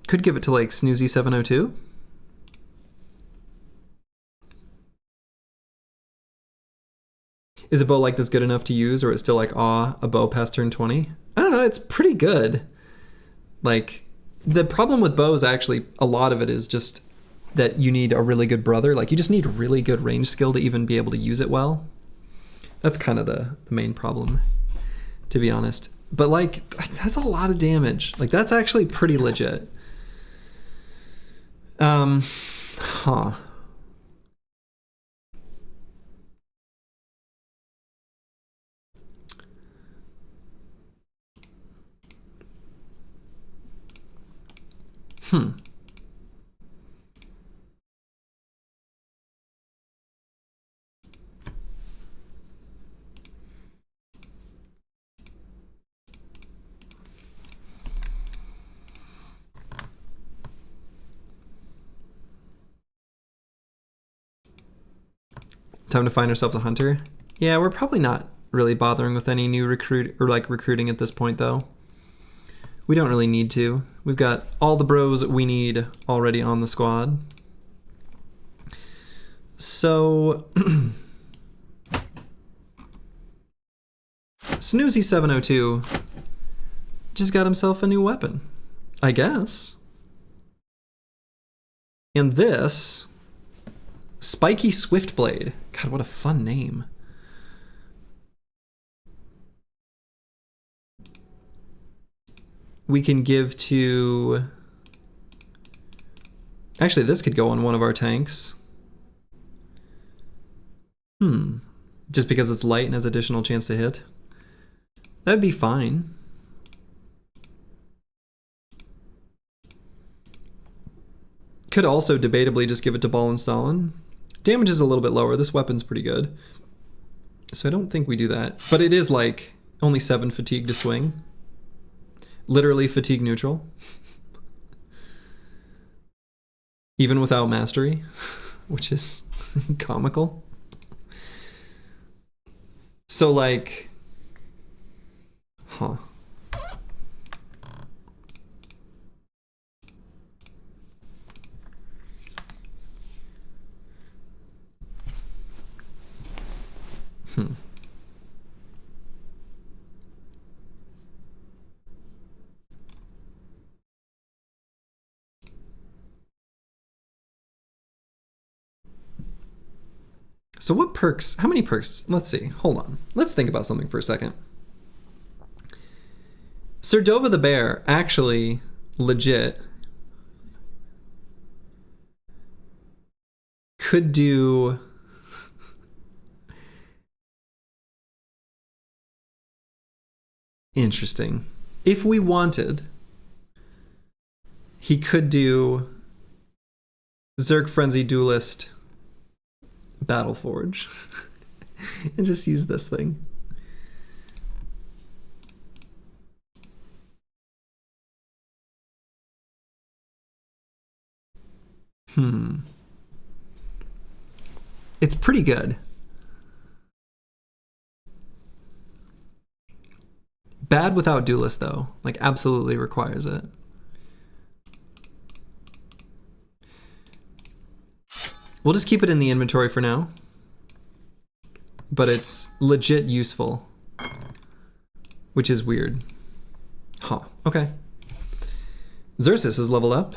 Could give it to like Snoozy 702. Is a bow like this good enough to use, or it's still like, aw, a bow past turn 20? I don't know, it's pretty good. Like, the problem with bows, actually, a lot of it is just that you need a really good brother. Like, you just need really good range skill to even be able to use it well. That's kind of the main problem, to be honest. But, like, that's a lot of damage. Like, that's actually pretty legit. Huh. Time to find ourselves a hunter. Yeah, we're probably not really bothering with any new recruit or like recruiting at this point, though. We don't really need to. We've got all the bros we need already on the squad. So Snoozy 702 just got himself a new weapon, I guess. And this Spiky Swiftblade. God, what a fun name. We can give to... Actually, this could go on one of our tanks. Just because it's light and has additional chance to hit. That'd be fine. Could also debatably just give it to Ball and Stalin. Damage is a little bit lower. This weapon's pretty good. So I don't think we do that. But it is like only 7 fatigue to swing. Literally fatigue neutral. Even without mastery, which is comical. So like, huh. So what perks, how many perks? Let's see, hold on. Let's think about something for a second. Serdova the Bear, actually legit, could do... Interesting. If we wanted, he could do Zerg Frenzy Duelist Battleforge and just use this thing. It's pretty good. Bad without Duelist, though. Like, absolutely requires it. We'll just keep it in the inventory for now. But it's legit useful. Which is weird. Huh. Okay. Xerxes is leveled up.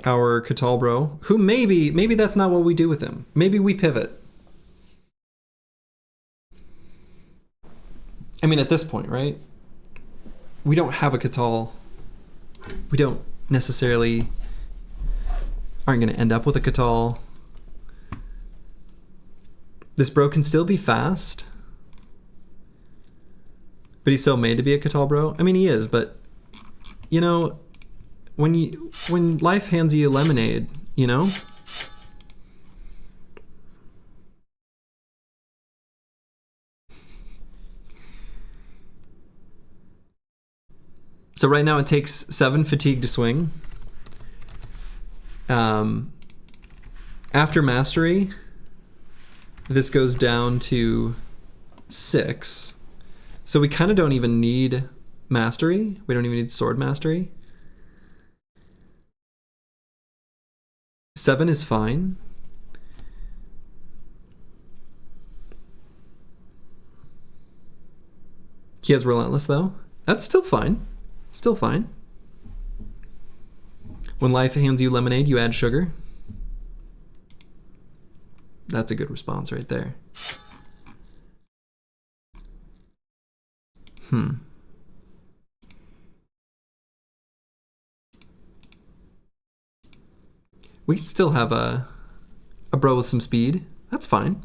Our Catal bro. Who maybe that's not what we do with him. Maybe we pivot. I mean, at this point, right? We don't have a Catal. We don't necessarily aren't going to end up with a Catal. This bro can still be fast. But he's so made to be a Catal bro. I mean, he is, but you know, when life hands you lemonade, you know? So right now it takes 7 fatigue to swing. After mastery, this goes down to 6. So we kind of don't even need mastery. We don't even need sword mastery. 7 is fine. He has relentless though. That's still fine. Still fine. When life hands you lemonade, you add sugar. That's a good response right there. We can still have a bro with some speed. That's fine.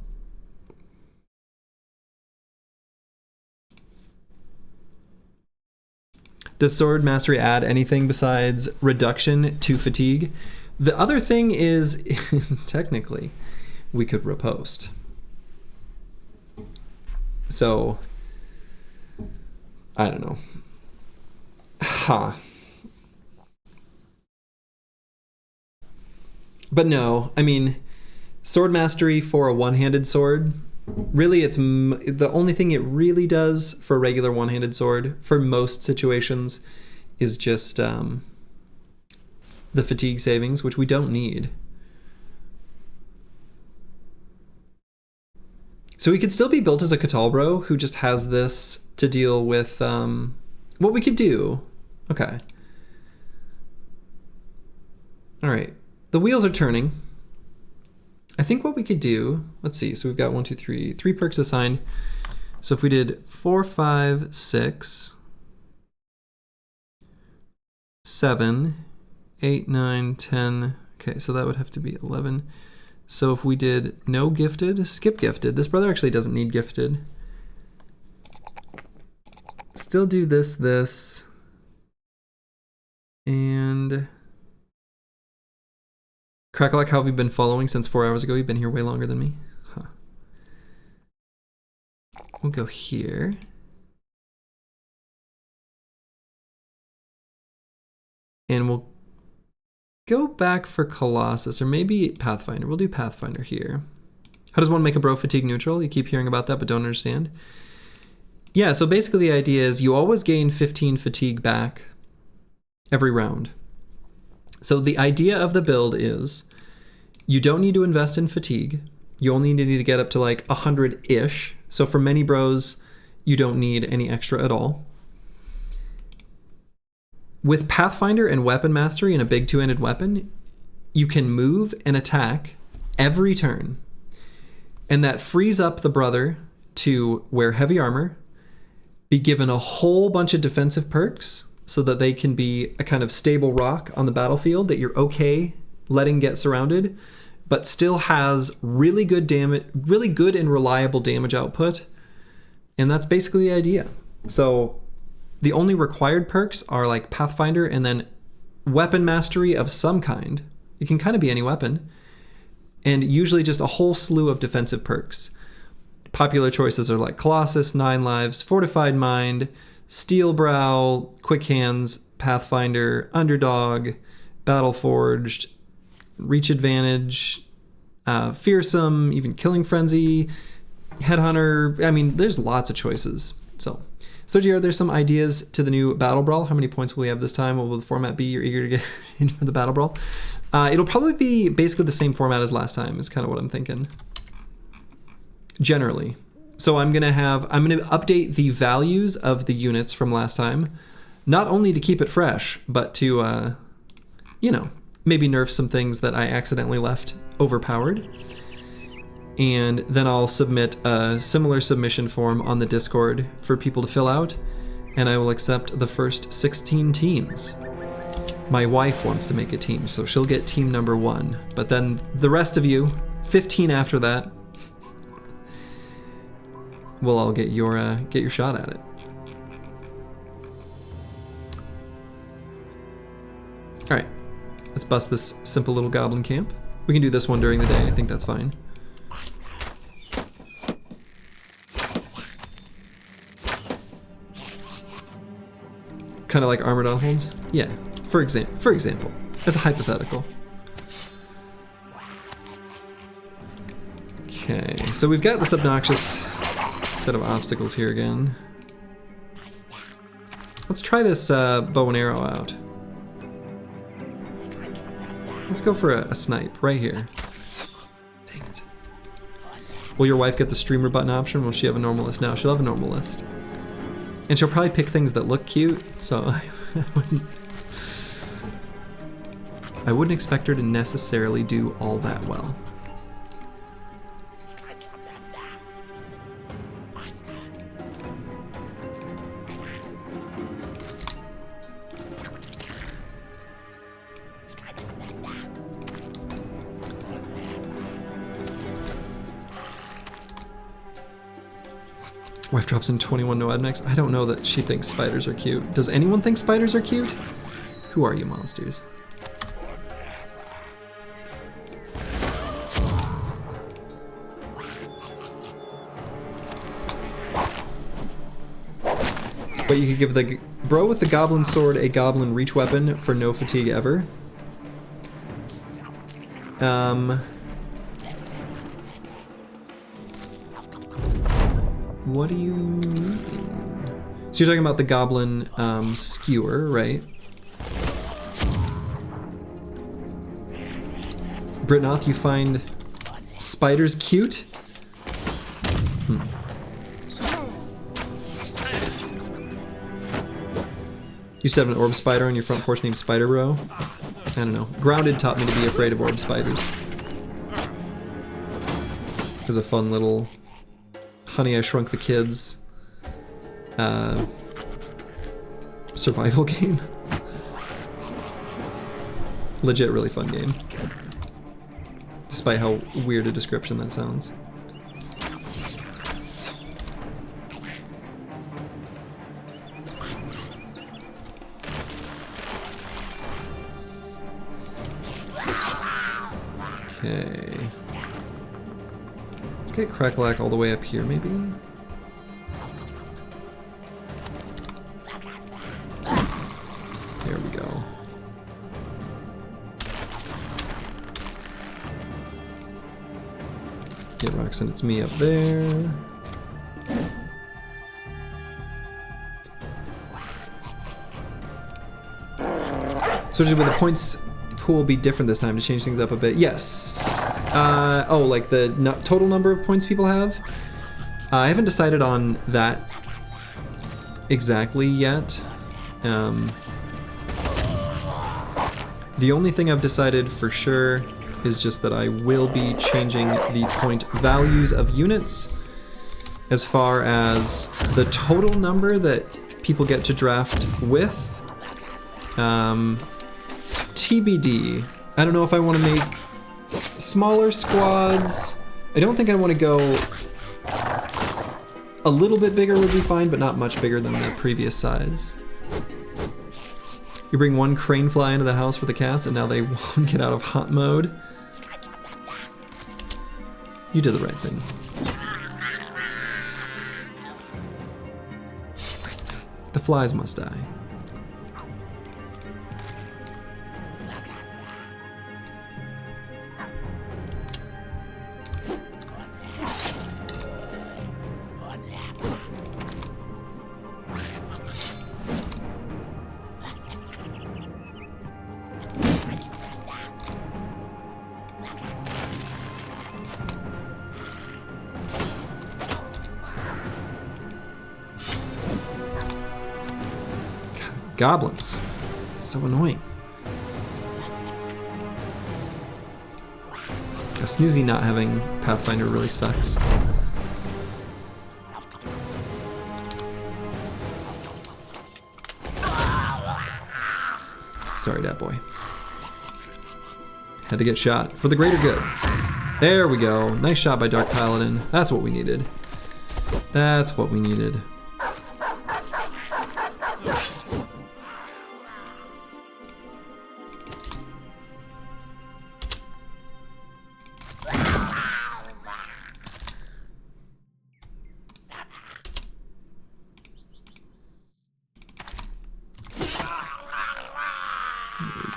Does sword mastery add anything besides reduction to fatigue? The other thing is, technically, we could riposte. So, I don't know. But no, I mean, sword mastery for a one-handed sword, really it's the only thing it really does for a regular one-handed sword, for most situations, is just the fatigue savings, which we don't need. So we could still be built as a Catalbro who just has this to deal with what we could do. Okay. All right. The wheels are turning. I think what we could do, let's see. So we've got 1, 2, 3 perks assigned. So if we did 4, 5, 6, 7, 8, 9, 10. Okay, so that would have to be 11. So if we did no gifted, skip gifted. This brother actually doesn't need gifted. Still do this, and Crackalack, how have you been following since 4 hours ago? You've been here way longer than me. Huh. We'll go here. And we'll go back for Colossus, or maybe Pathfinder. We'll do Pathfinder here. How does one make a bro fatigue neutral? You keep hearing about that, but don't understand. Yeah, so basically the idea is you always gain 15 fatigue back every round. So the idea of the build is you don't need to invest in fatigue. You only need to get up to like 100-ish. So for many bros, you don't need any extra at all. With Pathfinder and Weapon Mastery and a big two-handed weapon, you can move and attack every turn. And that frees up the brother to wear heavy armor, be given a whole bunch of defensive perks so that they can be a kind of stable rock on the battlefield that you're okay letting get surrounded, but still has really good damage, really good and reliable damage output. And that's basically the idea. So the only required perks are like Pathfinder and then Weapon Mastery of some kind. It can kind of be any weapon. And usually just a whole slew of defensive perks. Popular choices are like Colossus, 9 Lives, Fortified Mind, Steel Brow, Quick Hands, Pathfinder, Underdog, Battle Forged, Reach Advantage, Fearsome, even Killing Frenzy, Headhunter. I mean, there's lots of choices. So Gr, there's some ideas to the new Battle Brawl. How many points will we have this time? What will the format be? You're eager to get into the Battle Brawl? It'll probably be basically the same format as last time, is kind of what I'm thinking. Generally. So I'm gonna update the values of the units from last time, not only to keep it fresh, but to, you know, maybe nerf some things that I accidentally left overpowered. And then I'll submit a similar submission form on the Discord for people to fill out, and I will accept the first 16 teams. My wife wants to make a team, so she'll get team number 1, but then the rest of you, 15 after that, we'll all get your shot at it. All right, let's bust this simple little goblin camp. We can do this one during the day, I think that's fine. Kind of like armored on-holds? Yeah, for example, as a hypothetical. Okay, so we've got this obnoxious set of obstacles here again. Let's try this bow and arrow out. Let's go for a snipe right here. Dang it. Will your wife get the streamer button option? Will she have a normal list? No, she'll have a normal list. And she'll probably pick things that look cute, so I wouldn't expect her to necessarily do all that well. Wife drops in 21 no next. I don't know that she thinks spiders are cute. Does anyone think spiders are cute? Who are you monsters? But you could give the bro with the goblin sword a goblin reach weapon for no fatigue ever. What do you mean? So you're talking about the goblin skewer, right? Britnoth, you find spiders cute? Used to have an orb spider on your front porch named Spider Bro. I don't know. Grounded taught me to be afraid of orb spiders. It was a fun little Honey, I Shrunk the Kids survival game. Legit really fun game. Despite how weird a description that sounds. Okay. Let's get Crackalack all the way up here, maybe? There we go. Get Roxanne, it's me up there. So will the points pool be different this time to change things up a bit? Yes. Oh, like the total number of points people have? I haven't decided on that exactly yet. The only thing I've decided for sure is just that I will be changing the point values of units as far as the total number that people get to draft with. TBD. I don't know if I want to make smaller squads. I don't think I want to go a little bit bigger would be fine, but not much bigger than the previous size. You bring one crane fly into the house for the cats and now they won't get out of hunt mode. You did the right thing. The flies must die. Goblins. So annoying. Snoozy not having Pathfinder really sucks. Sorry, dat boy. Had to get shot for the greater good. There we go. Nice shot by Dark Paladin. That's what we needed. That's what we needed.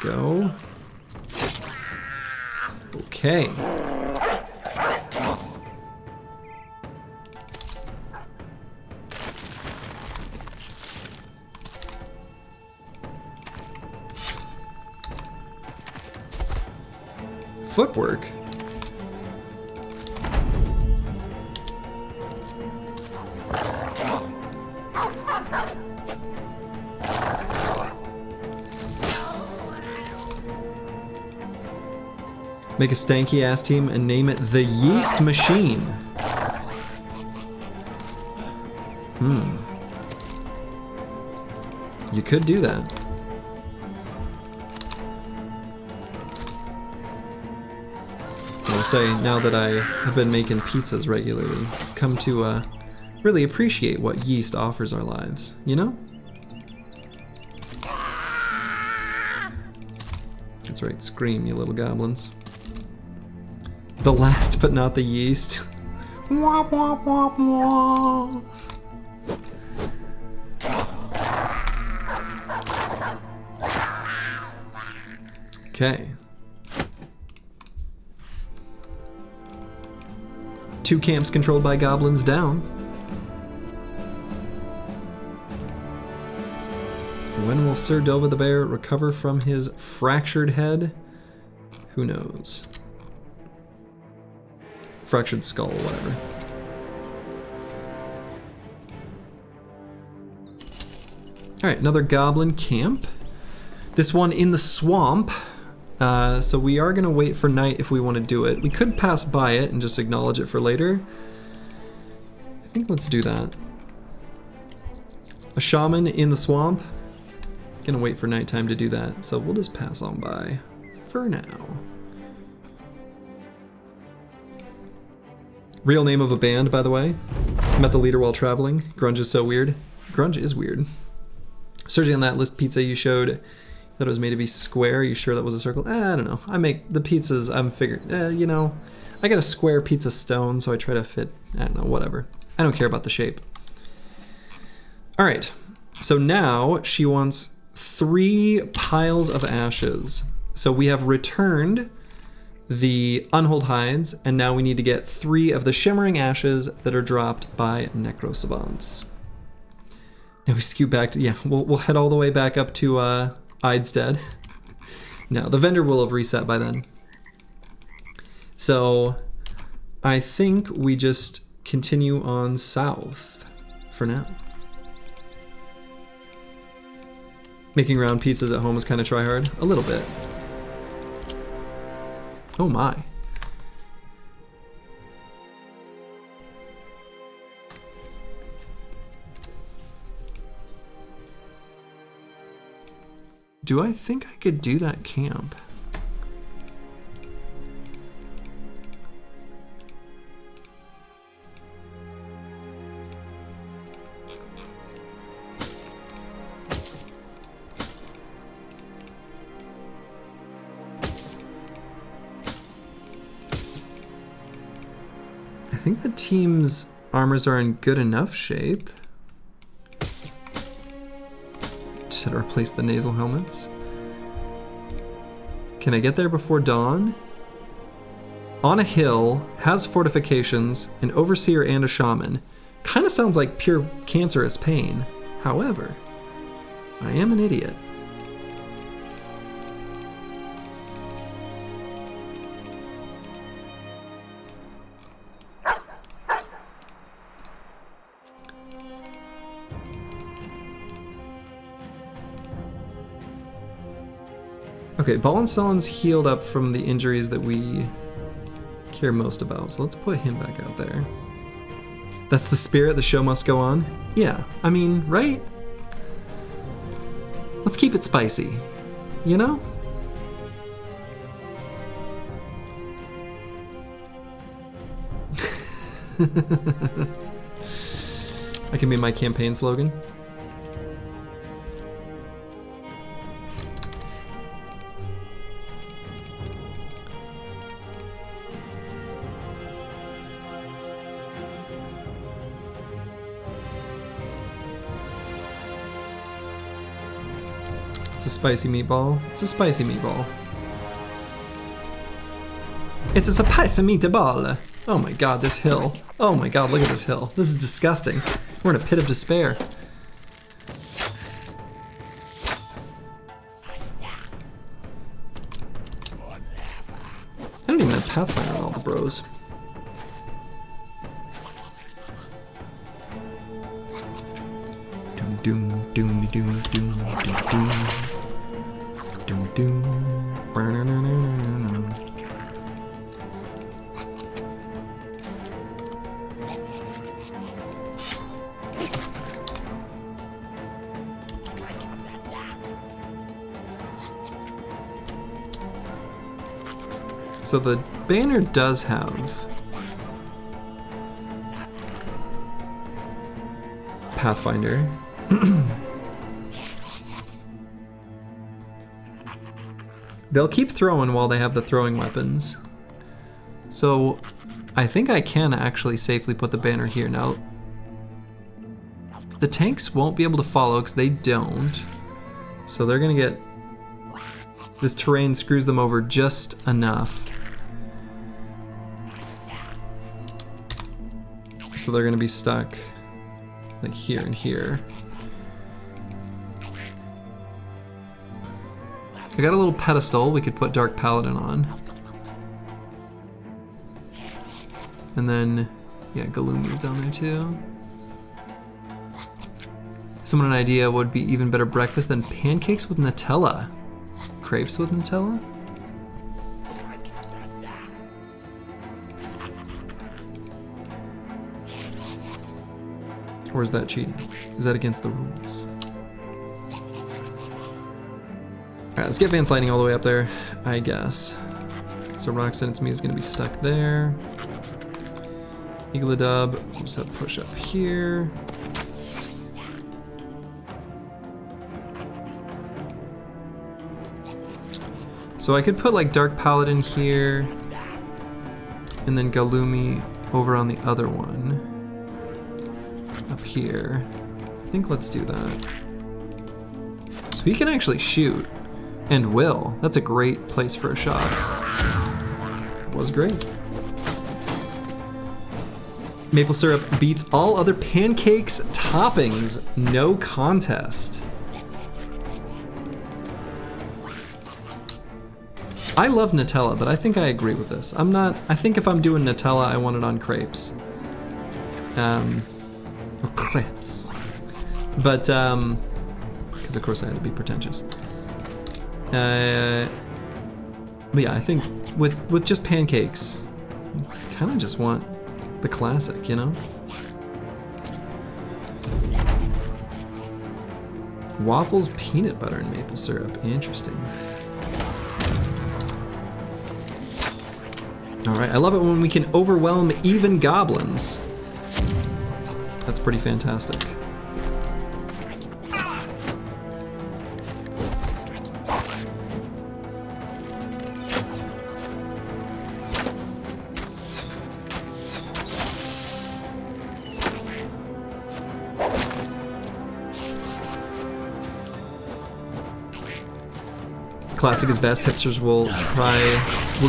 Go. Okay. Footwork? Make a stanky ass team and name it the Yeast Machine. You could do that. I'll say, now that I have been making pizzas regularly, I've come to really appreciate what yeast offers our lives, you know? That's right, scream, you little goblins. The last but not the yeast. Wah, wah, wah, wah. Okay. 2 camps controlled by goblins down. When will Sir Dova the Bear recover from his fractured head? Who knows? Fractured skull, whatever. Alright, another goblin camp. This one in the swamp. So we are going to wait for night if we want to do it. We could pass by it and just acknowledge it for later. I think let's do that. A shaman in the swamp. Gonna wait for nighttime to do that, so we'll just pass on by for now. Real name of a band, by the way. Met the leader while traveling. Grunge is so weird. Grunge is weird. Searching on that list pizza you showed, that it was made to be square. Are you sure that was a circle? I don't know. I make the pizzas, I'm figuring, you know, I got a square pizza stone, so I try to fit, I don't know, whatever. I don't care about the shape. All right, so now she wants 3 piles of ashes. So we have returned the unhold hides, and now we need to get 3 of the shimmering ashes that are dropped by necro savants. Now we scoot back to, yeah, we'll head all the way back up to Idstead. No, the vendor will have reset by then. So I think we just continue on south for now. Making round pizzas at home is kind of try hard. A little bit. Oh my. Do I think I could do that camp? I think the team's armors are in good enough shape. Just had to replace the nasal helmets. Can I get there before dawn? On a hill, has fortifications, an overseer and a shaman. Kind of sounds like pure cancerous pain. However, I am an idiot. Okay, Ballenstone's healed up from the injuries that we care most about, so let's put him back out there. That's the spirit, the show must go on. Yeah, I mean, right? Let's keep it spicy, you know? That can be my campaign slogan. It's a spicy meatball. It's a spicy meatball. It's a spicy meatball. Oh my god, this hill. Oh my god, look at this hill. This is disgusting. We're in a pit of despair. Pathfinder on all the bros. Doom doom doom doom doom doom doom doom. So the banner does have Pathfinder. They'll keep throwing while they have the throwing weapons. So I think I can actually safely put the banner here. Now, the tanks won't be able to follow because they don't. So they're gonna get, this terrain screws them over just enough. So they're gonna be stuck like here and here. I got a little pedestal we could put Dark Paladin on. And then, yeah, Galumi's down there too. Someone an idea would be even better breakfast than pancakes with Nutella. Crepes with Nutella? Or is that cheating? Is that against the rules? Alright, let's get Vance Lightning all the way up there, I guess. So Rock Sentence Me is going to be stuck there. Eagle Dub, we'll just have to push up here. So I could put like Dark Paladin here, and then Galumi over on the other one. Up here. I think let's do that. So he can actually shoot, and will. That's a great place for a shot. It was great. Maple syrup beats all other pancakes toppings. No contest. I love Nutella, but I think I agree with this. I think if I'm doing Nutella, I want it on crepes. Or crepes. But, because of course I had to be pretentious. But yeah, I think with just pancakes, I kind of just want the classic, you know? Waffles, peanut butter, and maple syrup. Interesting. Alright, I love it when we can overwhelm even goblins. That's pretty fantastic. Classic is best. Hipsters will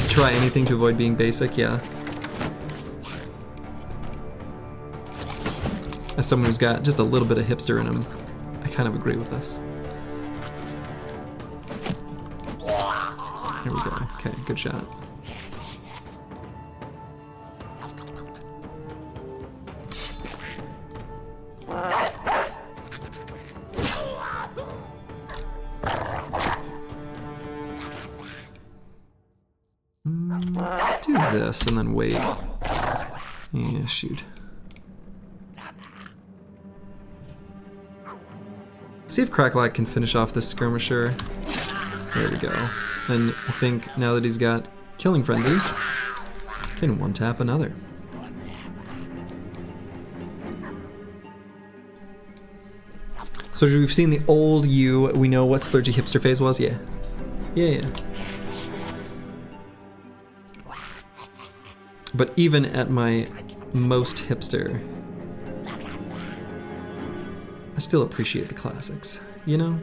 try anything to avoid being basic, yeah. As someone who's got just a little bit of hipster in him, I kind of agree with this. Here we go. Okay, good shot. Let's do this and then wait. Yeah, shoot. See if Cracklack can finish off this skirmisher. There we go. And I think now that he's got Killing Frenzy, can one-tap another. So we've seen the old you. We know what Slurgy Hipster phase was? Yeah. Yeah. But even at my most hipster, I still appreciate the classics, you know?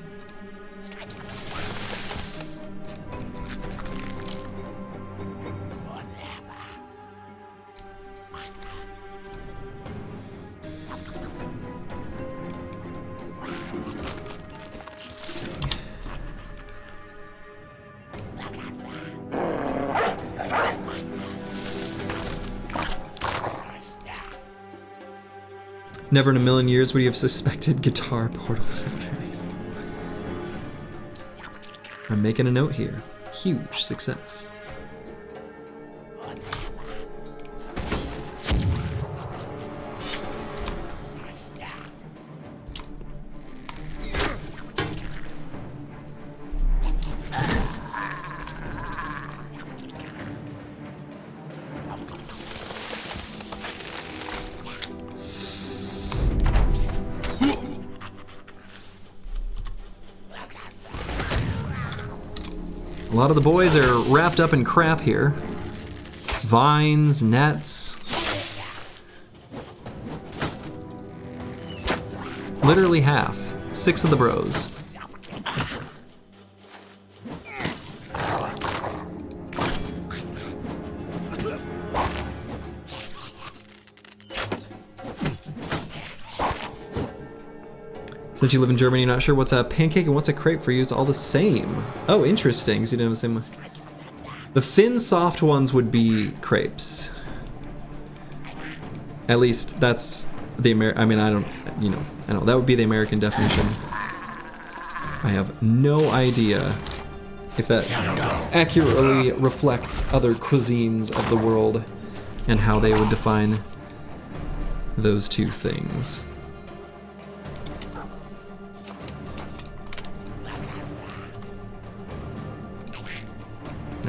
Never in a million years would you have suspected guitar portals. I'm making a note here. Huge success. A lot of the boys are wrapped up in crap here. Vines, nets. Literally half. 6 of the bros. Since you live in Germany, you're not sure what's a pancake and what's a crepe for you. It's all the same. Oh, interesting. So you don't have the same one. The thin, soft ones would be crepes. At least that's the I mean, I don't, you know, I know that would be the American definition. I have no idea if that accurately reflects other cuisines of the world and how they would define those two things.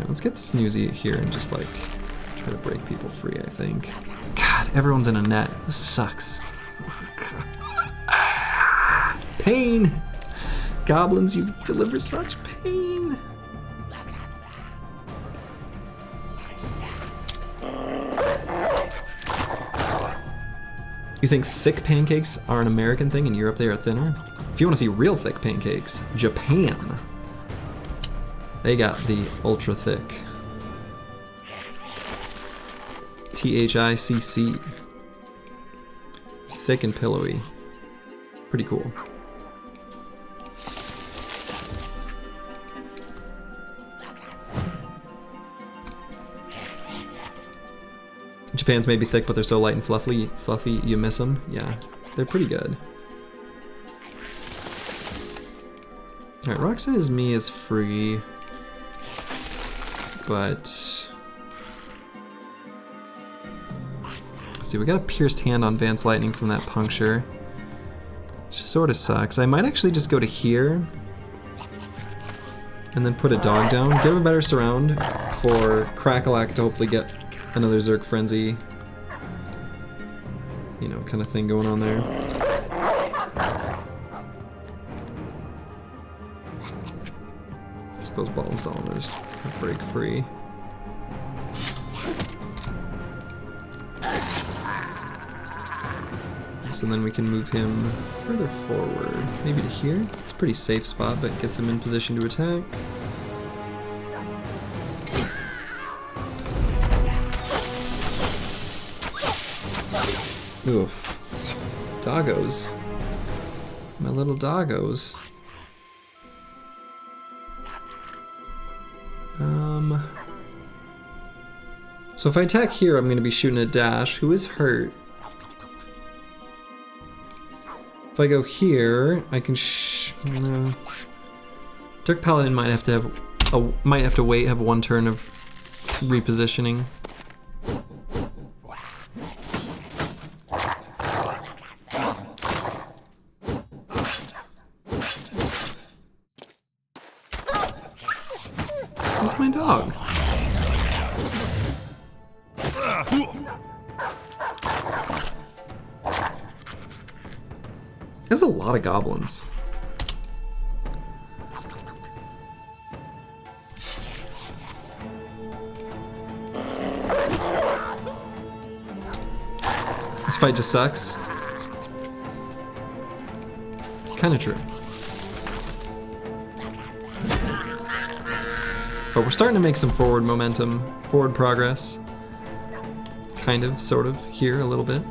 Let's get snoozy here and just like try to break people free, I think. God, everyone's in a net. This sucks. Pain! Goblins, you deliver such pain. You think thick pancakes are an American thing? In Europe they are thinner? If you want to see real thick pancakes, Japan. They got the ultra thick. THICC. Thick and pillowy. Pretty cool. Japan's maybe thick, but they're so light and fluffy you miss them. Yeah, they're pretty good. All right, Roxanne is me is free. But see, we got a pierced hand on Vance Lightning from that puncture. Which sort of sucks. I might actually just go to here and then put a dog down. Give him a better surround for Crackalack to hopefully get another Zerg Frenzy, you know, kind of thing going on there. I suppose Ball Install will just break free. So then we can move him further forward, maybe to here. It's a pretty safe spot, but gets him in position to attack. Oof. Doggos. My little doggos. So if I attack here, I'm going to be shooting at Dash, who is hurt. If I go here, I can Dark Paladin might have to have one turn of repositioning. Where's my dog? There's a lot of goblins. This fight just sucks. Kinda true. But we're starting to make some forward momentum, forward progress. Kind of, sort of, here a little bit.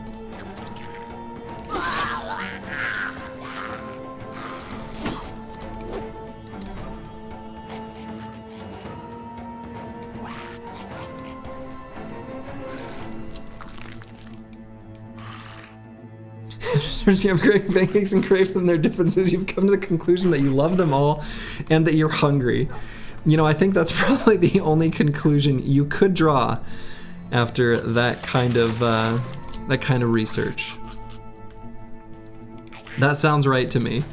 You have great pancakes and crepes and their differences. You've come to the conclusion that you love them all and that you're hungry. You know, I think that's probably the only conclusion you could draw after that kind of research. That sounds right to me.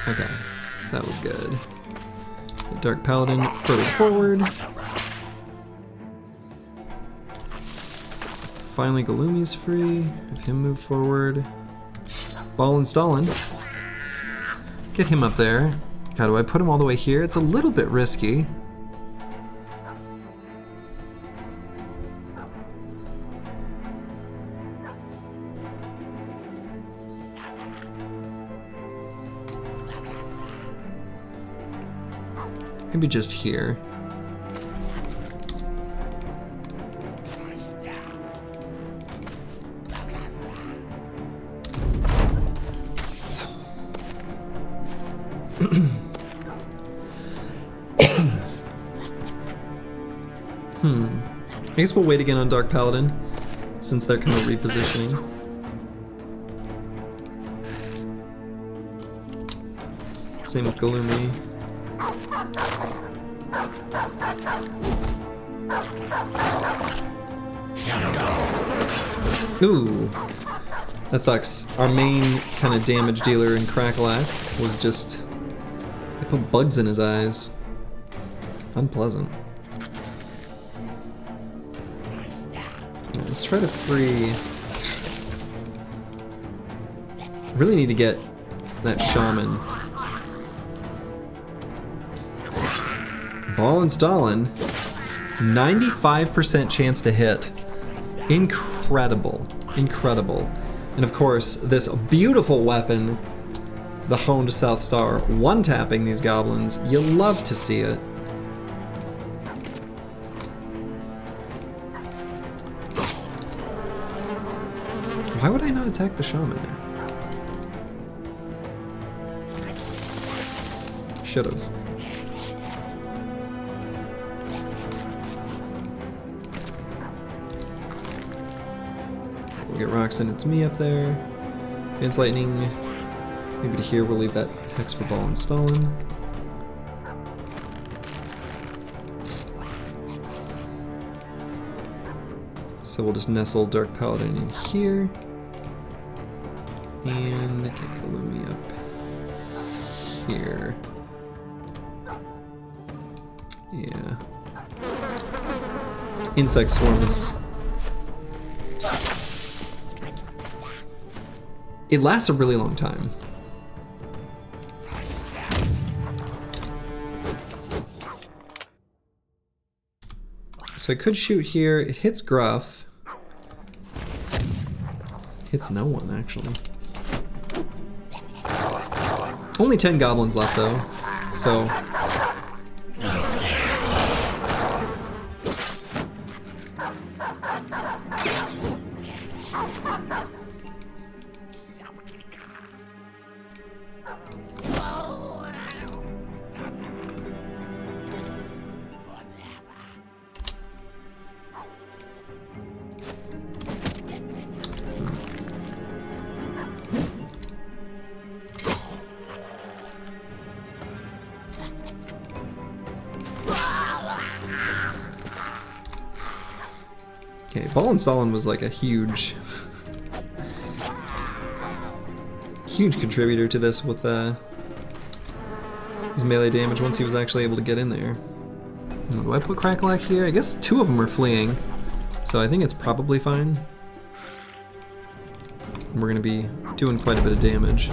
Okay, that was good. Dark Paladin further forward. Finally, Galumi's free. Have him move forward. Ball and Stalin. Get him up there. God, do I put him all the way here? It's a little bit risky. Maybe just here. I guess we'll wait again on Dark Paladin, since they're kind of repositioning. Same with Galumi. Ooh, that sucks. Our main kind of damage dealer in Crackalack was just... I put bugs in his eyes. Unpleasant. Let's try to free... I really need to get that shaman. Ball and Stalin. 95% chance to hit. Incredible. Incredible. And of course, this beautiful weapon, the Honed South Star, one-tapping these goblins. You love to see it. Why would I not attack the shaman there? Should've. We'll get Roxanne, it's me up there. Advanced Lightning. Maybe to here we'll leave that Hex for Ball and Stalin. So we'll just nestle Dark Paladin in here. And get Galumi up here. Yeah. Insect swarms. It lasts a really long time. So I could shoot here. It hits Gruff. Hits no one, actually. Only 10 goblins left, though. So... Okay, Ball and Stalin was like a huge contributor to this with his melee damage once he was actually able to get in there. Do I put Crackalack here? I guess 2 of them are fleeing, so I think it's probably fine. We're gonna be doing quite a bit of damage.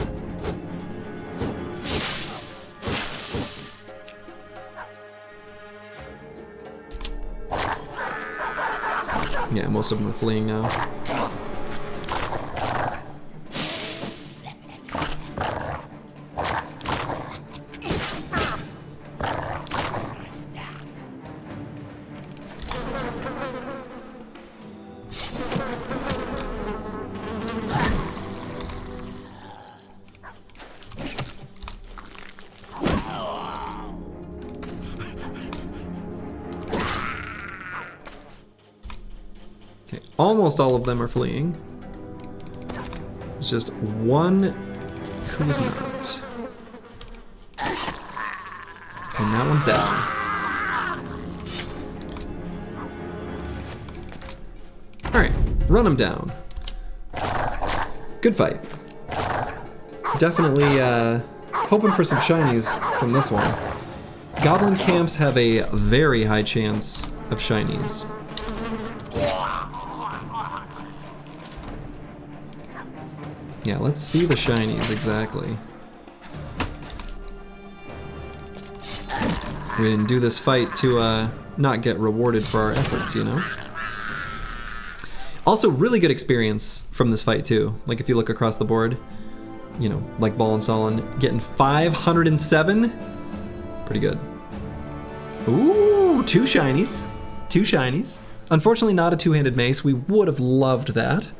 Yeah, most of them are fleeing now. Almost all of them are fleeing. There's just one who's not. And that one's down. Alright, run him down. Good fight. Definitely hoping for some shinies from this one. Goblin camps have a very high chance of shinies. Yeah, let's see the shinies exactly. We didn't do this fight to not get rewarded for our efforts, you know? Also, really good experience from this fight too. Like if you look across the board, you know, like Ball and Solon, getting 507, pretty good. Ooh, 2 shinies, 2 shinies. Unfortunately not a 2-handed mace, we would have loved that.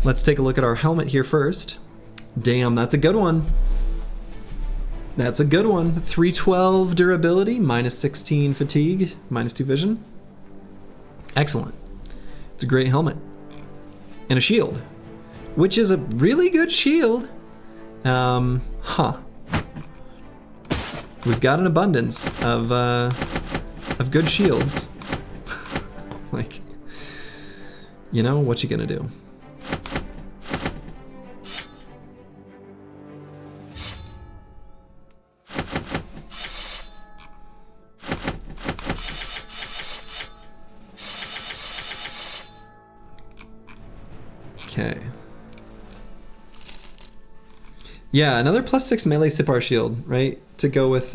Let's take a look at our helmet here first. Damn, that's a good one. That's a good one. 312 durability, minus 16 fatigue, minus 2 vision. Excellent. It's a great helmet. And a shield, which is a really good shield. We've got an abundance of good shields. Like, you know, what you gonna do? Okay. Yeah, another +6 melee Sipar shield, right? To go with,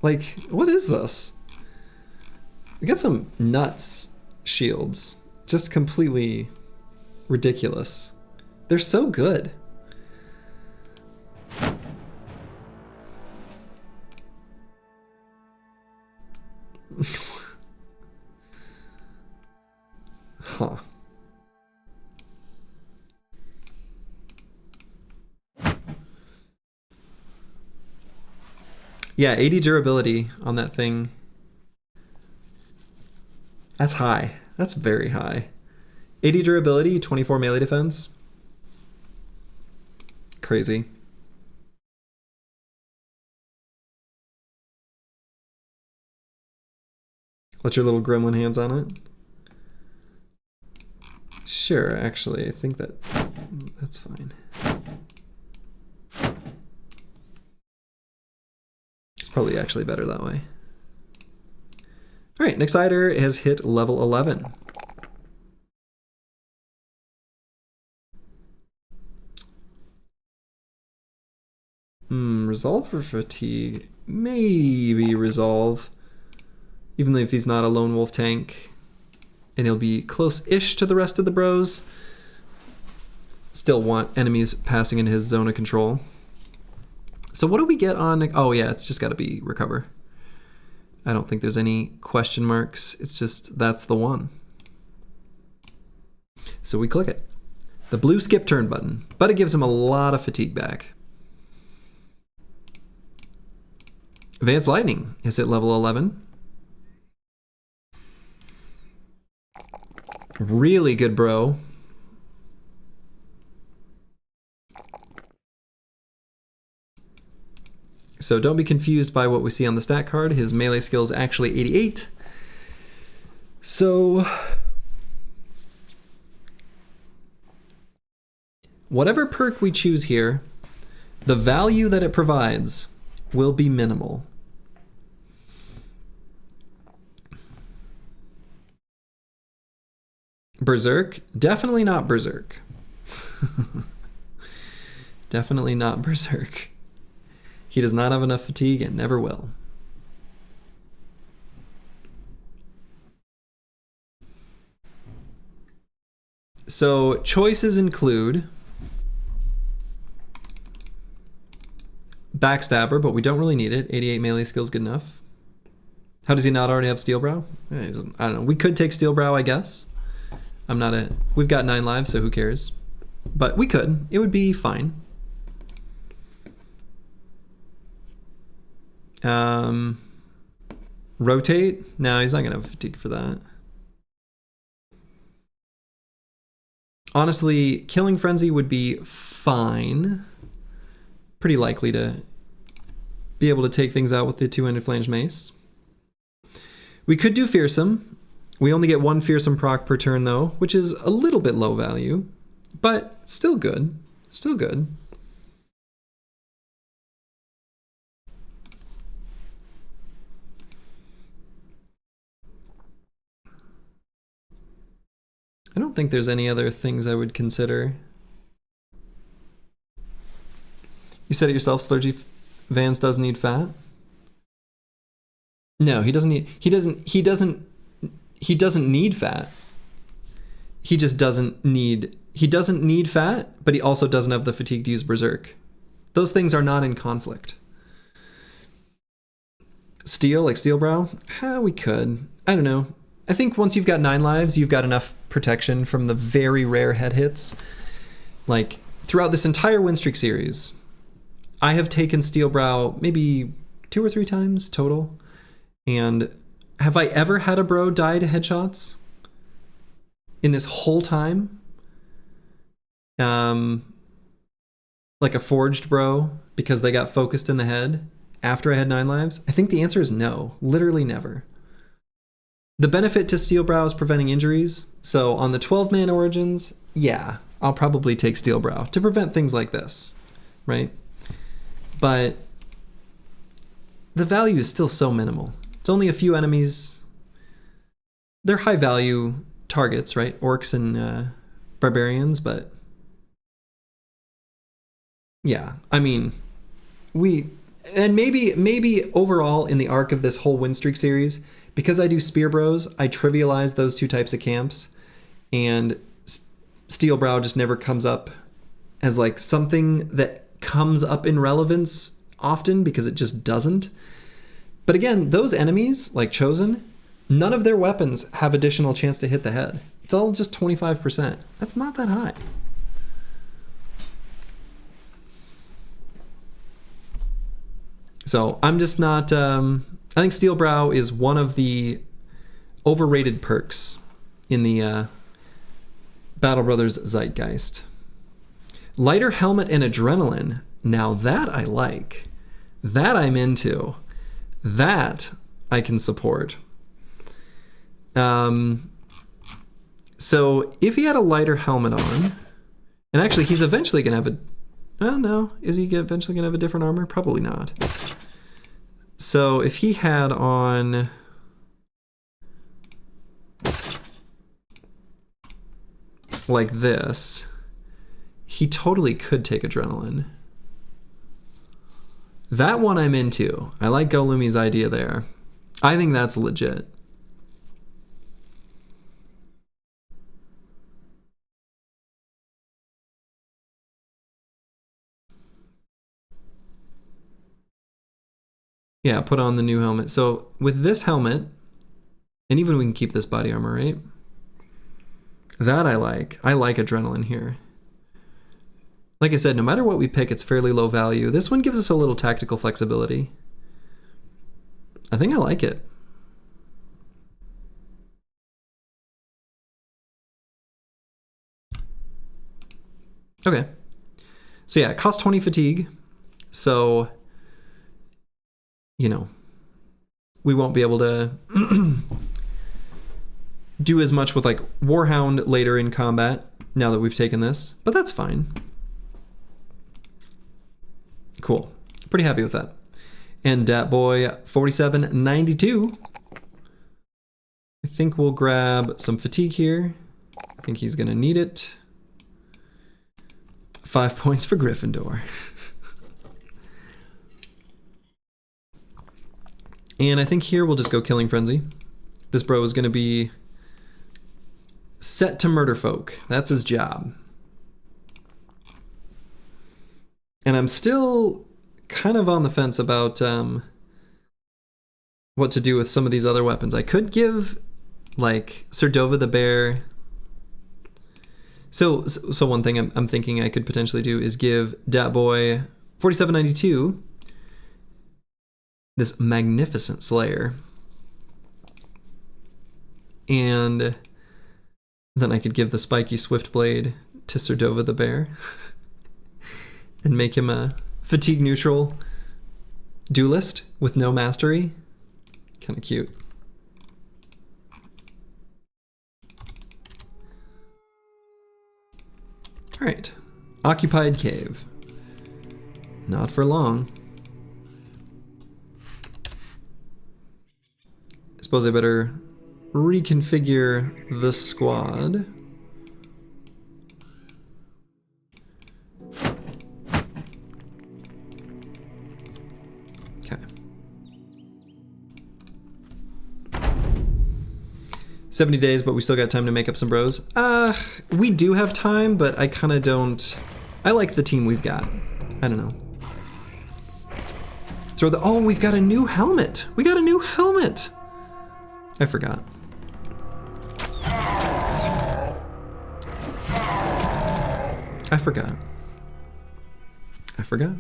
like, what is this? We got some nuts shields. Just completely ridiculous. They're so good. Huh. Yeah, 80 durability on that thing. That's high. That's very high. 80 durability, 24 melee defense. Crazy. Let your little gremlin hands on it. Sure, actually, I think that's fine. It's probably actually better that way. All right, Nixider has hit level 11. Resolve for fatigue. Maybe resolve. Even though if he's not a lone wolf tank, and he'll be close-ish to the rest of the bros, still want enemies passing into his zone of control. So what do we get on? Oh yeah, it's just got to be recover. I don't think there's any question marks. It's just that's the one. So we click it. The blue skip turn button, but it gives him a lot of fatigue back. Advanced Lightning is at level 11. Really good, bro. So don't be confused by what we see on the stat card. His melee skill is actually 88. So whatever perk we choose here, the value that it provides will be minimal. Berserk? Definitely not Berserk. Definitely not Berserk. He does not have enough fatigue and never will. So choices include Backstabber, but we don't really need it. 88 melee skill is good enough. How does he not already have Steel Brow? I don't know. We could take Steel Brow, I guess. We've got 9 lives, so who cares? But we could. It would be fine. Rotate? No, he's not gonna have fatigue for that. Honestly, Killing Frenzy would be fine. Pretty likely to be able to take things out with the two-handed flanged mace. We could do Fearsome. We only get one Fearsome proc per turn though, which is a little bit low value, but still good. Still good. I don't think there's any other things I would consider. You said it yourself, Slurgy Vans does need fat. No, he doesn't need fat. He just doesn't need fat, but he also doesn't have the fatigue to use Berserk. Those things are not in conflict. Steel, like Steelbrow? We could. I don't know. I think once you've got 9 lives, you've got enough protection from the very rare head hits. Like, throughout this entire Winstreak series, I have taken Steelbrow maybe 2 or 3 times total. And have I ever had a bro die to headshots? In this whole time? Like a forged bro, because they got focused in the head after I had 9 lives? I think the answer is no. Literally never. The benefit to Steelbrow is preventing injuries, so on the 12-man Origins, yeah, I'll probably take Steelbrow to prevent things like this, right? But the value is still so minimal. It's only a few enemies. They're high-value targets, right? Orcs and barbarians, but yeah, I mean, maybe overall in the arc of this whole Winstreak series, because I do Spear Bros, I trivialize those 2 types of camps, and Steelbrow just never comes up as like something that comes up in relevance often, because it just doesn't. But again, those enemies, like Chosen, none of their weapons have additional chance to hit the head. It's all just 25%. That's not that high. So I'm just not... I think Steelbrow is one of the overrated perks in the Battle Brothers zeitgeist. Lighter helmet and adrenaline. Now that I like. That I'm into. That I can support. So if he had a lighter helmet on, and actually he's eventually going to have no. Is he eventually going to have a different armor? Probably not. So if he had on like this, he totally could take adrenaline. That one I'm into. I like Golumi's idea there. I think that's legit. Yeah, put on the new helmet. So with this helmet, and even we can keep this body armor, right? That I like. I like adrenaline here. Like I said, no matter what we pick, it's fairly low value. This one gives us a little tactical flexibility. I think I like it. Okay. So yeah, it costs 20 fatigue. So, you know, we won't be able to do as much with like Warhound later in combat now that we've taken this, but that's fine. Cool. Pretty happy with that. And Dat Boy 4792. I think we'll grab some fatigue here. I think he's gonna need it. 5 points for Gryffindor. And I think here we'll just go Killing Frenzy. This bro is gonna be set to murder folk. That's his job. And I'm still kind of on the fence about what to do with some of these other weapons. I could give, like, Serdova the Bear. So one thing I'm thinking I could potentially do is give Dat Boy 4792 this magnificent Slayer. And Then I could give the spiky swift blade to Serdova the bear and make him a fatigue neutral duelist with no mastery. Kind of cute. All right, occupied cave. Not for long. I suppose I better reconfigure the squad. Okay. 70 days, but we still got time to make up some bros. We do have time, but I kind of don't. I like the team we've got. I don't know. Throw the. Oh, we've got a new helmet. We got a new helmet. I forgot. I forgot. I forgot.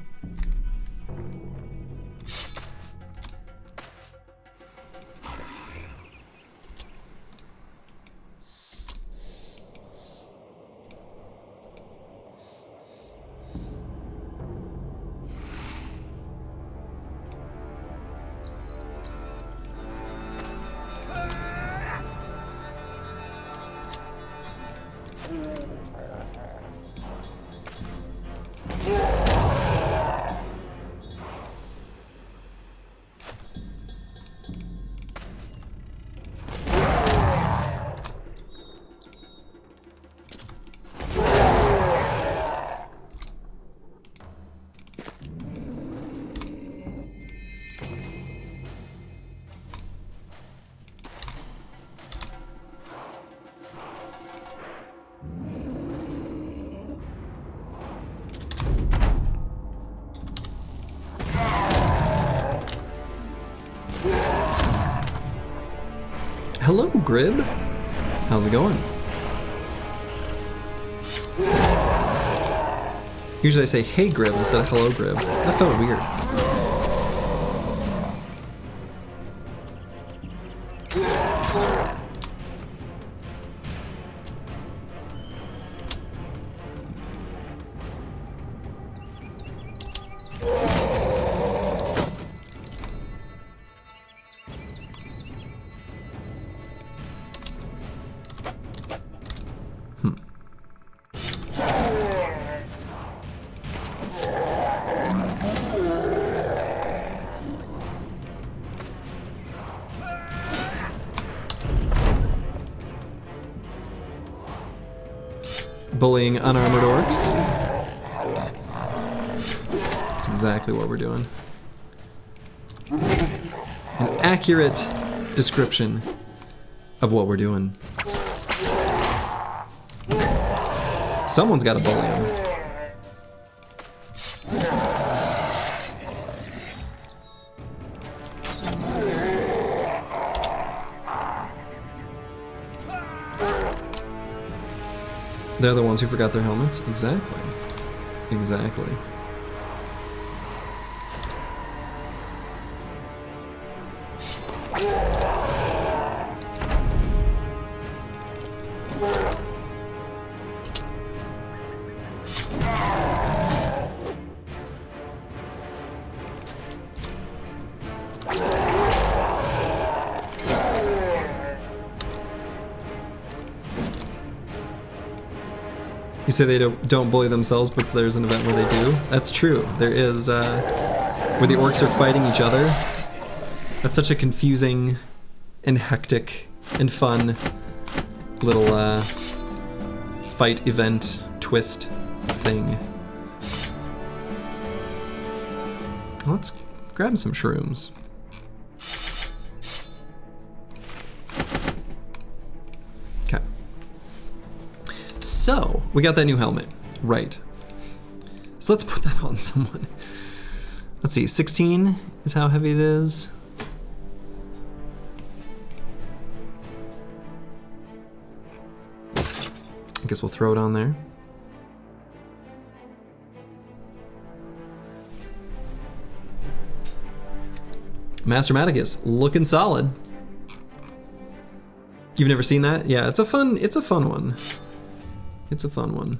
Hello, Grib. How's it going? Usually I say, hey, Grib, instead of hello, Grib. That felt weird. Bullying unarmored orcs. That's exactly what we're doing. An accurate description of what we're doing. Someone's got to bully him. They're the ones who forgot their helmets? Exactly. Exactly. You say they don't bully themselves, but there's an event where they do. That's true. There is, where the orcs are fighting each other. That's such a confusing and hectic and fun little fight event twist thing. Let's grab some shrooms. Okay. So, we got that new helmet. Right. So let's put that on someone. Let's see, 16 is how heavy it is. I guess we'll throw it on there. Master Maticus, looking solid. You've never seen that? Yeah, it's a fun one. It's a fun one.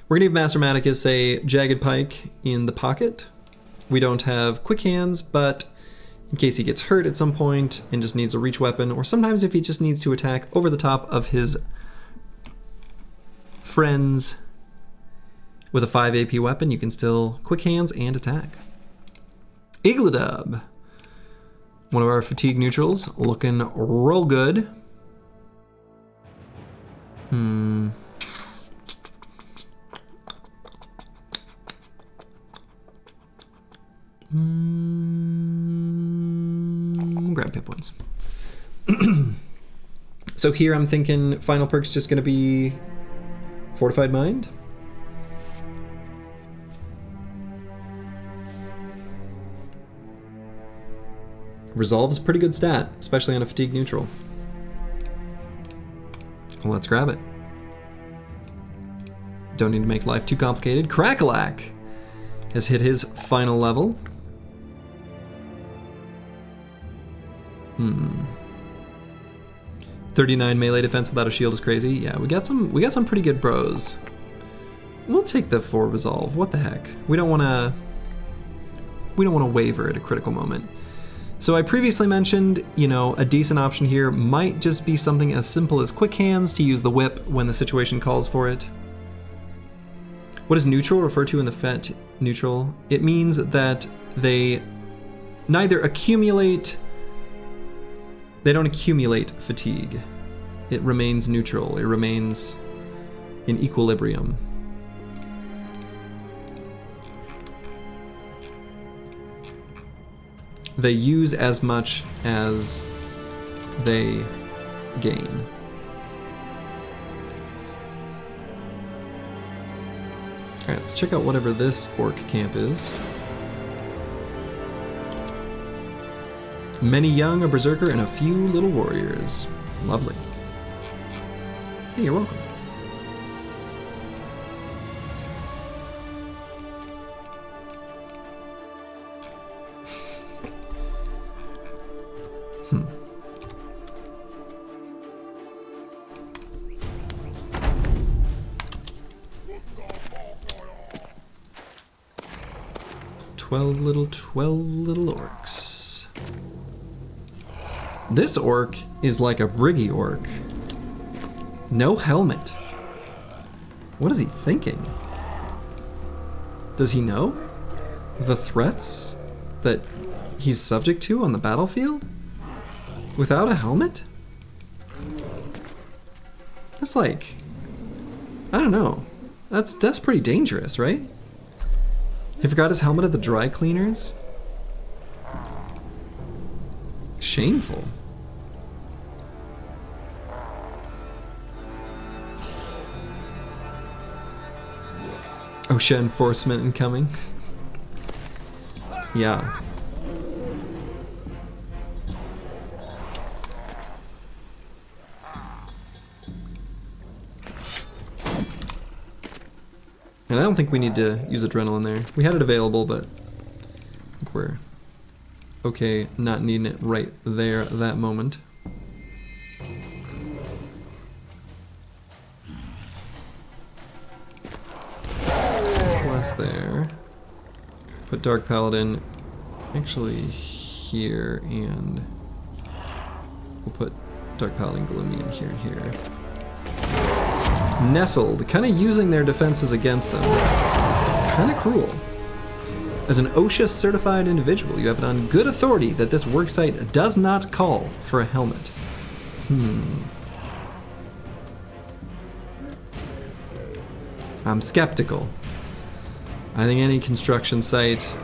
We're gonna give Master Maticus a jagged pike in the pocket. We don't have quick hands, but in case he gets hurt at some point and just needs a reach weapon, or sometimes if he just needs to attack over the top of his friends with a 5 AP weapon, you can still quick hands and attack. Igladub, one of our fatigue neutrals, looking real good. Grab pip points. So here I'm thinking final perk's just going to be Fortified Mind. Resolve's a pretty good stat, especially on a fatigue neutral. Well, let's grab it. Don't need to make life too complicated. Crackalack has hit his final level. 39 melee defense without a shield is crazy. Yeah, we got some pretty good bros. We'll take the 4 resolve. What the heck? We don't want to waver at a critical moment. So I previously mentioned, you know, a decent option here might just be something as simple as quick hands to use the whip when the situation calls for it. What does neutral refer to in the FET neutral? It means that they neither accumulate, they don't accumulate fatigue. It remains neutral. It remains in equilibrium. They use as much as they gain. Alright, let's check out whatever this orc camp is. Many young, a berserker, and a few little warriors. Lovely. Hey, you're welcome. Hmm. Twelve little orcs. This orc is like a briggy orc. No helmet. What is he thinking? Does he know the threats that he's subject to on the battlefield? Without a helmet? That's like, I don't know. That's pretty dangerous, right? He forgot his helmet at the dry cleaners? Shameful. OSHA enforcement incoming. Yeah. And I don't think we need to use adrenaline there. We had it available, but I think we're okay not needing it right there at that moment. Plus there. Put Dark Paladin actually here, and we'll put Dark Paladin Gloomy in here and here. Nestled, kind of using their defenses against them. Kind of cruel. As an OSHA certified individual, you have it on good authority that this worksite does not call for a helmet. I'm skeptical. I think any construction site,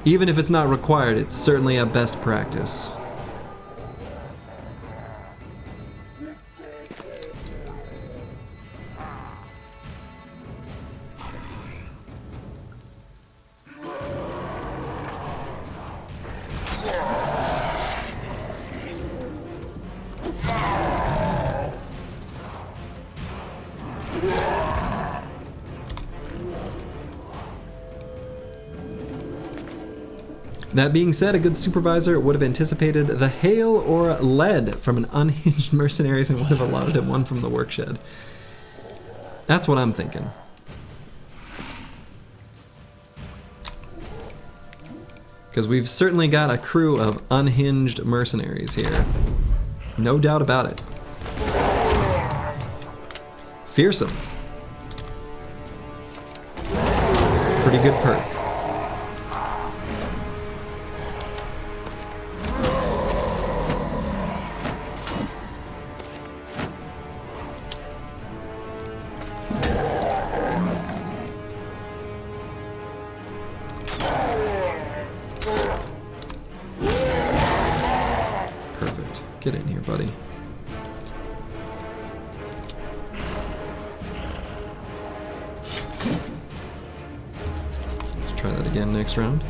even if it's not required, it's certainly a best practice. That being said, a good supervisor would have anticipated the hail or lead from an unhinged mercenaries and would have allotted him one from the workshed. That's what I'm thinking. Because we've certainly got a crew of unhinged mercenaries here. No doubt about it. Fearsome. Pretty good perk. Perfect. Get in here, buddy. Try that again next round.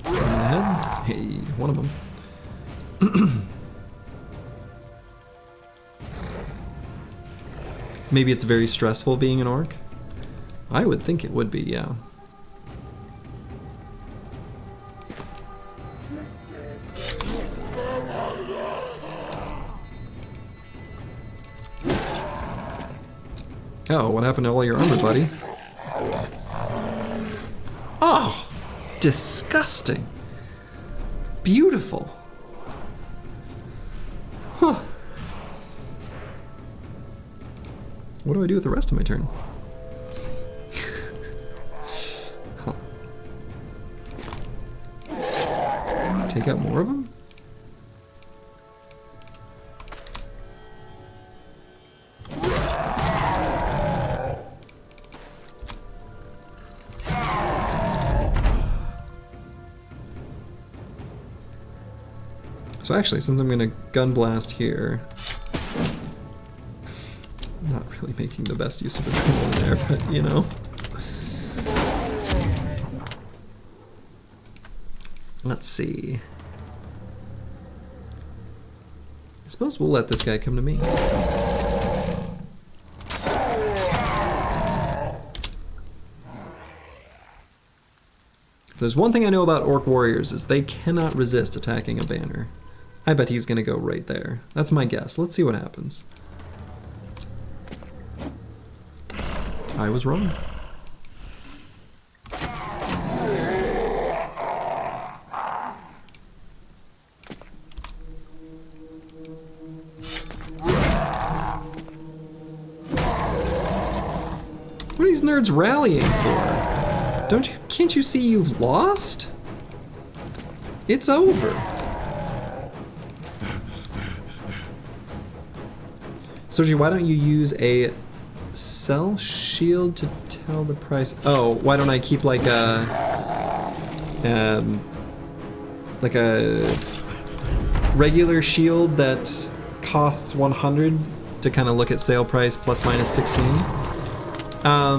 Ahead. Hey, one of them. Maybe it's very stressful being an orc. I would think it would be, yeah. Oh, what happened to all your armor, buddy? Oh, disgusting. Beautiful. Huh. What do I do with the rest of my turn? Huh. Take out more of them? So actually, since I'm gonna gun blast here, it's not really making the best use of adrenaline there, but you know. Let's see. I suppose we'll let this guy come to me. If there's one thing I know about orc warriors is they cannot resist attacking a banner. I bet he's gonna go right there. That's my guess. Let's see what happens. I was wrong. What are these nerds rallying for? Can't you see you've lost? It's over. Soji, why don't you use a cell shield to tell the price? Oh, why don't I keep like a regular shield that costs 100 to kind of look at sale price plus minus 16? I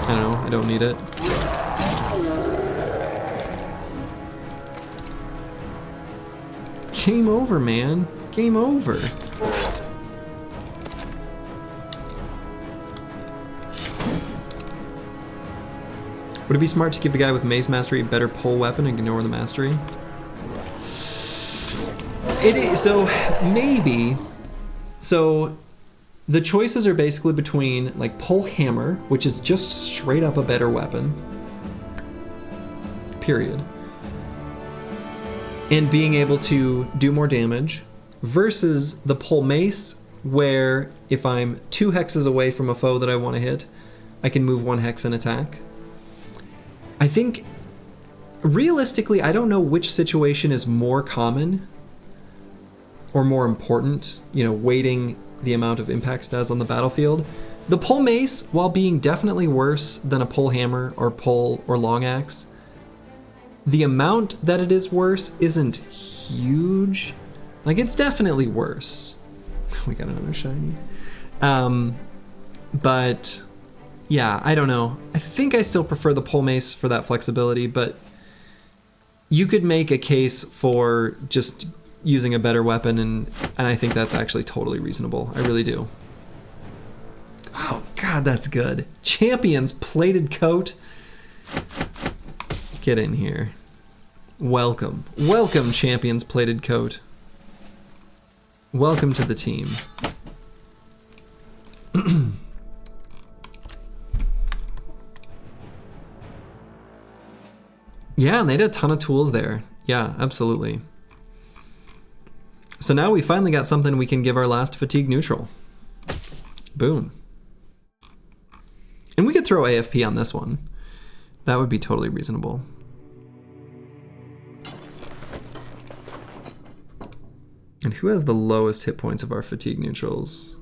don't know, I don't need it. Game over, man. Game over. Would it be smart to give the guy with mace mastery a better pole weapon and ignore the mastery? It is, so maybe. So the choices are basically between like pole hammer, which is just straight up a better weapon, period, and being able to do more damage, versus the pole mace, where if I'm 2 hexes away from a foe that I want to hit, I can move 1 hex and attack. I think, realistically, I don't know which situation is more common or more important, you know, weighting the amount of impact it has on the battlefield. The pole mace, while being definitely worse than a pole hammer or pole or long axe, the amount that it is worse isn't huge. Like, it's definitely worse. We got another shiny. But Yeah, I don't know. I think I still prefer the pole mace for that flexibility, but you could make a case for just using a better weapon, and I think that's actually totally reasonable. I really do. Oh God, that's good. Champion's plated coat. Get in here. Welcome. Welcome, Champion's plated coat. Welcome to the team. Yeah, and they had a ton of tools there. Yeah, absolutely. So now we finally got something we can give our last fatigue neutral. Boom. And we could throw AFP on this one. That would be totally reasonable. And who has the lowest hit points of our fatigue neutrals?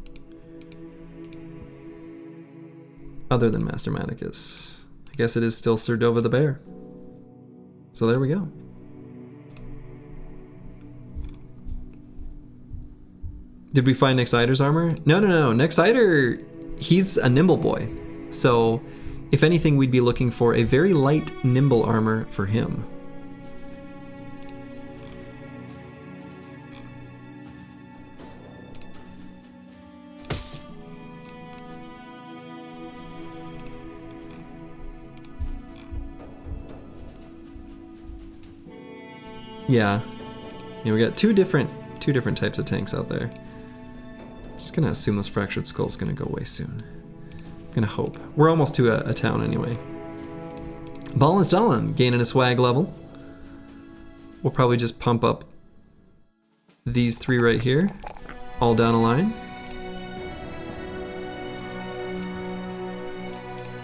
Other than Master Manicus. I guess it is still Serdova the Bear. So there we go. Did we find Nexider's armor? No. Nexider, he's a nimble boy. So if anything, we'd be looking for a very light nimble armor for him. Yeah, we got two different types of tanks out there. Just gonna assume this fractured skull's gonna go away soon. Gonna hope. We're almost to a town anyway. Ball is Dolan gaining a swag level. We'll probably just pump up these three right here, all down a line.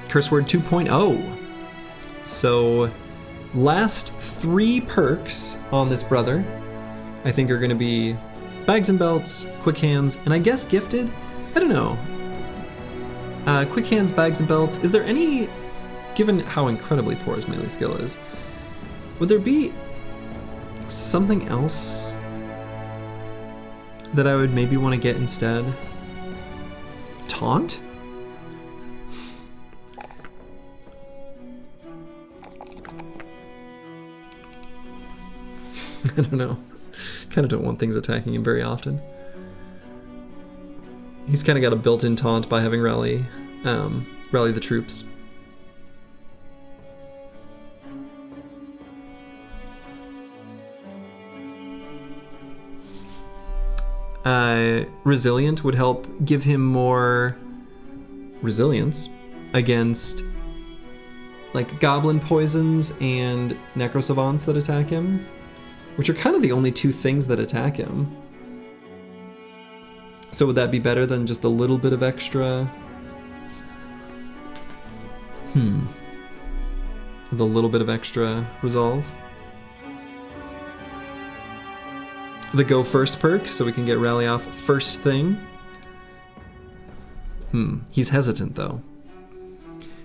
Curse word 2.0. So last 3 perks on this brother, I think, are going to be bags and belts, quick hands, and I guess gifted? I don't know. Quick hands, bags and belts. Is there any, given how incredibly poor his melee skill is, would there be something else that I would maybe want to get instead? Taunt? I don't know. Kind of don't want things attacking him very often. He's kind of got a built-in taunt by having rally the troops. Resilient would help give him more resilience against like goblin poisons and necrosavants that attack him, which are kind of the only 2 things that attack him. So would that be better than just a little bit of extra? The little bit of extra resolve. The go first perk, so we can get rally off first thing. He's hesitant though.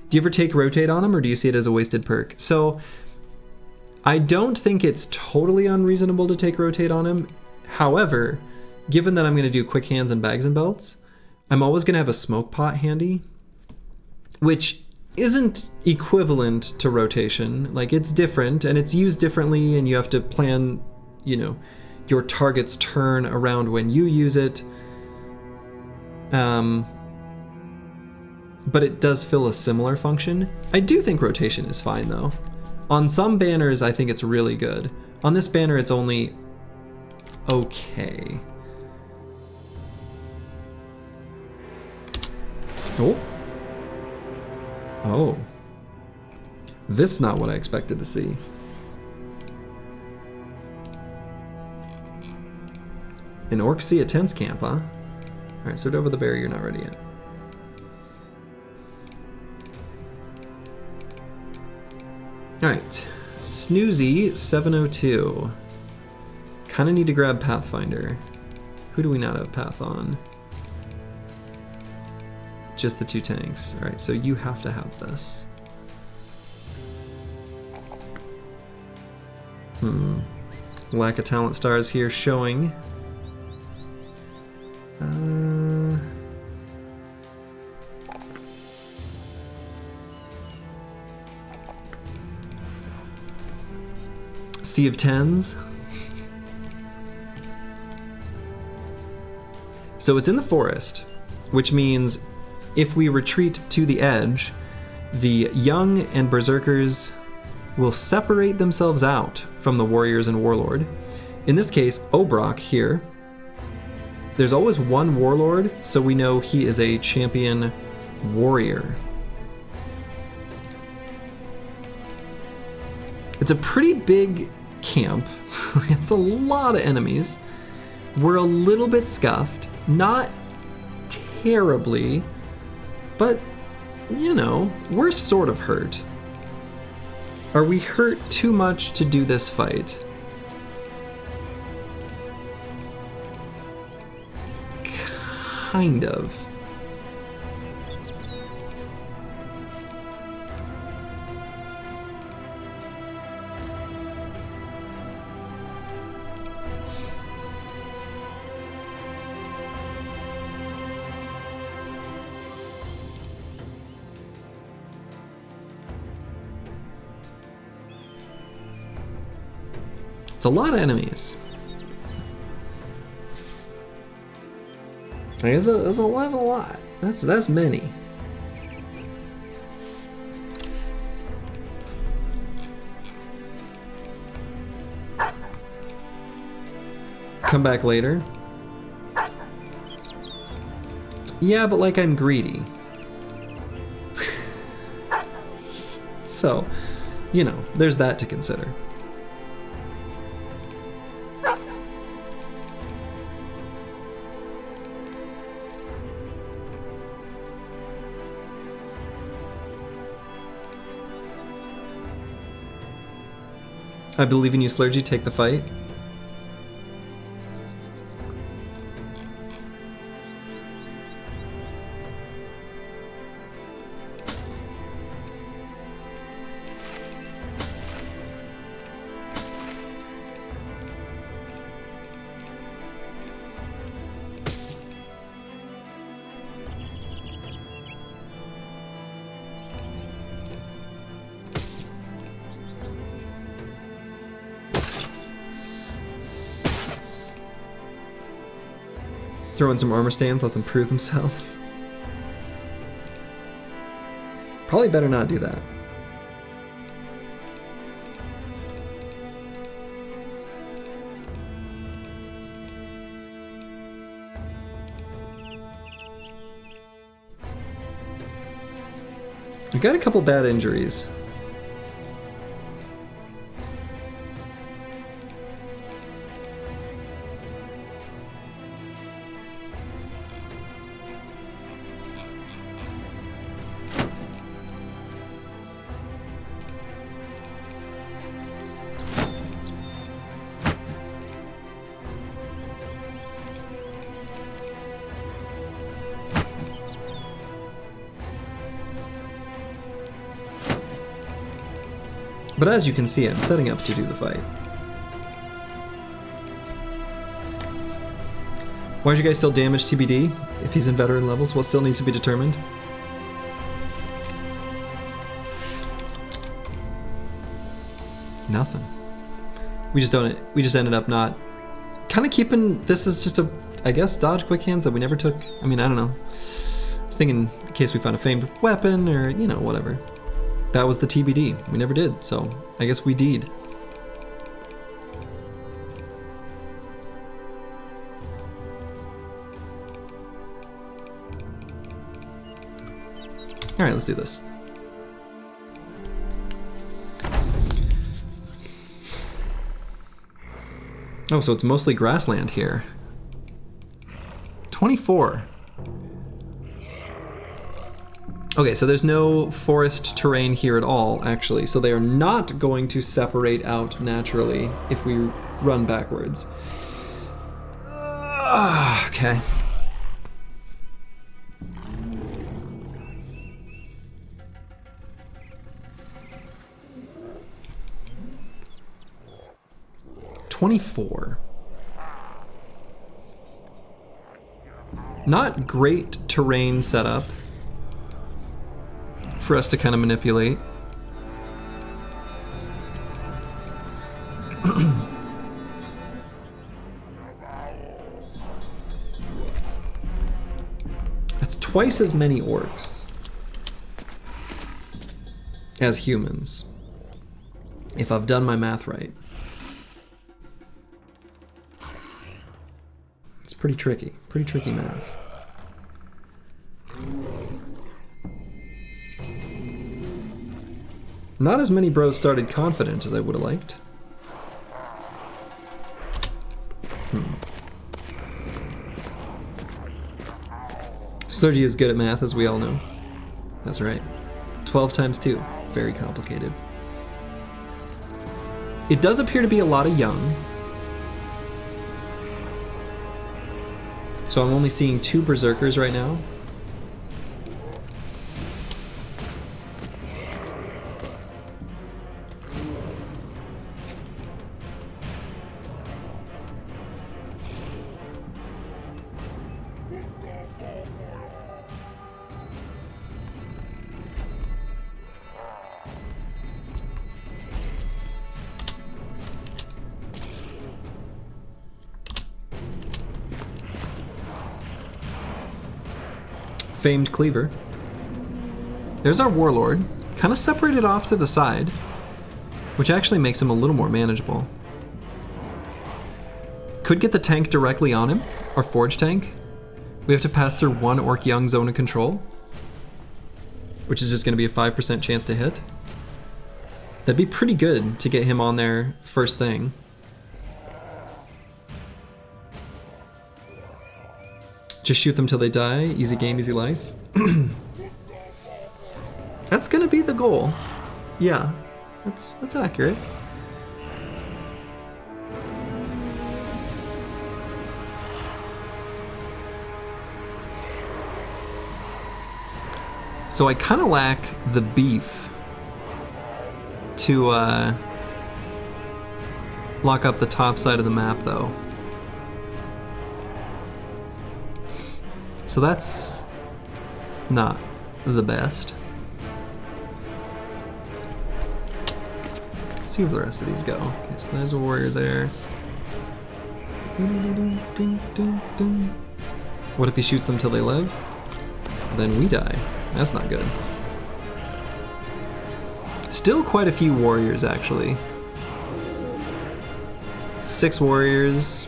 Do you ever take rotate on him, or do you see it as a wasted perk? So I don't think it's totally unreasonable to take rotate on him. However, given that I'm going to do quick hands and bags and belts, I'm always going to have a smoke pot handy, which isn't equivalent to rotation. Like, it's different and it's used differently, and you have to plan, your target's turn around when you use it. But it does fill a similar function. I do think rotation is fine though. On some banners, I think it's really good. On this banner, it's only okay. Oh. This is not what I expected to see. An orc see a tents camp, huh? Alright, so over the bear, you're not ready yet. Alright, Snoozy 702. Kinda need to grab Pathfinder. Who do we not have Path on? Just the 2 tanks. Alright, so you have to have this. Lack of talent stars here showing. Sea of Tens. So it's in the forest, which means if we retreat to the edge, the young and berserkers will separate themselves out from the warriors and warlord. In this case, Obrock here. There's always one warlord, so we know he is a champion warrior. It's a pretty big camp. It's a lot of enemies. We're a little bit scuffed. Not terribly, but, you know, we're sort of hurt. Are we hurt too much to do this fight? Kind of. It's a lot of enemies. I guess that's a lot. That's many. Come back later. Yeah, but like I'm greedy. So, you know, there's that to consider. I believe in you, Slurgy. Take the fight. Throw in some armor stands, let them prove themselves. Probably better not do that. We've got a couple bad injuries. But as you can see, I'm setting up to do the fight. Why did you guys still damage TBD? If he's in veteran levels, what still needs to be determined? Nothing. We just ended up not kind of keeping this as just a, I guess, dodge quick hands that we never took. I mean, I don't know. I was thinking in case we found a famed weapon or, you know, whatever. That was the TBD. We never did, so I guess we did. All right, let's do this. Oh, so it's mostly grassland here. 24. Okay, so there's no forest terrain here at all, actually. So they are not going to separate out naturally if we run backwards. Okay. $24. Not great terrain setup for us to kind of manipulate. That's twice as many orcs as humans, if I've done my math right. It's pretty tricky math. Not as many bros started confident as I would have liked. Slurgy is good at math, as we all know. That's right. 12 times 2. Very complicated. It does appear to be a lot of young. So I'm only seeing 2 berserkers right now. Famed Cleaver. There's our Warlord, kind of separated off to the side, which actually makes him a little more manageable. Could get the tank directly on him, our Forge tank. We have to pass through 1 Orc Young zone of control, which is just going to be a 5% chance to hit. That'd be pretty good to get him on there first thing. Just shoot them till they die. Easy game, easy life. That's gonna be the goal. Yeah, that's accurate. So I kind of lack the beef to lock up the top side of the map, though. So that's not the best. Let's see where the rest of these go. Okay, so there's a warrior there. What if he shoots them till they live? Then we die. That's not good. Still quite a few warriors, actually. 6 warriors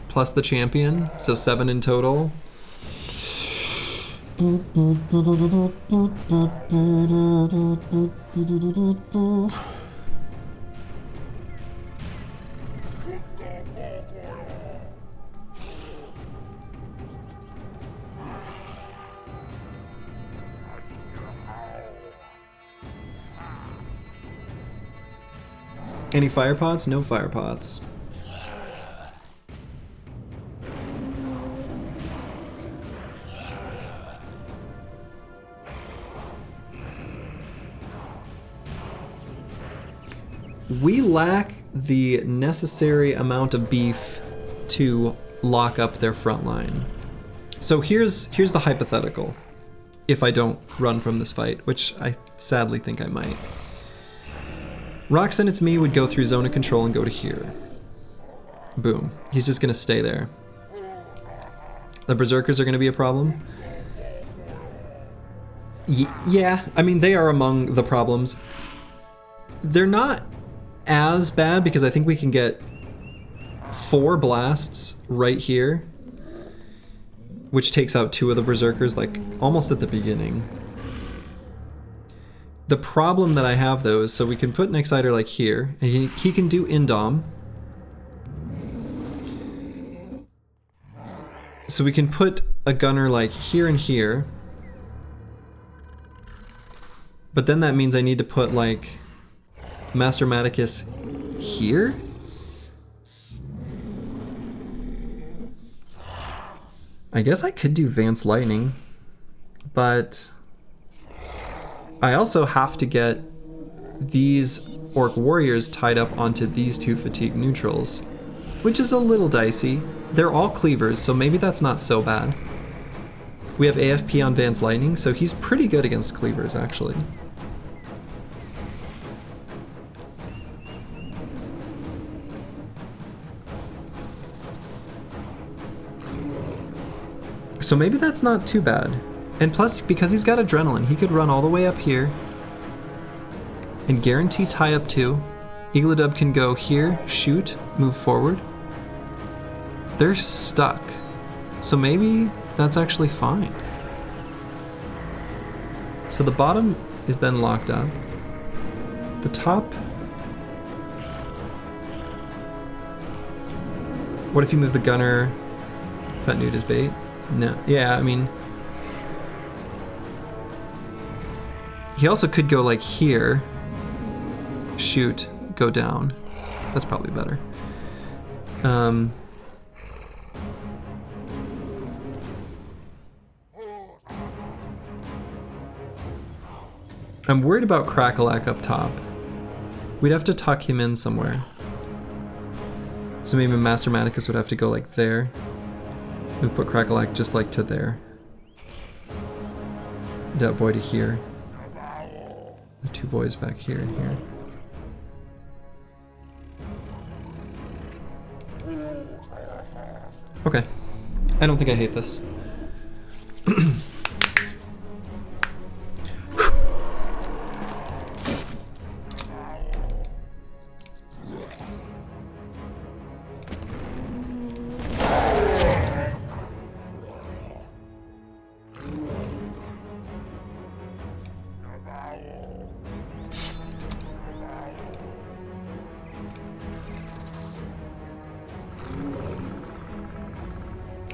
plus the champion, so 7 in total. Any fire pots? No fire pots. We lack the necessary amount of beef to lock up their front line. So here's the hypothetical, if I don't run from this fight, which I sadly think I might. Roxanne, it's me, would go through zone of control and go to here. Boom. He's just gonna stay there. The berserkers are gonna be a problem. Yeah, I mean, they are among the problems. They're not as bad because I think we can get 4 blasts right here, which takes out 2 of the berserkers, like almost at the beginning. The problem that I have though is, so we can put an Exciter like here, and he can do Indom. So we can put a gunner like here and here. But then that means I need to put like Master Maticus here? I guess I could do Vance Lightning, but I also have to get these Orc Warriors tied up onto these 2 Fatigue Neutrals, which is a little dicey. They're all cleavers, so maybe that's not so bad. We have AFP on Vance Lightning, so he's pretty good against cleavers, actually. So maybe that's not too bad. And plus, because he's got adrenaline, he could run all the way up here and guarantee tie up 2. Eagledub can go here, shoot, move forward. They're stuck. So maybe that's actually fine. So the bottom is then locked up. The top... What if you move the gunner? Fat nude is bait? No. Yeah, I mean... He also could go like here, shoot, go down. That's probably better. I'm worried about Crackalack up top. We'd have to tuck him in somewhere. So maybe Master Manicus would have to go like there. We put Crackalack just like to there. Dat boy to here. The 2 boys back here and here. Okay. I don't think I hate this.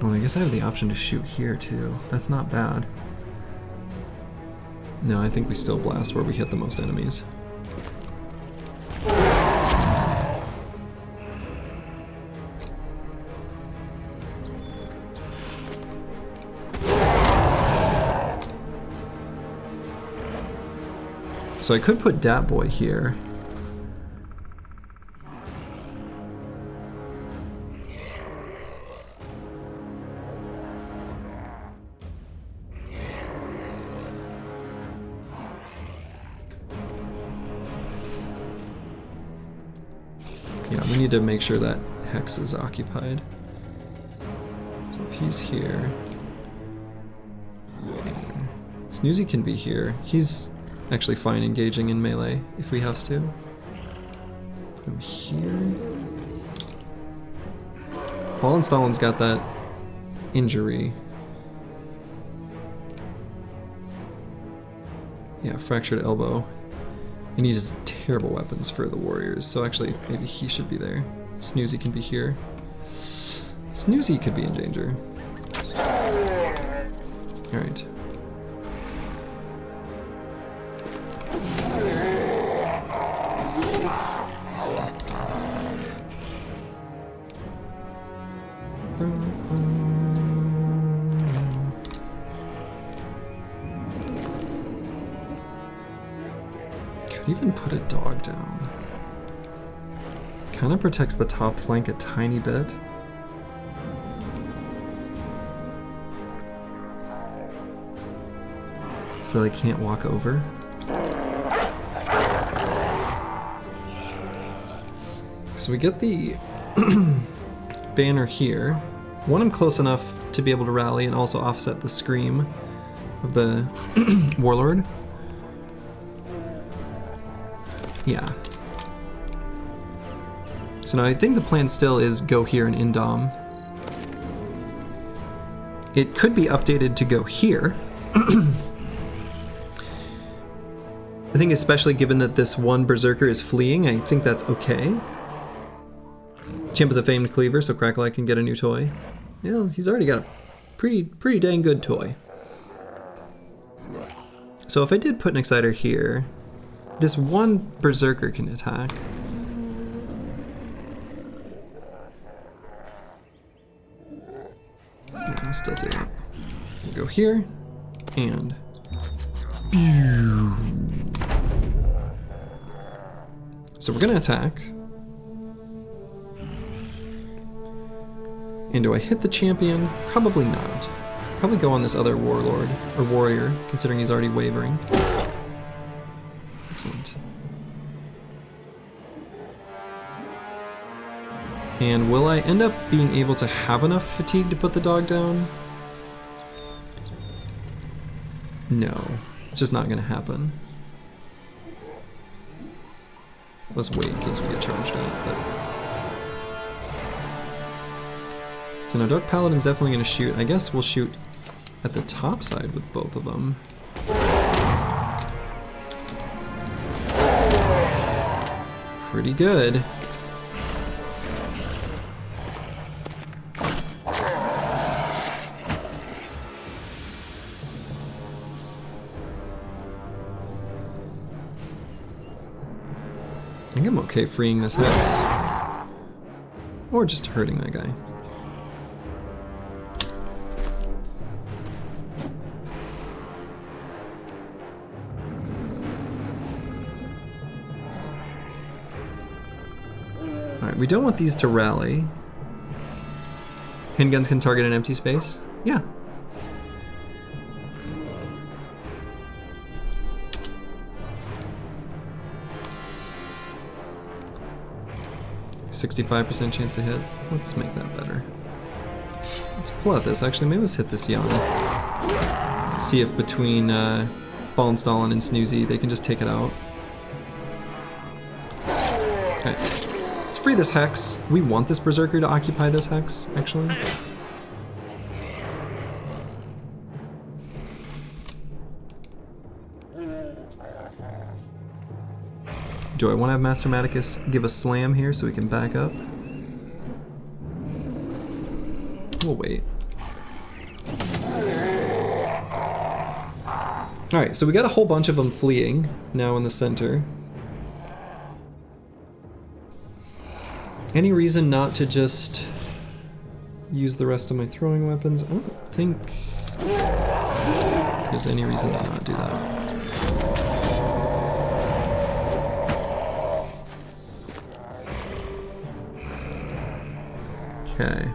Well, I guess I have the option to shoot here too. That's not bad. No, I think we still blast where we hit the most enemies. So I could put Dat Boy here. Yeah, we need to make sure that Hex is occupied. So if he's here... Snoozy can be here. He's actually fine engaging in melee if we have to. Put him here. Wallenstein's got that injury. Yeah, fractured elbow. And he has terrible weapons for the warriors, so actually maybe he should be there. Snoozy can be here. Snoozy could be in danger. Alright. Even put a dog down. Kind of protects the top flank a tiny bit. So they can't walk over. So we get the banner here. Want him close enough to be able to rally and also offset the scream of the warlord. Yeah. So now I think the plan still is go here and indom. It could be updated to go here. I think especially given that this one berserker is fleeing, I think that's okay. Champ is a famed cleaver, so Crackalack can get a new toy. Yeah, he's already got a pretty dang good toy. So if I did put an exciter here, this one berserker can attack. Yeah, I'll still do that. We'll go here, and... So we're gonna attack. And do I hit the champion? Probably not. Probably go on this other warlord, or warrior, considering he's already wavering. Excellent. And will I end up being able to have enough fatigue to put the dog down? No, it's just not gonna happen. Let's wait in case we get charged up. But... So now Dark Paladin's definitely gonna shoot. I guess we'll shoot at the top side with both of them. Pretty good. I think I'm okay freeing this hex. Or just hurting that guy. Alright, we don't want these to rally. Handguns can target an empty space? Yeah. %65% chance to hit. Let's make that better. Let's pull out this. Actually, maybe let's hit this young. See if between Fallenstallin and Snoozy they can just take it out. Okay. Let's free this hex. We want this Berserker to occupy this hex, actually. Do I want to have Master Maticus give a slam here so we can back up? We'll wait. Alright, so we got a whole bunch of them fleeing now in the center. Any reason not to just use the rest of my throwing weapons? I don't think there's any reason to not do that. Okay.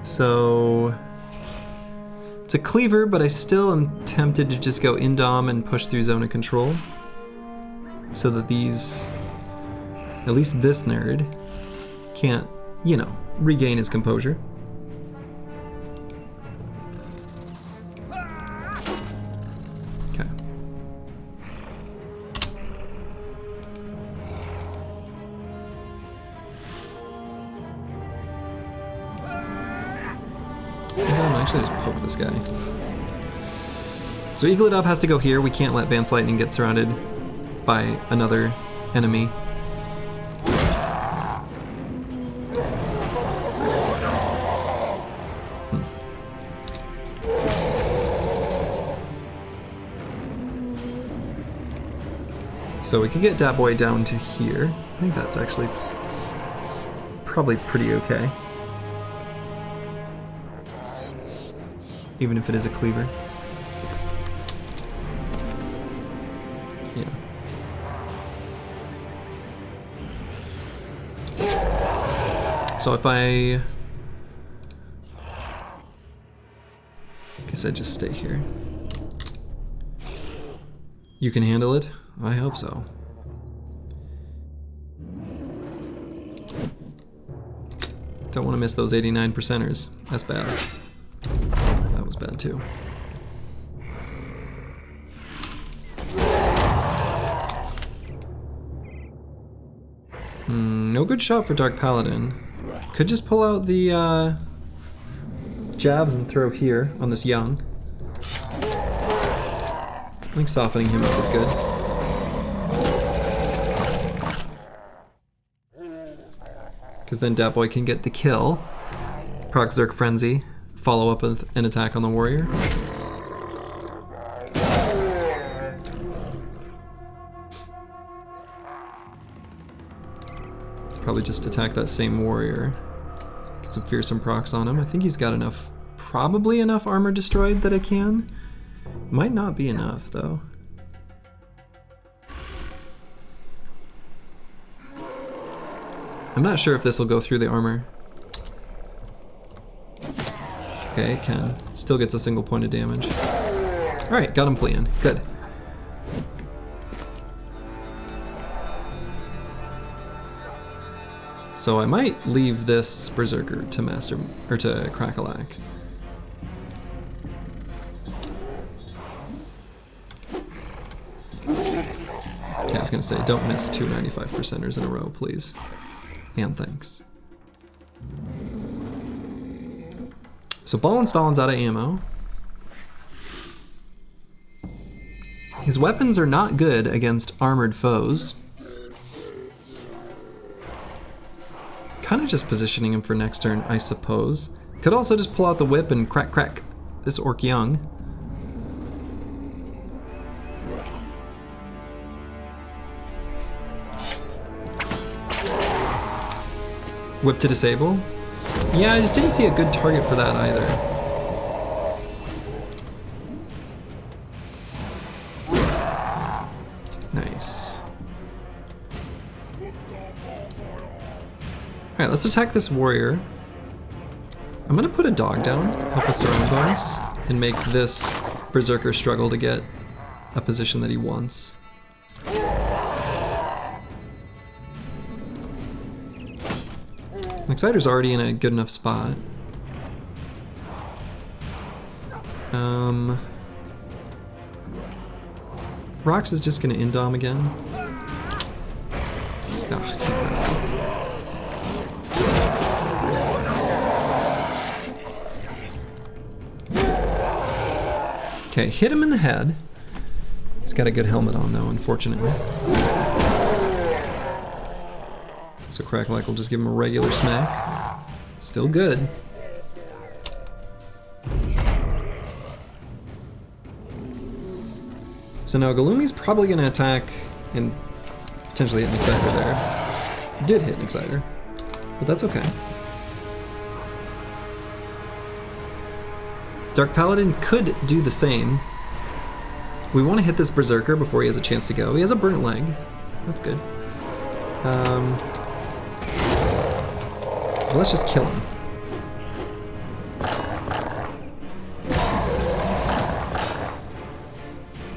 So it's a cleaver, but I still am tempted to just go indom and push through zone of control so that these, at least this nerd, can't, you know, regain his composure. Okay. Actually just poke this guy. So Eagle It Up has to go here. We can't let Vance Lightning get surrounded by another enemy. So we could get Dat Boy down to here. I think that's actually probably pretty okay. Even if it is a cleaver. Yeah. So if I guess I just stay here. You can handle it? I hope so. Don't want to miss those 89%ers. That's bad. That was bad too. No good shot for Dark Paladin. Could just pull out the jabs and throw here on this young. I think softening him up is good. Because then Dat Boy can get the kill. Proc Zerk Frenzy. Follow up with an attack on the warrior. Probably just attack that same warrior. Get some fearsome procs on him. I think he's got enough, probably enough armor destroyed that I can. Might not be enough though. I'm not sure if this will go through the armor. Okay, it can. Still gets a single point of damage. Alright, got him fleeing. Good. So I might leave this Berserker to Master, or to Crackalack. Okay, I was gonna say, don't miss 2 95%ers in a row, please. And thanks. So Ballenstalin's out of ammo. His weapons are not good against armored foes. Kind of just positioning him for next turn, I suppose. Could also just pull out the whip and crack this orc young. Whip to disable? Yeah, I just didn't see a good target for that either. Nice. Alright, let's attack this warrior. I'm gonna put a dog down, help us surround bonus, and make this berserker struggle to get a position that he wants. Exciter's already in a good enough spot. Rox is just gonna indom again. Oh, okay, hit him in the head. He's got a good helmet on though, unfortunately. So Cracklock will just give him a regular smack. Still good. So now Galumi's probably gonna attack and potentially hit an Exciter there. Did hit an Exciter, but that's okay. Dark Paladin could do the same. We want to hit this Berserker before he has a chance to go. He has a burnt leg. That's good. Let's just kill him.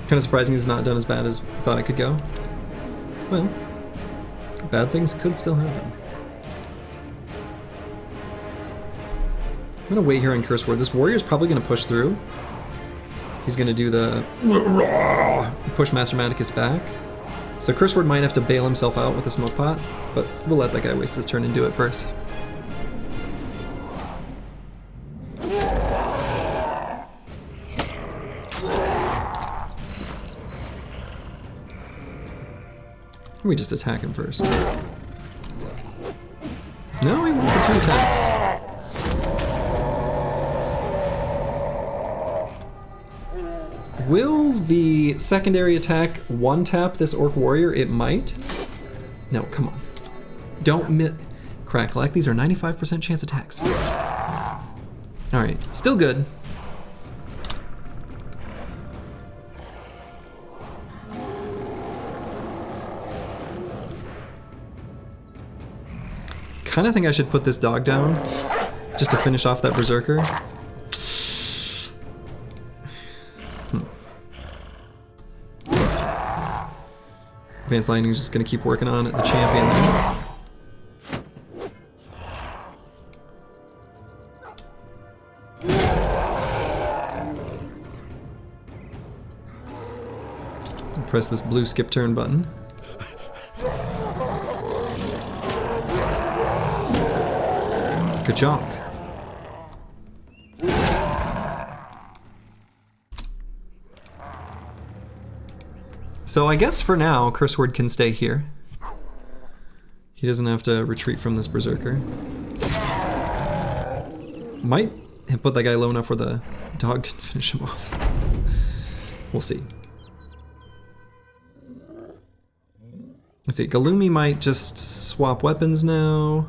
Kind of surprising he's not done as bad as I thought it could go. Well, bad things could still happen. I'm gonna wait here on Curse Word. This warrior's probably gonna push through. He's gonna do the push Master Maticus back. So Curse Word might have to bail himself out with a smoke pot, but we'll let that guy waste his turn and do it first. We just attack him first. No, he went for 2 attacks. Will the secondary attack one-tap this Orc Warrior? It might. No, come on. Don't miss. Cracklock, these are 95% chance attacks. Alright, still good. Kinda think I should put this dog down just to finish off that Berserker. Advanced Lightning is just gonna keep working on the champion there. Press this blue skip turn button. Good job. So I guess for now, Curse Word can stay here. He doesn't have to retreat from this Berserker. Might have put that guy low enough where the dog can finish him off. We'll see. Let's see, Galumi might just swap weapons now.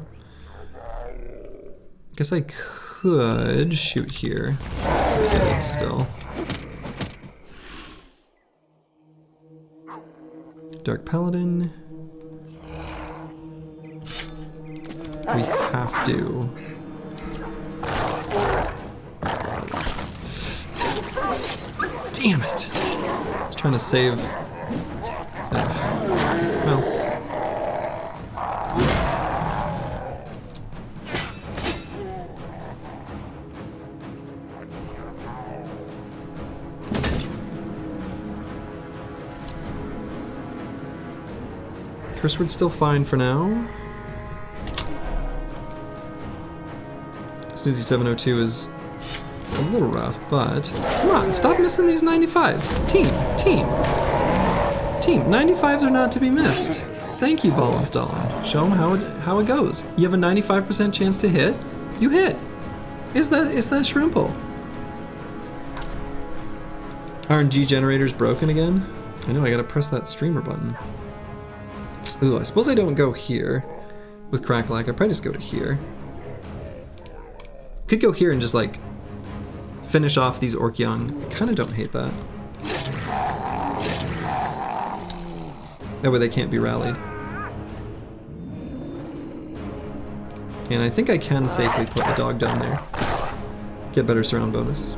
Guess I could shoot here. Good, still. Dark Paladin. We have to. Damn it! I was trying to save. Well. Curse word's still fine for now. Snoozy 702 is a little rough, but come on, stop missing these 95s. Team, 95s are not to be missed. Thank you, Ball and Stalin. Show them how it goes. You have a 95% chance to hit, you hit. Is that Shrimple? RNG generator's broken again? I know, I gotta press that streamer button. Ooh, I suppose I don't go here with Crackalack. I probably just go to here. Could go here and just like finish off these Orc Young. I kind of don't hate that. That way they can't be rallied. And I think I can safely put the dog down there. Get better surround bonus.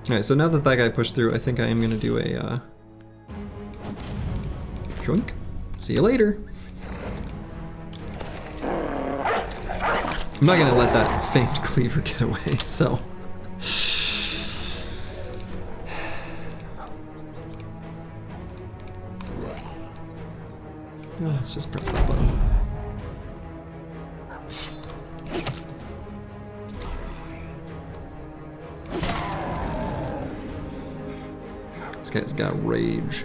Alright, so now that that guy pushed through, I think I am going to do a, Drunk. See you later. I'm not going to let that famed cleaver get away, so... Let's just press that button. This guy's got rage.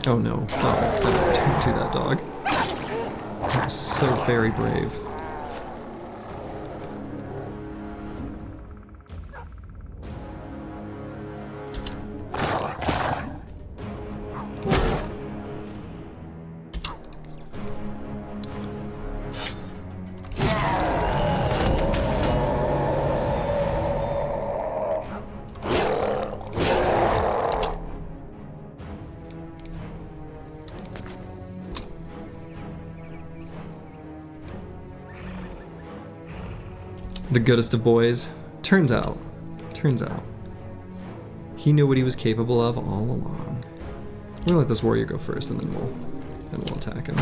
Oh no, oh, don't do that, dog. That was so very brave. The goodest of boys. Turns out, he knew what he was capable of all along. We're gonna let this warrior go first, and then we'll attack him.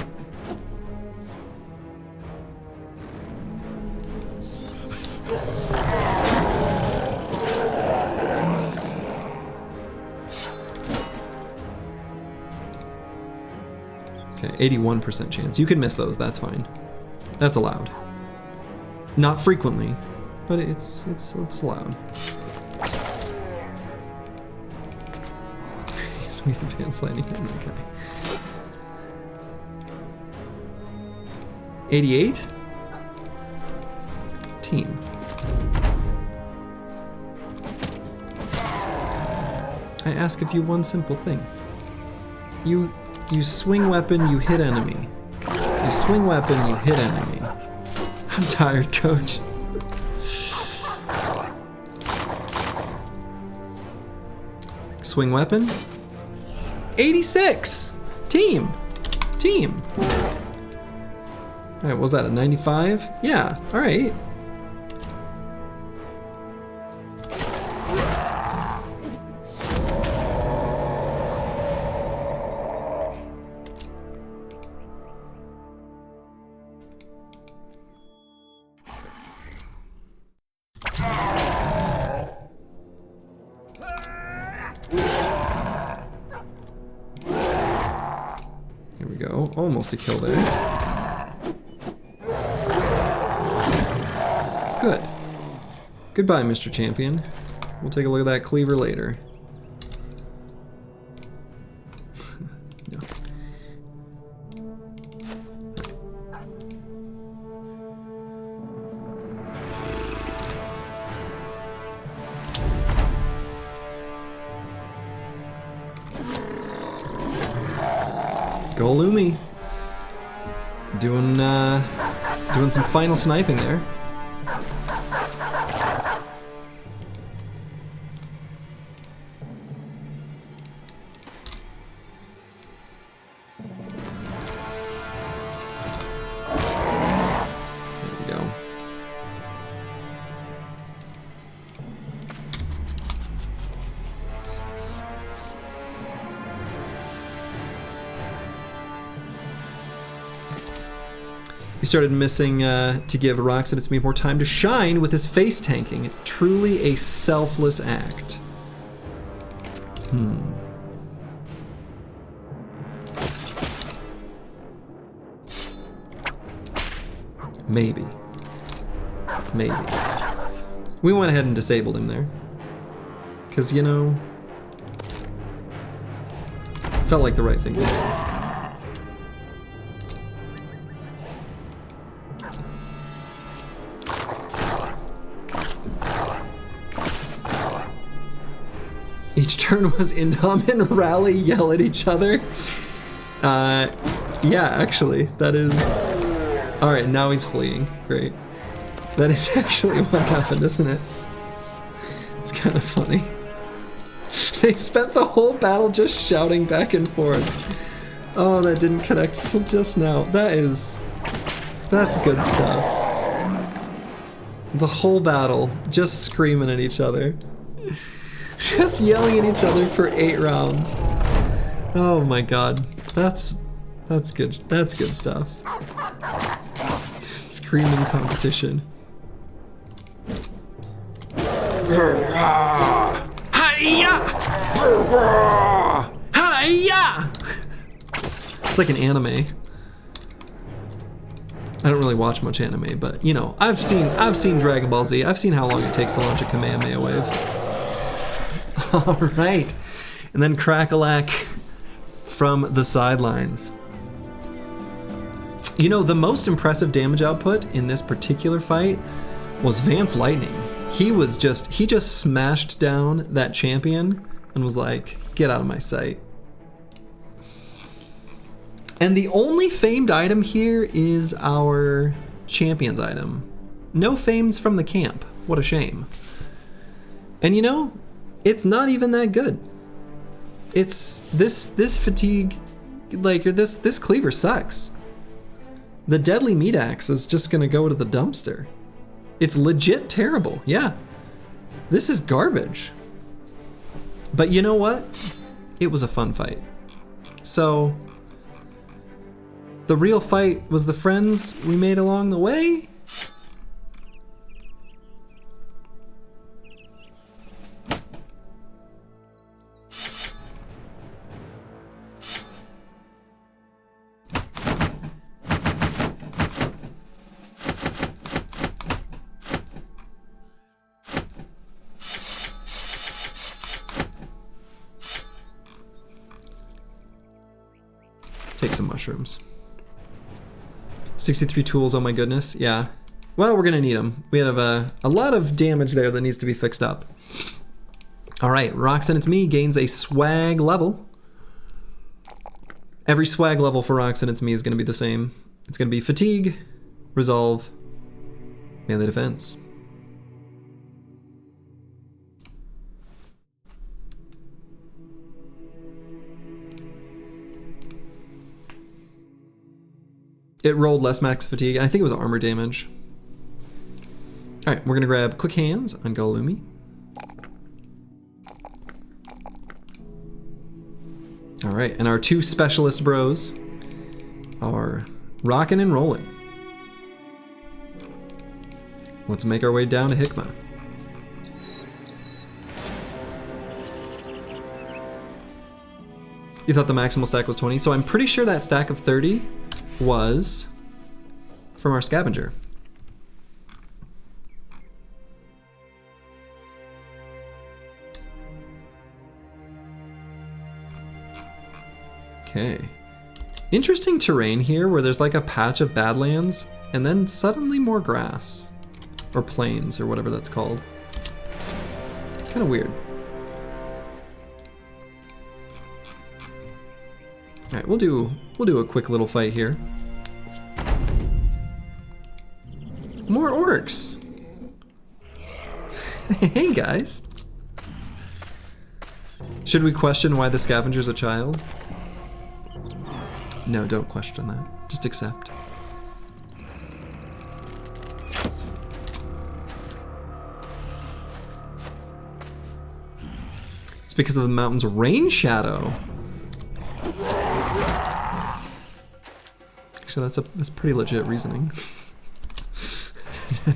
Okay, 81% chance. You can miss those. That's fine. That's allowed. Not frequently, but it's allowed. So we advance landing him, okay. 88? Team. I ask of you one simple thing. You swing weapon, you hit enemy. You swing weapon, you hit enemy. I'm tired, coach. Swing weapon. 86! Team! Alright, what was that, a 95? Yeah, alright. Almost a kill there. Good. Goodbye, Mr. Champion. We'll take a look at that cleaver later. No. Go Lumi. Doing some final sniping there. He started missing to give Roxanne It's Me more time to shine with his face tanking. Truly a selfless act. Maybe. Maybe. We went ahead and disabled him there. Because, you know, felt like the right thing to do. Each turn was Indom and Rally yell at each other. Yeah, actually, that is... Alright, now he's fleeing. Great. That is actually what happened, isn't it? It's kind of funny. They spent the whole battle just shouting back and forth. Oh, that didn't connect till just now. That's good stuff. The whole battle, just screaming at each other. Just yelling at each other for 8 rounds. Oh my god. That's good. That's good stuff. Screaming competition. Hiya! Hiya! It's like an anime. I don't really watch much anime, but you know, I've seen Dragon Ball Z. I've seen how long it takes to launch a Kamehameha wave. All right, and then Crackalack from the sidelines. You know, the most impressive damage output in this particular fight was Vance Lightning. He just smashed down that champion and was like, get out of my sight. And the only famed item here is our champion's item. No fames from the camp. What a shame. And you know, it's not even that good. It's this fatigue, like, or this cleaver sucks. The deadly meat axe is just gonna go to the dumpster. It's legit terrible, yeah. This is garbage. But you know what? It was a fun fight. So, the real fight was the friends we made along the way. Take some mushrooms. 63 tools, oh my goodness, yeah. Well, we're gonna need them. We have a lot of damage there that needs to be fixed up. All right, Roxanne It's Me gains a swag level. Every swag level for Roxanne It's Me is gonna be the same. It's gonna be fatigue, resolve, melee defense. It rolled less max fatigue. I think it was armor damage. All right, we're gonna grab quick hands on Galumi. All right, and our 2 specialist bros are rocking and rolling. Let's make our way down to Hikmah. You thought the maximal stack was 20, so I'm pretty sure that stack of 30 was from our scavenger. Okay. Interesting terrain here where there's like a patch of badlands and then suddenly more grass. Or plains or whatever that's called. Kind of weird. All right, we'll do a quick little fight here. More orcs. Hey guys. Should we question why the scavenger's a child? No, don't question that. Just accept. It's because of the mountain's rain shadow. Actually, that's pretty legit reasoning.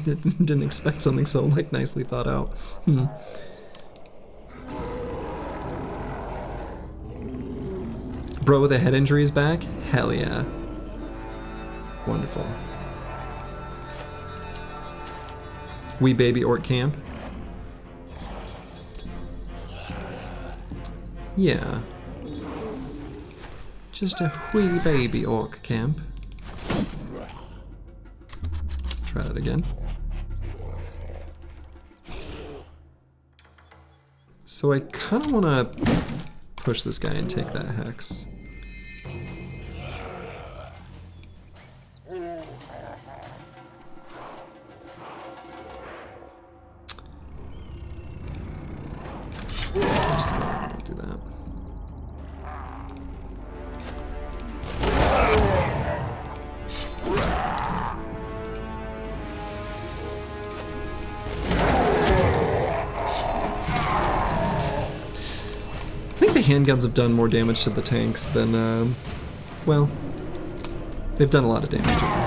Didn't expect something so like nicely thought out. Bro with a head injury is back? Hell yeah. Wonderful. Wee baby orc camp. Yeah. Just a wee baby orc camp. Try that again. So I kind of want to push this guy and take that hex. I'm just gonna do that. I think the handguns have done more damage to the tanks than, well, they've done a lot of damage to them.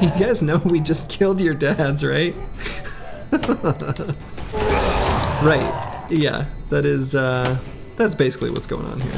You guys know we just killed your dads, right? Right, yeah, that is, that's basically what's going on here.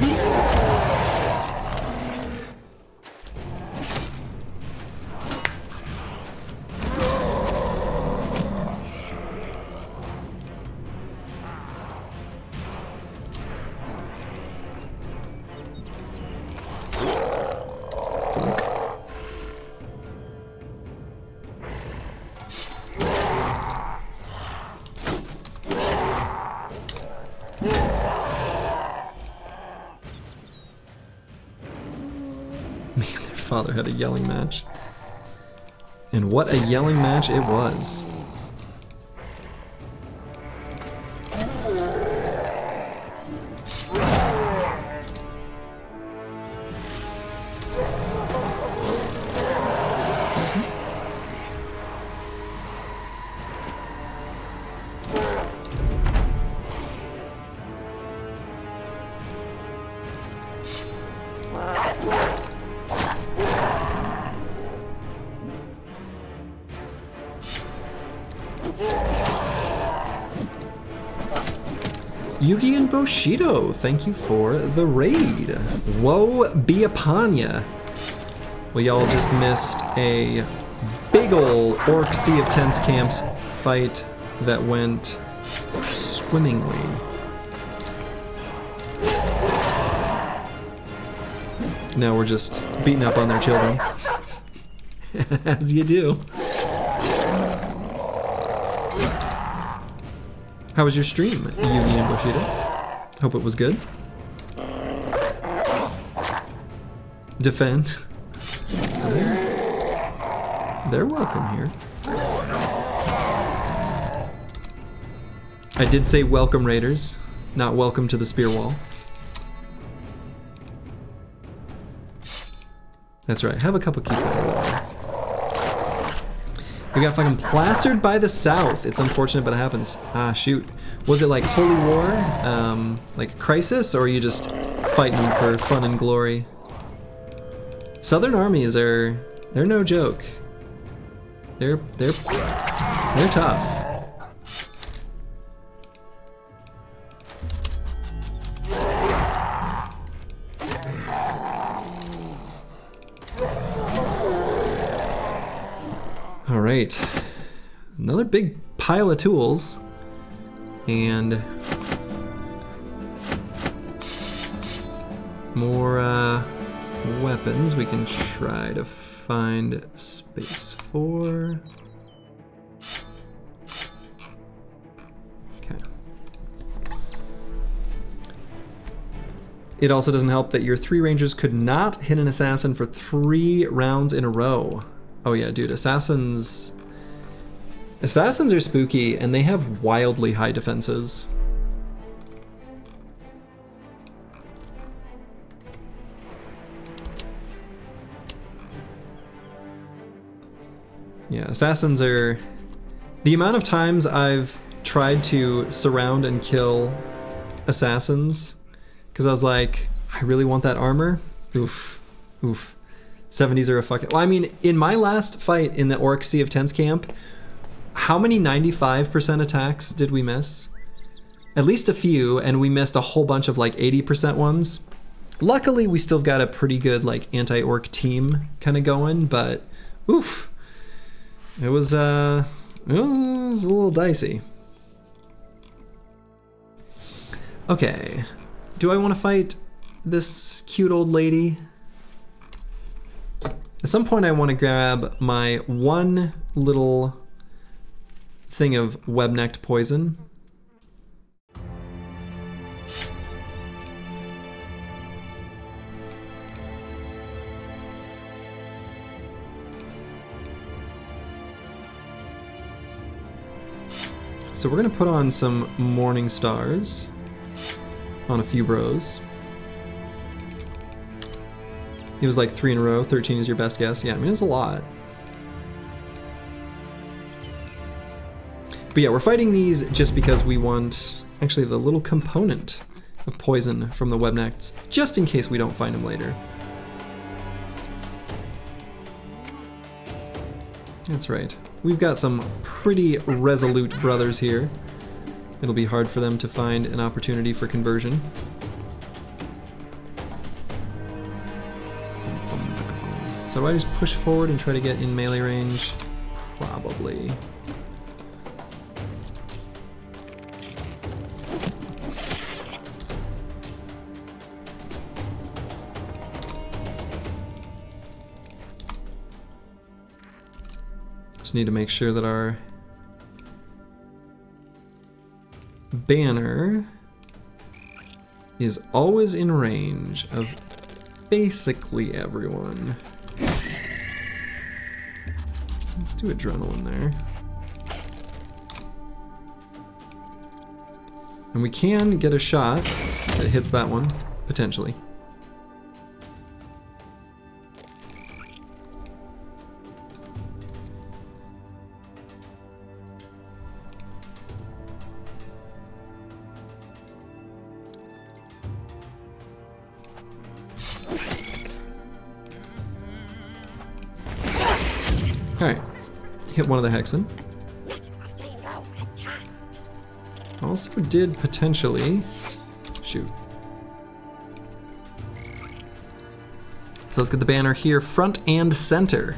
Father had a yelling match. And what a yelling match it was. Excuse me? Yugi and Bushido, thank you for the raid. Woe be upon ya. Well, y'all just missed a big ol' Orc Sea of Tents Camps fight that went swimmingly. Now we're just beating up on their children. As you do. How was your stream, Yugi and Bushido? Hope it was good. Defend. They're welcome here. I did say welcome, Raiders, not welcome to the spear wall. That's right, have a cup of keep water. We got fucking plastered by the South. It's unfortunate, but it happens. Ah, shoot. Was it like Holy War, like Crisis, or are you just fighting them for fun and glory? Southern armies they're no joke. They're tough. All right, another big pile of tools, and more weapons we can try to find space for. Okay. It also doesn't help that your 3 rangers could not hit an assassin for 3 rounds in a row. Oh yeah, dude, assassins are spooky and they have wildly high defenses. Yeah, assassins are... The amount of times I've tried to surround and kill assassins because I was like, I really want that armor. Oof. Oof. 70s are a fucking... Well, I mean, in my last fight in the Orc Sea of Tents camp, how many 95% attacks did we miss? At least a few, and we missed a whole bunch of like 80% ones. Luckily, we still got a pretty good like anti-orc team kind of going, but oof. It was a little dicey. Okay, do I want to fight this cute old lady? At some point I want to grab my one little thing of web-necked poison. So we're gonna put on some Morning Stars on a few bros. It was like 3 in a row, 13 is your best guess. Yeah, I mean, it's a lot. But yeah, we're fighting these just because we want, actually, the little component of poison from the web-necks, just in case we don't find them later. That's right. We've got some pretty resolute brothers here. It'll be hard for them to find an opportunity for conversion. So do I just push forward and try to get in melee range? Probably. Just need to make sure that our banner is always in range of basically everyone. Let's do adrenaline there. And we can get a shot that hits that one, potentially. Alright, hit one of the Hexen. Also did potentially shoot. So let's get the banner here, front and center.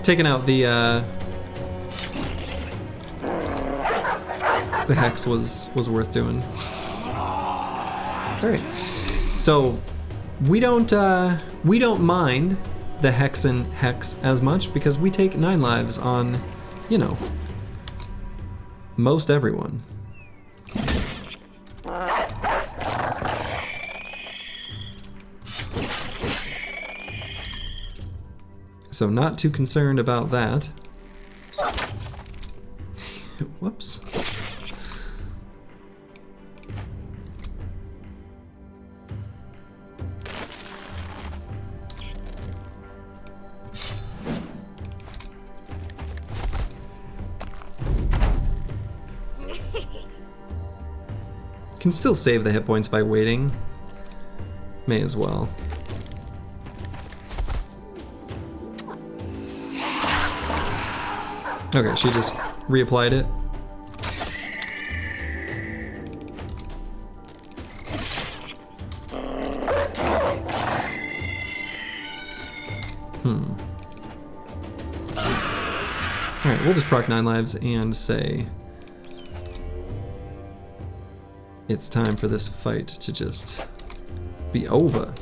Taking out the hex was worth doing. All right, so we don't mind the Hexen hex as much because we take 9 lives on, you know, most everyone. So not too concerned about that. Whoops. Can still save the hit points by waiting. May as well. Okay, she just reapplied it. Alright, we'll just proc 9 lives and say it's time for this fight to just be over.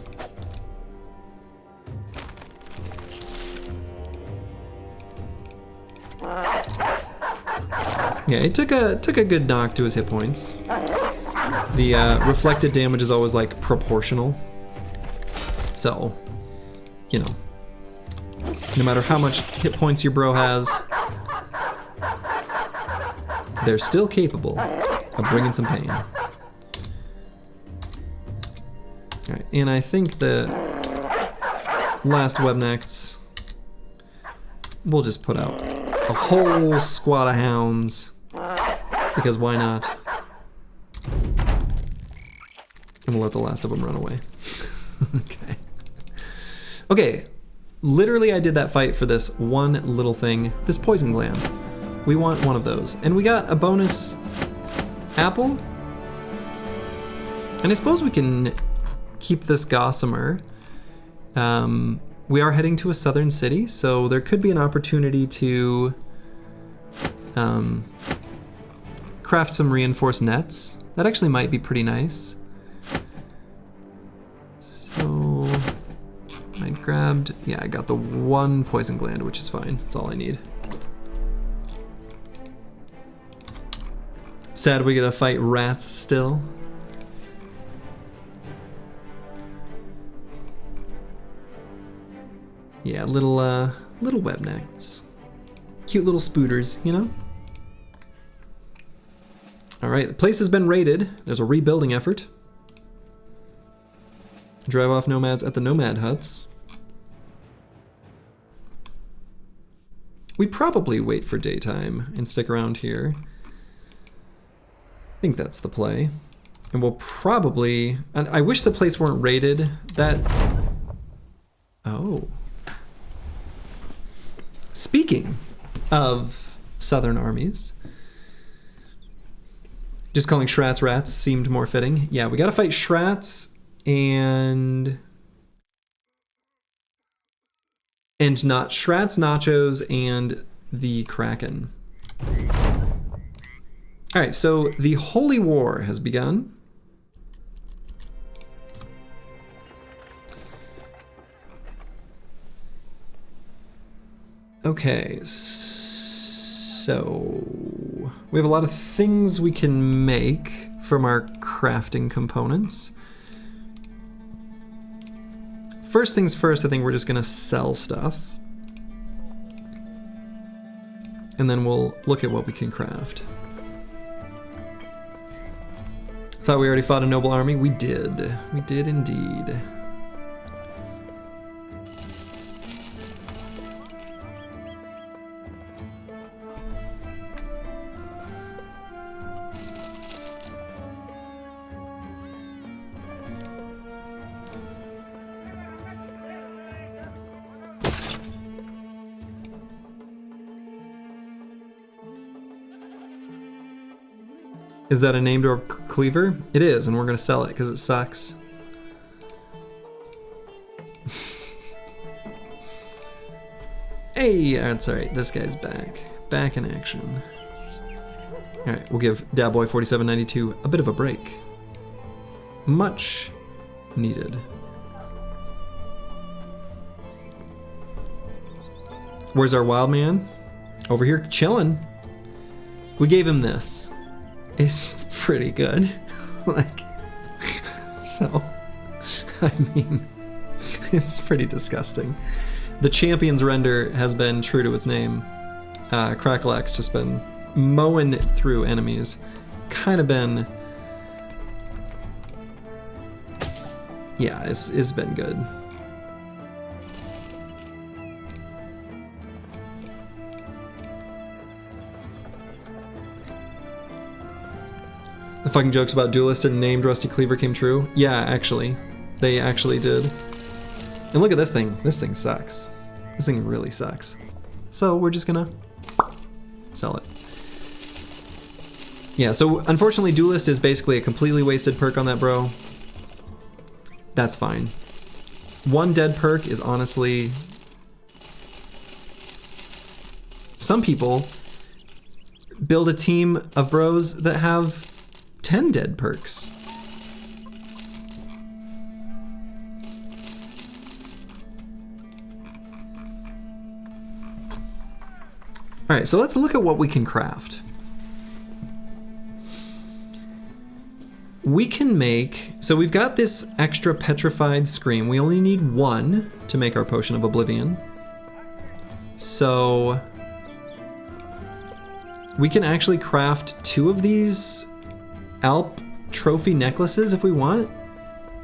Yeah, he took a good knock to his hit points. The reflected damage is always like proportional. So, you know, no matter how much hit points your bro has, they're still capable of bringing some pain. Alright, and I think the last webnects, we'll just put out a whole squad of hounds, because why not? And we'll let the last of them run away. Okay. Okay, literally I did that fight for this one little thing, this poison gland. We want one of those. And we got a bonus apple. And I suppose we can keep this gossamer. We are heading to a southern city, so there could be an opportunity to craft some reinforced nets. That actually might be pretty nice. So I grabbed, yeah, I got the one poison gland, which is fine. That's all I need. Sad we gotta fight rats still. Yeah, little webnects. Cute little spooters, you know? All right, the place has been raided. There's a rebuilding effort. Drive off nomads at the nomad huts. We probably wait for daytime and stick around here. I think that's the play. And we'll probably, and I wish the place weren't raided. That, oh. Speaking of southern armies, just calling Shrats rats seemed more fitting. Yeah, we gotta fight Shrats and not Shrats, Nachos, and the Kraken. All right, so the Holy War has begun. Okay, so we have a lot of things we can make from our crafting components. First things first, I think we're just gonna sell stuff. And then we'll look at what we can craft. Thought we already fought a noble army? We did. We did indeed. Is that a named orb cleaver? It is, and we're gonna sell it because it sucks. Hey, that's alright, this guy's back. Back in action. Alright, we'll give Dabboy4792 a bit of a break. Much needed. Where's our wild man? Over here, chilling. We gave him this. It's pretty good. Like, so, I mean, it's pretty disgusting. The champion's render has been true to its name. Cracklex just been mowing through enemies. Kind of been, yeah, it's been good. The fucking jokes about Duelist and named Rusty Cleaver came true. Yeah, actually. They actually did. And look at this thing. This thing sucks. This thing really sucks. So we're just gonna sell it. Yeah, so unfortunately Duelist is basically a completely wasted perk on that bro. That's fine. One dead perk is honestly... Some people build a team of bros that have 10 dead perks. All right, so let's look at what we can craft. We can make, so we've got this extra petrified scream. We only need one to make our Potion of Oblivion. So we can actually craft 2 of these Alp trophy necklaces if we want.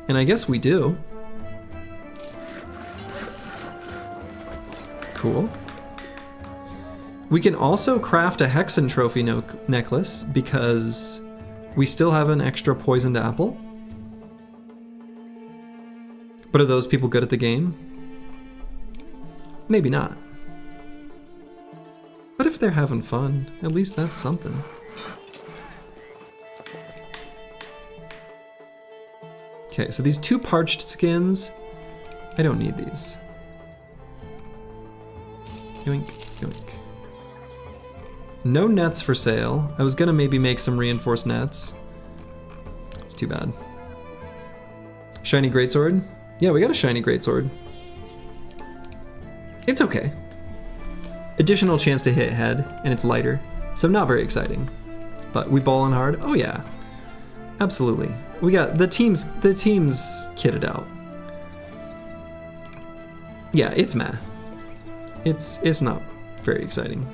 And I guess we do. Cool. We can also craft a Hexen trophy necklace because we still have an extra poisoned apple. But are those people good at the game? Maybe not. But if they're having fun, at least that's something. Okay, so these 2 parched skins, I don't need these. Yoink, yoink. No nets for sale. I was gonna maybe make some reinforced nets. It's too bad. Shiny greatsword? Yeah, we got a shiny greatsword. It's okay. Additional chance to hit head, and it's lighter, so not very exciting. But we ballin' hard? Oh yeah. Absolutely. We got the team's kitted out. Yeah, it's meh. It's not very exciting.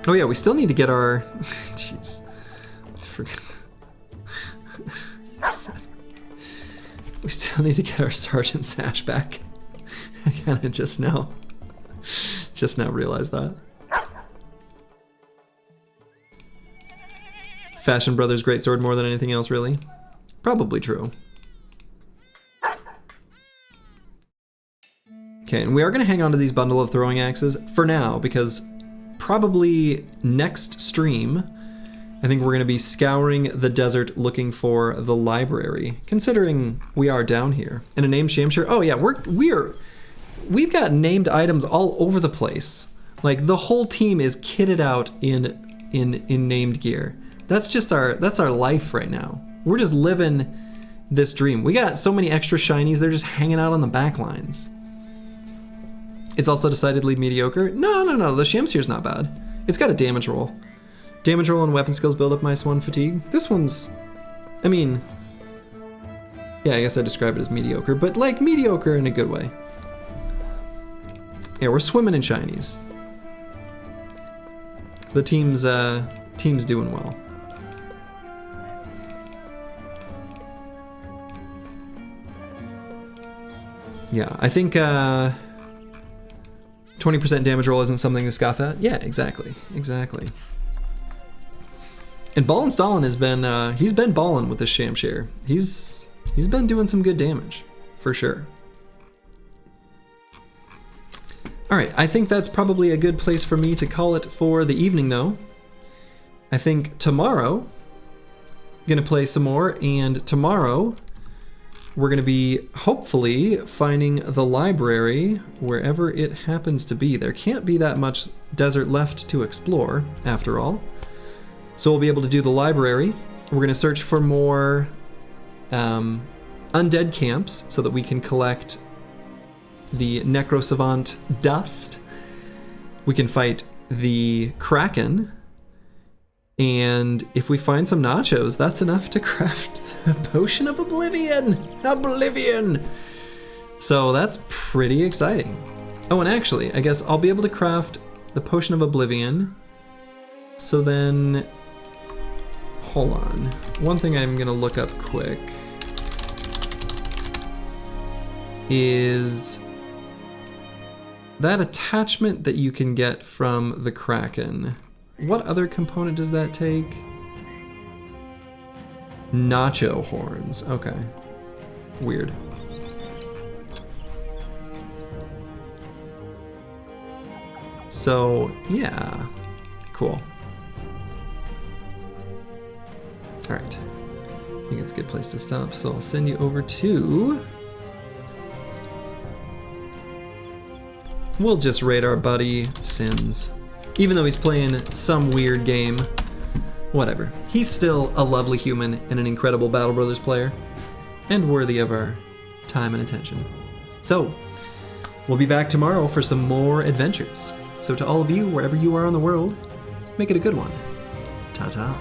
Oh yeah, we still need to get our... Jeez. We still need to get our Sergeant Sash back. I kinda just now realized that. Fashion Brothers greatsword more than anything else, really? Probably true. Okay, and we are gonna hang on to these bundle of throwing axes for now, because probably next stream, I think we're gonna be scouring the desert looking for the library, considering we are down here. And a named Shamshire, oh yeah, we've got named items all over the place. Like the whole team is kitted out in named gear. That's our life right now. We're just living this dream. We got so many extra shinies, they're just hanging out on the back lines. It's also decidedly mediocre. No, the Shamshir's not bad. It's got a damage roll. Damage roll and weapon skills build up -1 fatigue. This one's, I mean, yeah, I guess I describe it as mediocre, but like mediocre in a good way. Yeah, we're swimming in shinies. The team's doing well. Yeah, I think 20% damage roll isn't something to scoff at. Yeah, exactly. And Ballin' Stalin has been, he's been ballin' with this Shamshire. He's been doing some good damage, for sure. All right, I think that's probably a good place for me to call it for the evening though. I think tomorrow, I'm gonna play some more, and tomorrow, we're gonna be hopefully finding the library wherever it happens to be. There can't be that much desert left to explore, after all. So we'll be able to do the library. We're gonna search for more undead camps so that we can collect the Necrosavant dust. We can fight the Kraken. And if we find some nachos, that's enough to craft the Potion of Oblivion! Oblivion! So that's pretty exciting. Oh, and actually, I guess I'll be able to craft the Potion of Oblivion. So then, hold on. One thing I'm gonna look up quick is that attachment that you can get from the Kraken. What other component does that take? Nacho horns. Okay. Weird. So, yeah. Cool. Alright. I think it's a good place to stop, so I'll send you over to We'll just raid our buddy Sins. Even though he's playing some weird game. Whatever. He's still a lovely human and an incredible Battle Brothers player. And worthy of our time and attention. So, we'll be back tomorrow for some more adventures. So to all of you, wherever you are in the world, make it a good one. Ta-ta.